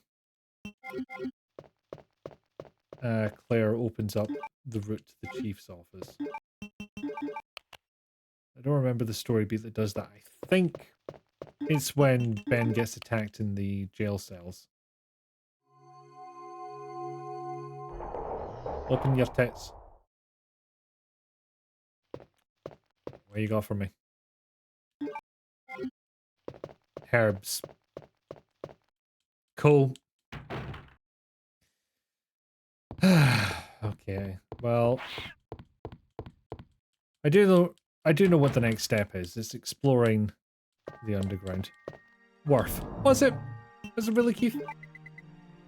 Claire opens up the route to the chief's office. I don't remember the story beat that does that. I think it's when Ben gets attacked in the jail cells. Open your tits. What you got for me? Herbs. Cool. Okay. Well, I do know what the next step is. It's exploring the underground. Worth. Was it? Was it really, Keith?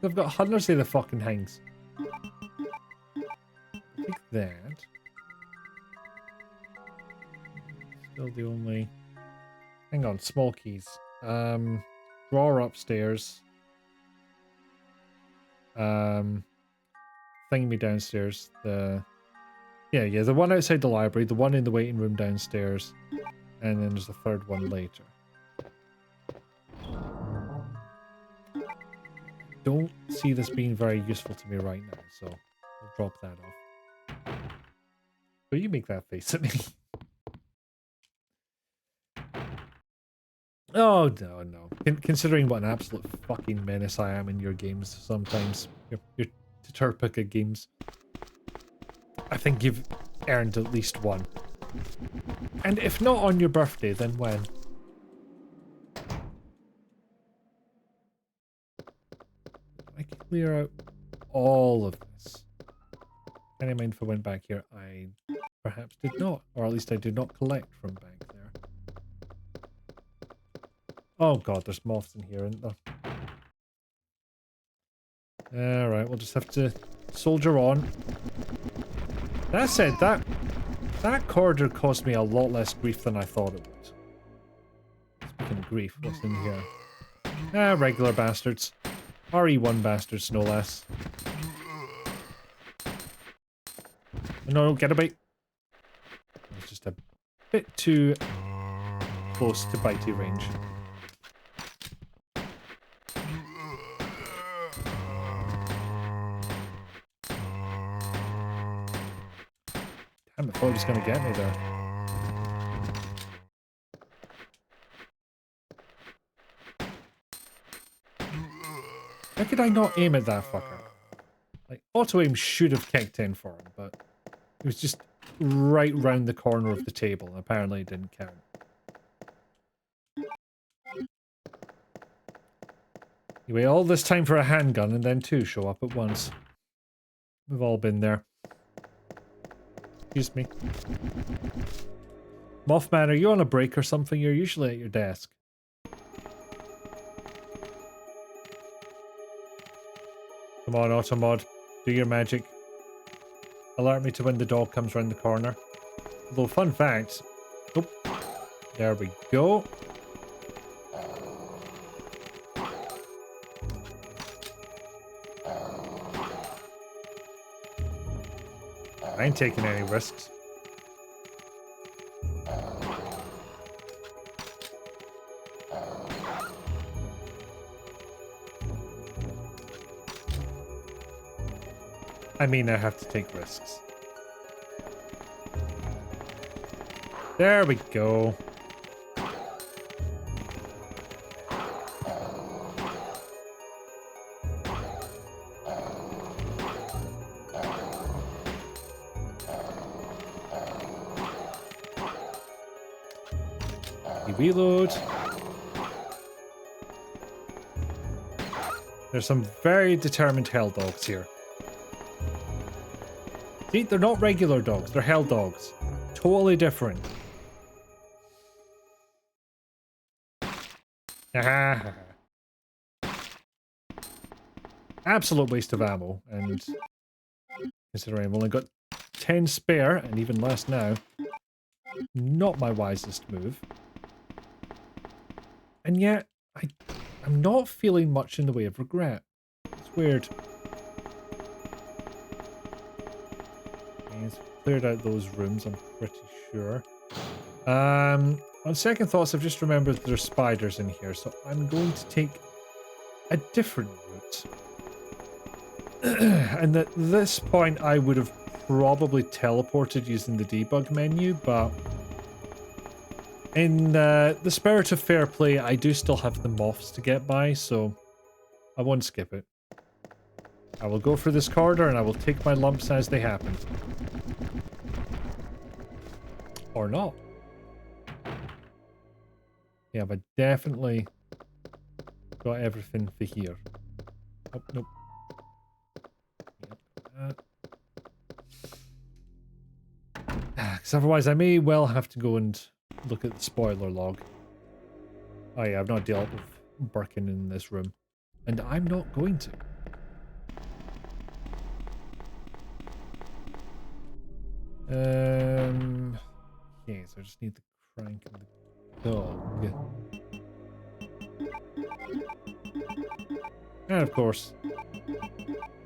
They've got hundreds of the fucking hangs. Take that. Still the only... Hang on, small keys. Drawer upstairs. Thingy downstairs. The one outside the library, the one in the waiting room downstairs, and then there's the third one later. Don't see this being very useful to me right now, so I'll drop that off. But you make that face at me. Oh, no. Considering what an absolute fucking menace I am in your games sometimes. Your Turpica games. I think you've earned at least one. And if not on your birthday, then when? I can clear out all of this. Any mind if I went back here? I perhaps did not. Or at least I did not collect from back there. Oh god, there's moths in here, isn't there? Alright, we'll just have to soldier on. That said, that corridor caused me a lot less grief than I thought it would. Speaking of grief, what's in here? Ah, regular bastards. RE1 bastards, no less. No, get away. It's just a bit too close to bitey range. Damn, I thought he was going to get me there. How could I not aim at that fucker? Like, auto-aim should have kicked in for him, but it was just right round the corner of the table, and apparently it didn't count. You wait all this time for a handgun, and then two show up at once. We've all been there. Excuse me. Mothman, are you on a break or something? You're usually at your desk. Come on, Automod. Do your magic. Alert me to when the dog comes round the corner. Although, fun fact... Oh, there we go. I ain't taking any risks. I mean, I have to take risks. There we go. You reload. There's some very determined hell dogs here. See, they're not regular dogs, they're hell dogs. Totally different. Absolute waste of ammo, and considering I've only got 10 spare, and even less now, not my wisest move. And yet, I'm not feeling much in the way of regret. It's weird. It's cleared out those rooms, I'm pretty sure. On second thoughts, I've just remembered there's spiders in here, so I'm going to take a different route. And at this point, I would have probably teleported using the debug menu, but in the spirit of fair play, I do still have the moths to get by, so I won't skip it. I will go for this corridor and I will take my lumps as they happen. Or not. Yeah, but definitely got everything for here. Oh, nope. Yep. Because otherwise I may well have to go and look at the spoiler log. Oh yeah, I've not dealt with Birkin in this room. And I'm not going to. Okay, so I just need the crank of the dog. And of course,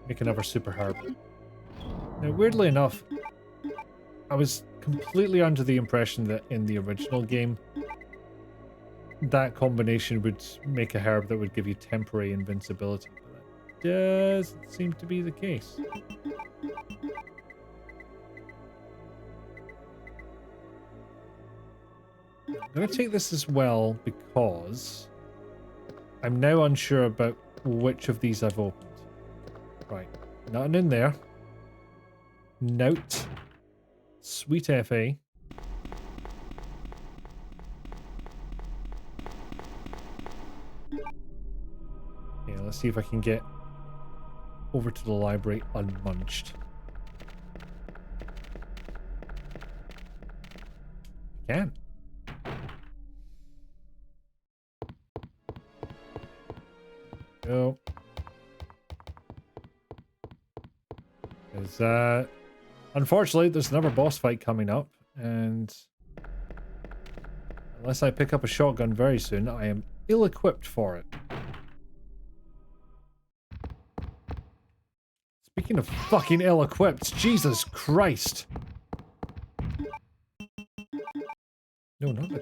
make another super herb. Now, weirdly enough, I was completely under the impression that in the original game, that combination would make a herb that would give you temporary invincibility. But that doesn't seem to be the case. I'm going to take this as well because I'm now unsure about which of these I've opened. Right, nothing in there. Note. Sweet FA. Yeah, let's see if I can get over to the library unmunched. I can. Go. But unfortunately, there's another boss fight coming up, and unless I pick up a shotgun very soon, I am ill-equipped for it. Speaking of fucking ill-equipped, Jesus Christ. No, not the...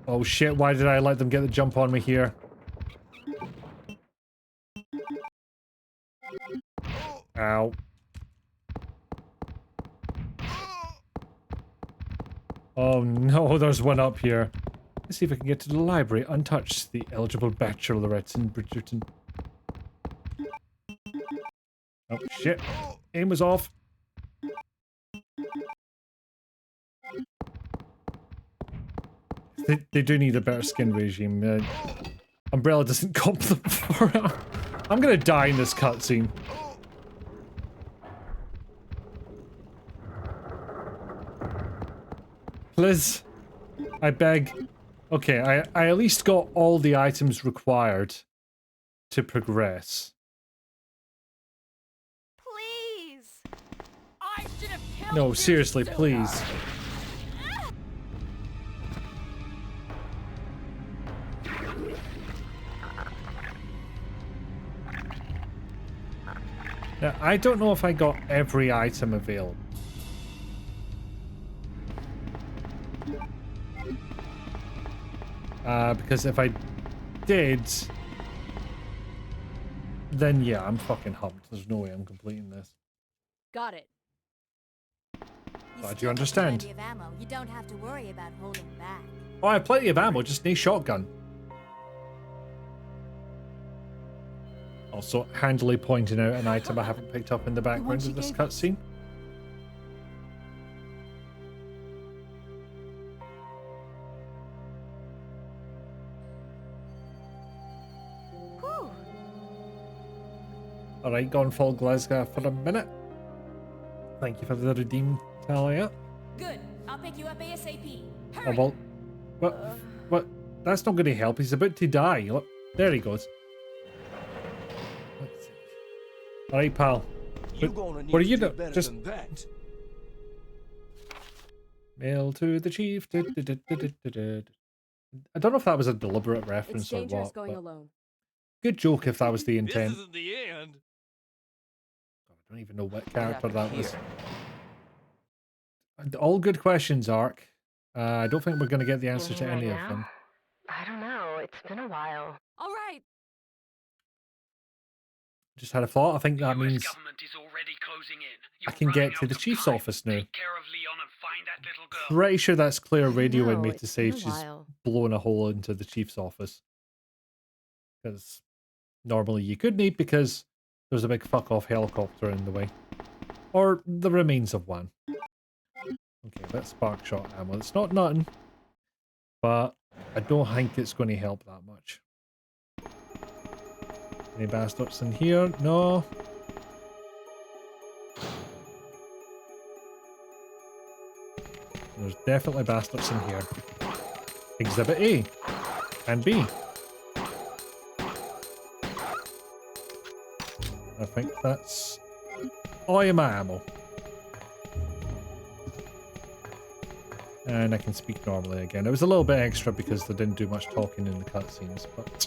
Oh shit, why did I let them get the jump on me here? Ow. Oh no, there's one up here. Let's see if I can get to the library untouched. The eligible bachelorettes in Bridgerton. Oh shit. Aim was off. They do need a better skin regime. Umbrella doesn't comp them for it. I'm gonna die in this cutscene. Please. I beg. Okay, I at least got all the items required to progress. Please. I should have killed No, you seriously, sooner. please. Now, I don't know if I got every item available. Because if I did, then yeah, I'm fucking humped. There's no way I'm completing this. Got it. Glad you understand. Plenty of ammo. You don't have to worry about holding back. Oh, I have plenty of ammo, just need shotgun. Also, handily pointing out an item I haven't picked up in the background of this cutscene. Alright, gone full Glasgow for a minute. Thank you for the redeem, Talia. Good. I'll pick you up ASAP. Oh, Hurry. well, what? That's not going to help. He's about to die. Look, there he goes. Alright, pal. What are you doing? Just mail to the chief. I don't know if that was a deliberate reference or what. Going alone. Good joke if that was the intent. This isn't the end. I don't even know what character that was. All good questions, Ark. I don't think we're going to get the answer to any of them. I don't know. It's been a while. All right. Just had a thought. I think that means I can get to the chief's office now. Pretty sure that's Claire radioing me to say she's blown a hole into the chief's office. Because normally you could need, because there's a big fuck-off helicopter in the way. Or the remains of one. Okay, that's spark shot ammo. It's not nothing, but I don't think it's going to help that much. Any bastards in here? No. There's definitely bastards in here. Exhibit A and B. I think that's all of my ammo. And I can speak normally again. It was a little bit extra because they didn't do much talking in the cutscenes, but...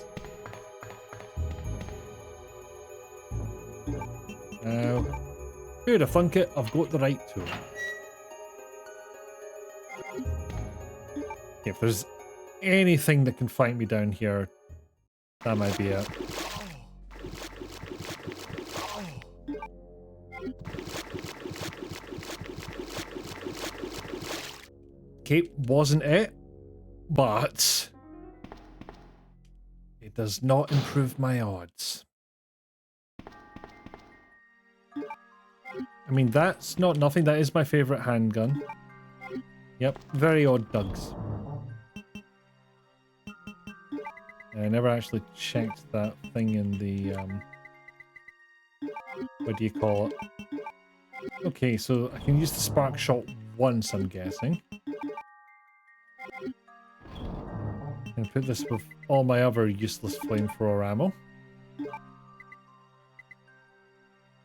Now, who'd have thunk it? I've got the right tool. If there's anything that can fight me down here, that might be it. Cape wasn't it, but it does not improve my odds. I mean, that's not nothing. That is my favorite handgun. Yep, very odd dugs. I never actually checked that thing in the, what do you call it? Okay, so I can use the spark shot once, I'm guessing. And put this with all my other useless flamethrower ammo.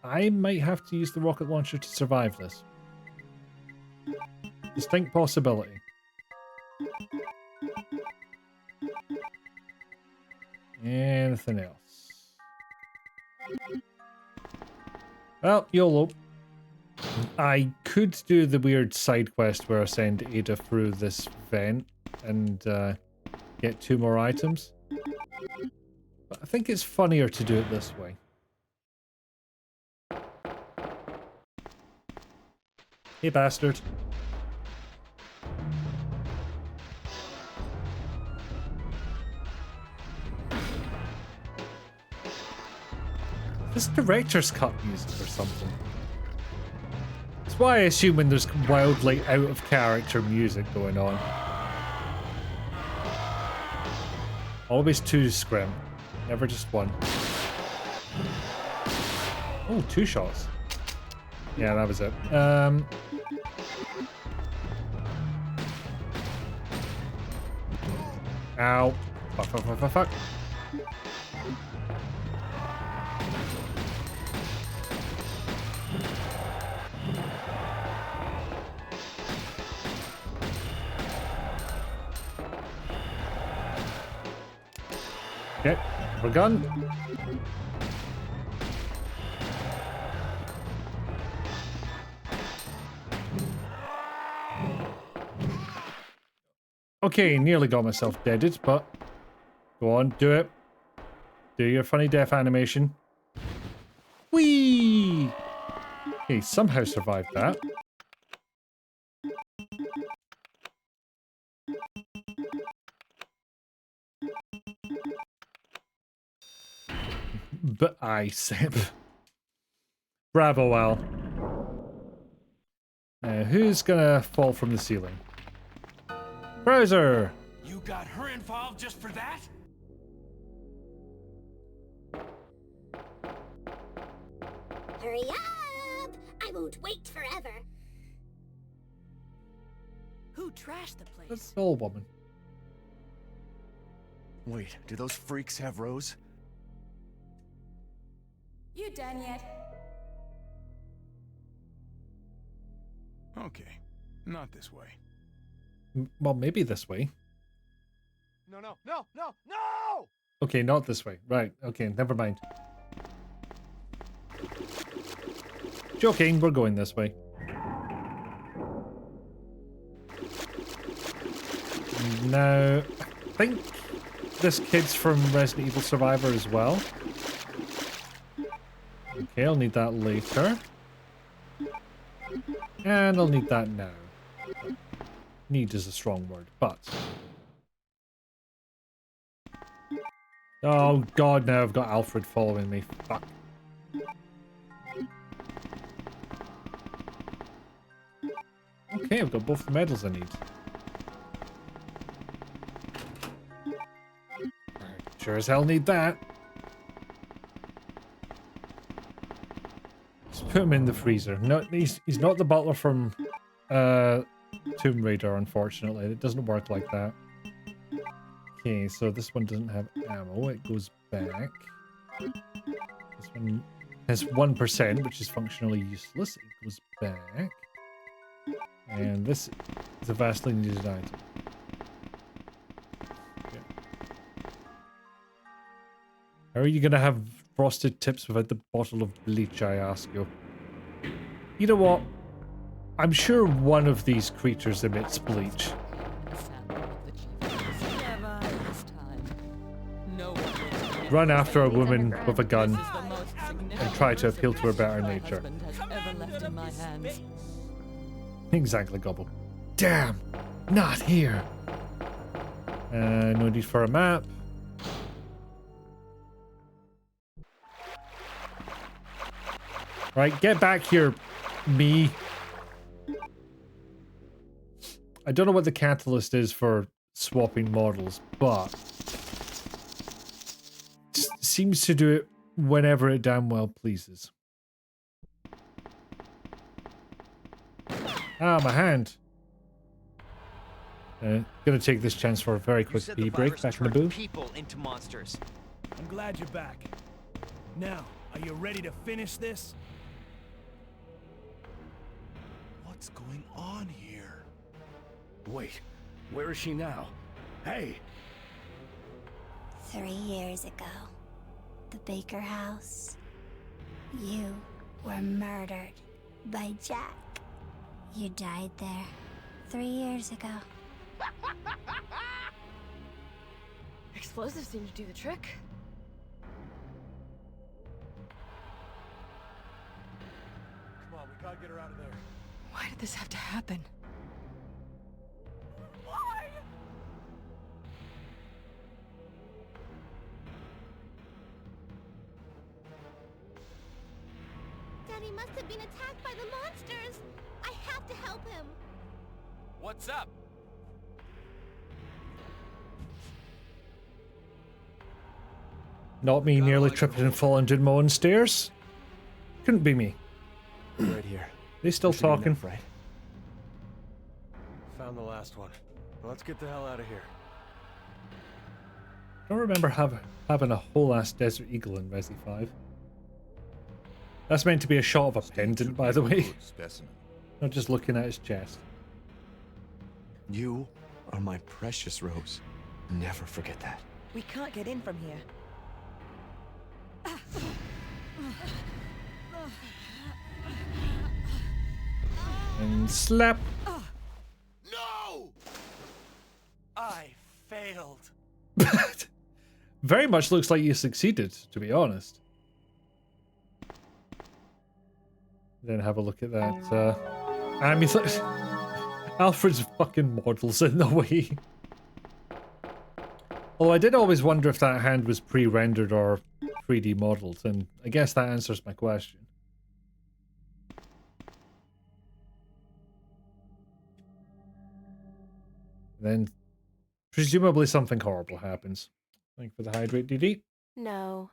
I might have to use the rocket launcher to survive this. Distinct possibility. Anything else? Well, YOLO. I could do the weird side quest where I send Ada through this vent and get 2 more items. But I think it's funnier to do it this way. Hey, bastard. This director's cut music or something. That's why I assume when there's wildly out of character music going on. Always 2 scrim, never just 1. Oh, 2 shots. Yeah, that was it. Ow. Fuck, fuck, fuck, fuck, fuck. Okay, we're gone. Okay, nearly got myself deaded, but go on, do it. Do your funny death animation. Whee! Okay, somehow survived that. But I said, bravo, Al. Who's gonna fall from the ceiling? Browser! You got her involved just for that? Hurry up! I won't wait forever. Who trashed the place? That's an old woman. Wait, do those freaks have Rose? You done yet? Okay, not this way. Well, maybe this way. No, no, no, no, no! Okay, not this way. Right, okay, never mind. Joking, we're going this way. Now, I think this kid's from Resident Evil Survivor as well. Okay, I'll need that later. And I'll need that now. Need is a strong word, but... Oh god, now I've got Alfred following me. Fuck. Okay, I've got both the medals I need. Sure as hell need that. Just put him in the freezer. No, he's not the butler from Tomb Raider, unfortunately. It doesn't work like that. Okay, so this one doesn't have ammo. It goes back. This one has 1%, which is functionally useless. It goes back. And this is a vastly needed item. Okay. How are you going to have frosted tips without the bottle of bleach, I ask you? You know what? I'm sure one of these creatures emits bleach. Run after a woman with a gun and try to appeal to her better nature. Exactly, Gobble. Damn! Not here! No need for a map. Right, get back here, me. I don't know what the catalyst is for swapping models, but it seems to do it whenever it damn well pleases. Ah, my hand. Gonna take this chance for a very quick pee break back in the booth. People into monsters. I'm glad you're back. Now, are you ready to finish this? What's going on here? Wait, where is she now? Hey! 3 years ago, the Baker house. You were murdered by Jack. You died there 3 years ago. Explosives seem to do the trick. Come on, we gotta get her out of there. Why did this have to happen? Why? Daddy must have been attacked by the monsters. I have to help him. What's up? Not me nearly tripping and falling down my own stairs. Couldn't be me. Right here. They still talking. Right? Found the last one. Let's get the hell out of here. I don't remember having a whole ass Desert Eagle in Resi 5. That's meant to be a shot of a pendant, by the way. Not just looking at his chest. You are my precious Rose. Never forget that. We can't get in from here. And slap. No! I failed. Very much looks like you succeeded, to be honest. Then have a look at that. I mean, Alfred's fucking model's in the way. Although I did always wonder if that hand was pre-rendered or 3D modeled, and I guess that answers my question. Then, presumably something horrible happens. Thank you for the hydrate, DD. No.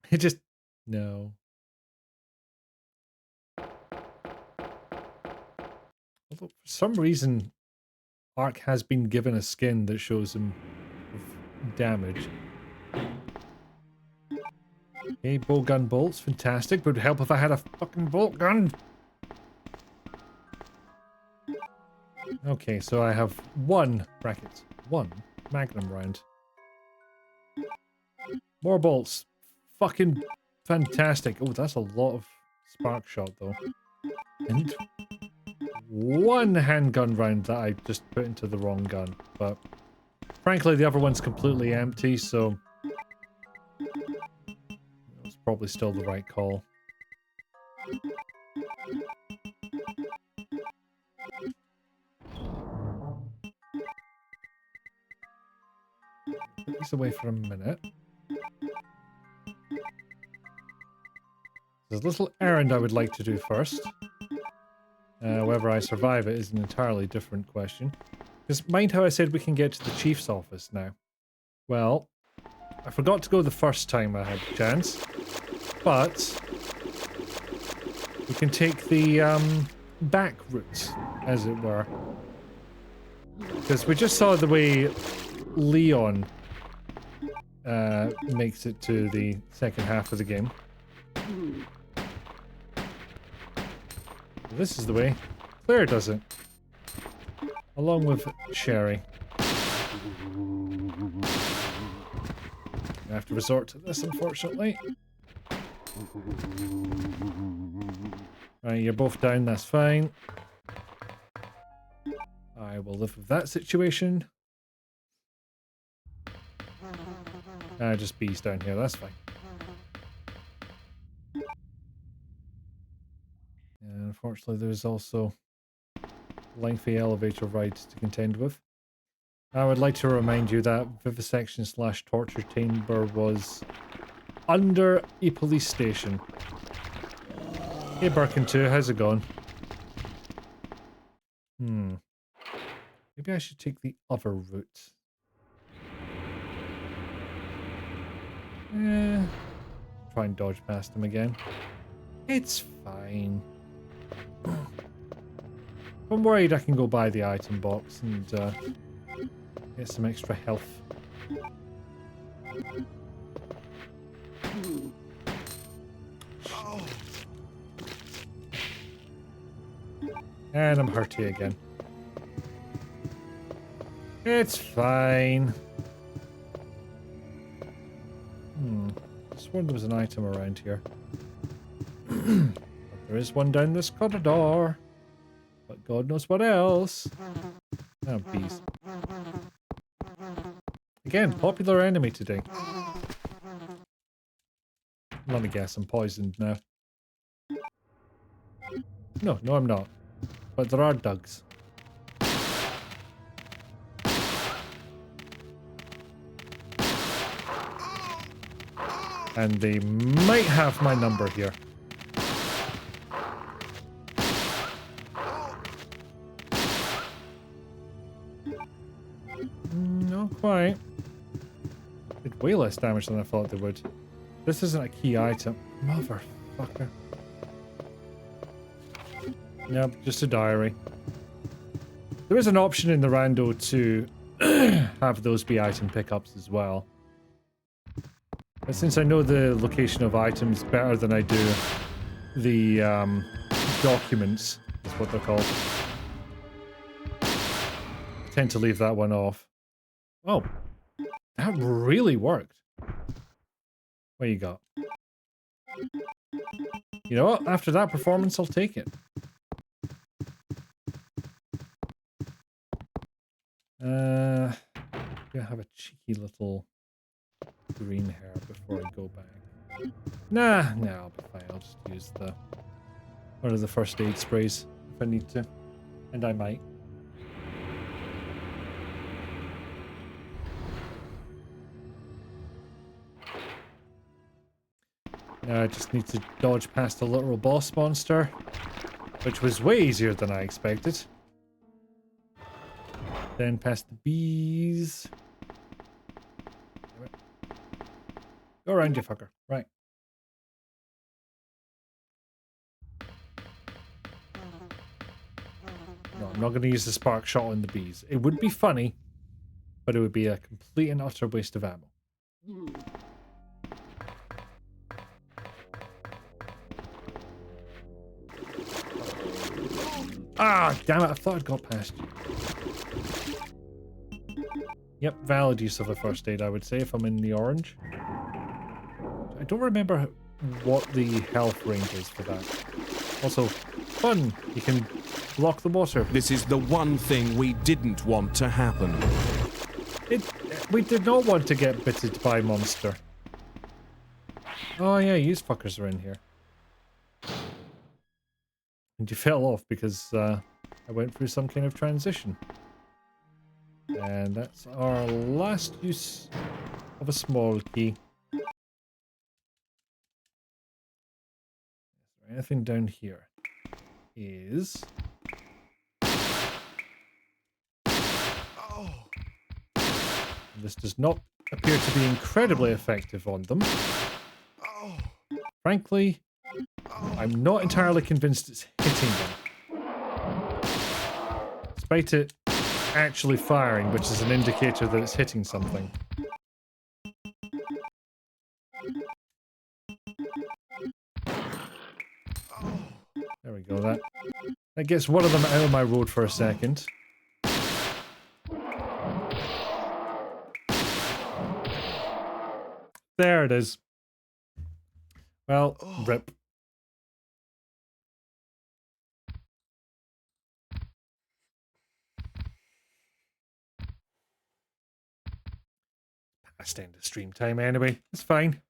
It just... no. Although, for some reason, Ark has been given a skin that shows him with damage. Okay, bow gun bolts, fantastic. Would help if I had a fucking bolt gun. Okay, so I have one magnum round. More bolts. Fucking fantastic. Oh, that's a lot of spark shot though. And one handgun round that I just put into the wrong gun. But frankly, the other one's completely empty, so it's probably still the right call. Put these away for a minute. There's a little errand I would like to do first. Whether I survive it is an entirely different question. Because mind how I said we can get to the chief's office now? Well, I forgot to go the first time I had the chance. But we can take the back route, as it were. Because we just saw the way Leon makes it to the second half of the game. This is the way Claire does it. Along with Sherry. I have to resort to this, unfortunately. Right, you're both down, that's fine. I will live with that situation. Just B's down here, that's fine. And unfortunately, there's also lengthy elevator rides to contend with. I would like to remind you that vivisection / torture chamber was under a police station. Hey Birkin 2, how's it going? Maybe I should take the other route. Try and dodge past him again. It's fine. I'm worried I can go buy the item box and get some extra health. And I'm hurty again. It's fine. Sworn there was an item around here. But there is one down this corridor. But God knows what else. Oh, bees. Again, popular enemy today. I'm gonna guess I'm poisoned now. No, I'm not. But there are dugs. And they might have my number here. Not quite. Did way less damage than I thought they would. This isn't a key item. Motherfucker. Yep, just a diary. There is an option in the rando to have those be item pickups as well. But since I know the location of items better than I do the documents, is what they're called, I tend to leave that one off. Oh, that really worked. What you got? You know what? After that performance, I'll take it. Gonna have a cheeky little green hair before I go back. Nah, I'll be fine. I'll just use one of the first aid sprays if I need to. And I might. Now I just need to dodge past the literal boss monster, which was way easier than I expected. Then past the bees. Go around, you fucker. Right. No, I'm not going to use the spark shot on the bees. It would be funny, but it would be a complete and utter waste of ammo. Ah, damn it. I thought I'd got past you. Yep, valid use of a first aid, I would say, if I'm in the orange. I don't remember what the health range is for that. Also, fun! You can block the water. This is the one thing we didn't want to happen. We did not want to get bitted by monster. Oh yeah, you fuckers are in here. And you fell off because I went through some kind of transition. And that's our last use of a small key. Is there anything down here? Is... This does not appear to be incredibly effective on them. Frankly, I'm not entirely convinced it's hitting them. Despite it actually firing, which is an indicator that it's hitting something. There we go, that gets one of them out of my road for a second. There it is. Well, rip. Past end of stream time anyway. It's fine.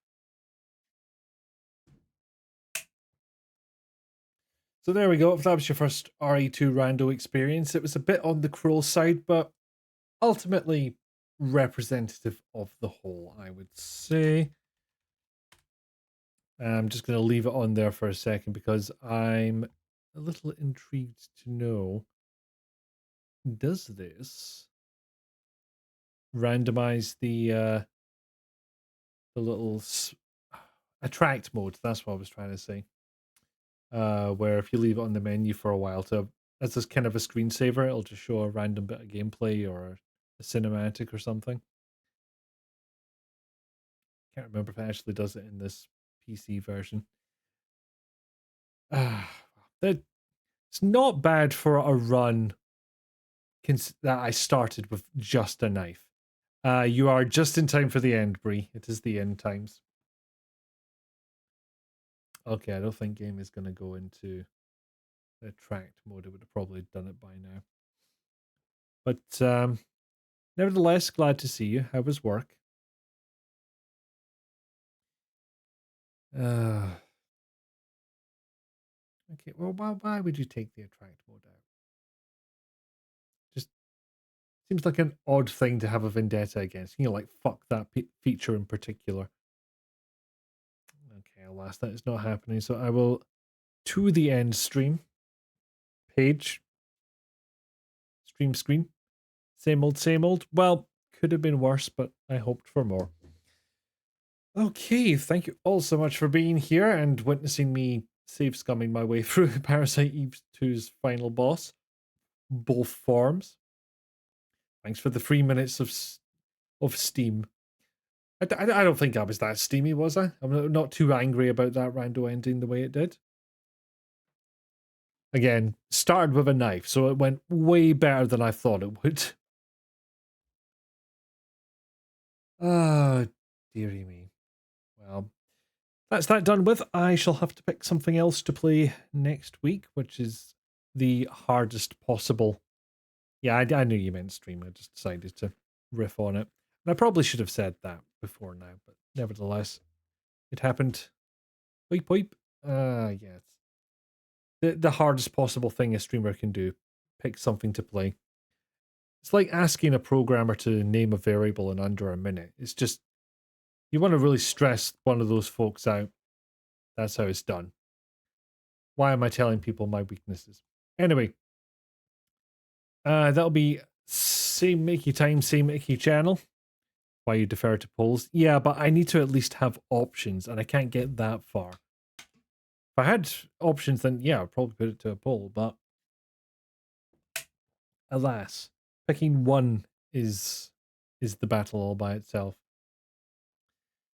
So there we go. If that was your first RE2 rando experience, it was a bit on the cruel side, but ultimately representative of the whole, I would say. I'm just going to leave it on there for a second because I'm a little intrigued to know, does this randomize the little attract mode? That's what I was trying to say. Where if you leave it on the menu for a while, as this kind of a screensaver, it'll just show a random bit of gameplay or a cinematic or something. Can't remember if it actually does it in this PC version. It's not bad for a run that I started with just a knife. You are just in time for the end, Bree. It is the end times. Okay, I don't think game is going to go into attract mode. It would have probably done it by now. But nevertheless, glad to see you. How was work? Okay, well, why would you take the attract mode out? Just seems like an odd thing to have a vendetta against. You know, like, fuck that feature in particular. Okay, alas, that is not happening. So I will, to the end stream, page, stream screen. Same old, same old. Well, could have been worse, but I hoped for more. Okay, thank you all so much for being here and witnessing me save scumming my way through Parasite Eve II's final boss. Both forms. Thanks for the 3 minutes of steam. I don't think I was that steamy, was I? I'm not too angry about that rando ending the way it did. Again, started with a knife, so it went way better than I thought it would. Ah, dearie me. Well, that's that done with. I shall have to pick something else to play next week, which is the hardest possible. Yeah, I knew you meant stream. I just decided to riff on it. And I probably should have said that before now, but nevertheless, it happened. Poip, poip. Yes. The hardest possible thing a streamer can do. Pick something to play. It's like asking a programmer to name a variable in under a minute. It's just, you want to really stress one of those folks out. That's how it's done. Why am I telling people my weaknesses? Anyway, that'll be same Mickey time, same Mickey channel. Why you defer to polls? Yeah, but I need to at least have options, and I can't get that far. If I had options, then yeah, I'd probably put it to a poll, but alas, picking one is the battle all by itself.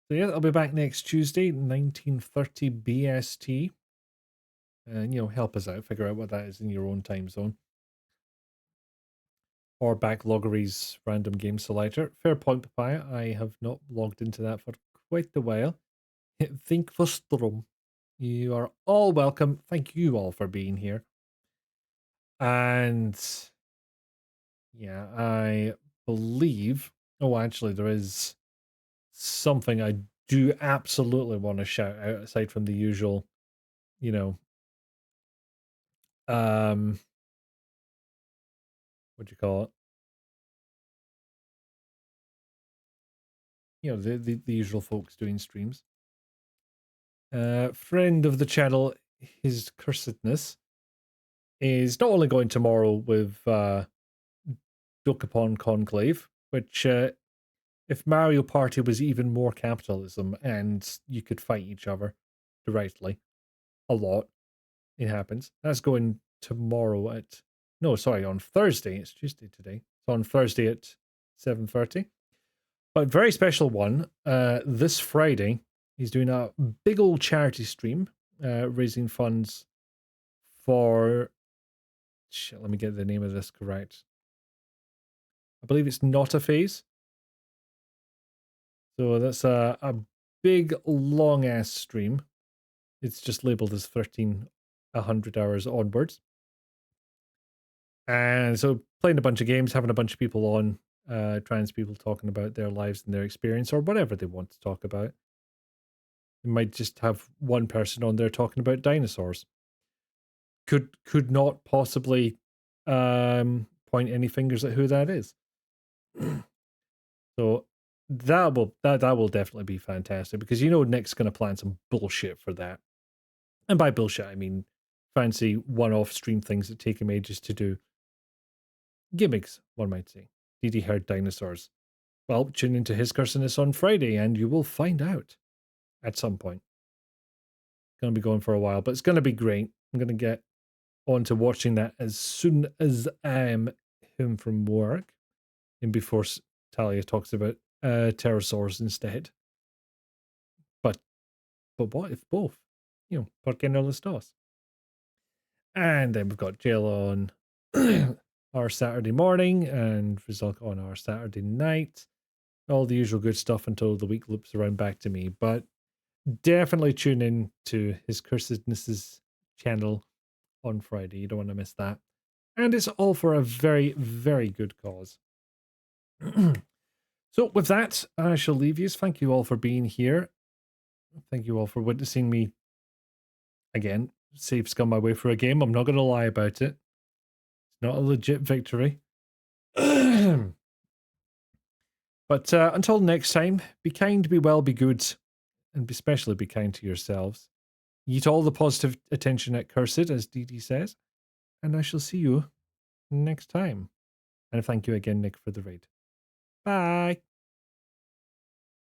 So yeah, I'll be back next Tuesday, 1930 BST. And, you know, help us out, figure out what that is in your own time zone. Or Backloggery's random game selector. Fair point, Papaya. I have not logged into that for quite a while. Think for Strom. You are all welcome. Thank you all for being here. And yeah, I believe... Oh, actually, there is something I do absolutely want to shout out, aside from the usual, you know, what do you call it? You know, the usual folks doing streams. Friend of the channel, his cursedness, is not only going tomorrow with Dokapon Conclave, which if Mario Party was even more capitalism and you could fight each other directly a lot, it happens. That's going tomorrow at... No, sorry, on Thursday. It's Tuesday today. So on Thursday at 7:30. But very special one. This Friday, he's doing a big old charity stream, raising funds for... Shit, let me get the name of this correct. I believe it's Not a Phase. So that's a big, long-ass stream. It's just labeled as 100 hours onwards. And so playing a bunch of games, having a bunch of people on, trans people talking about their lives and their experience or whatever they want to talk about. You might just have one person on there talking about dinosaurs. Could not possibly point any fingers at who that is. So that will definitely be fantastic, because you know Nick's going to plan some bullshit for that. And by bullshit, I mean fancy one-off stream things that take him ages to do. Gimmicks, one might say. Did he herd dinosaurs? Well, tune into his cursedness on Friday and you will find out at some point. It's going to be going for a while, but it's going to be great. I'm going to get on to watching that as soon as I'm home from work and before Talia talks about pterosaurs instead. But what if both? You know, ¿por qué no los dos? And then we've got Jill on our Saturday morning and Rizal on our Saturday night. All the usual good stuff until the week loops around back to me. But definitely tune in to his Cursedness's channel on Friday. You don't want to miss that. And it's all for a very, very good cause. So with that, I shall leave you. Thank you all for being here. Thank you all for witnessing me, again, save scum my way through a game. I'm not going to lie about it. It's not a legit victory. But until next time, be kind, be well, be good, and especially be kind to yourselves. Eat all the positive attention at Cursed, as Dee Dee says, and I shall see you next time. And thank you again, Nick, for the raid. Bye.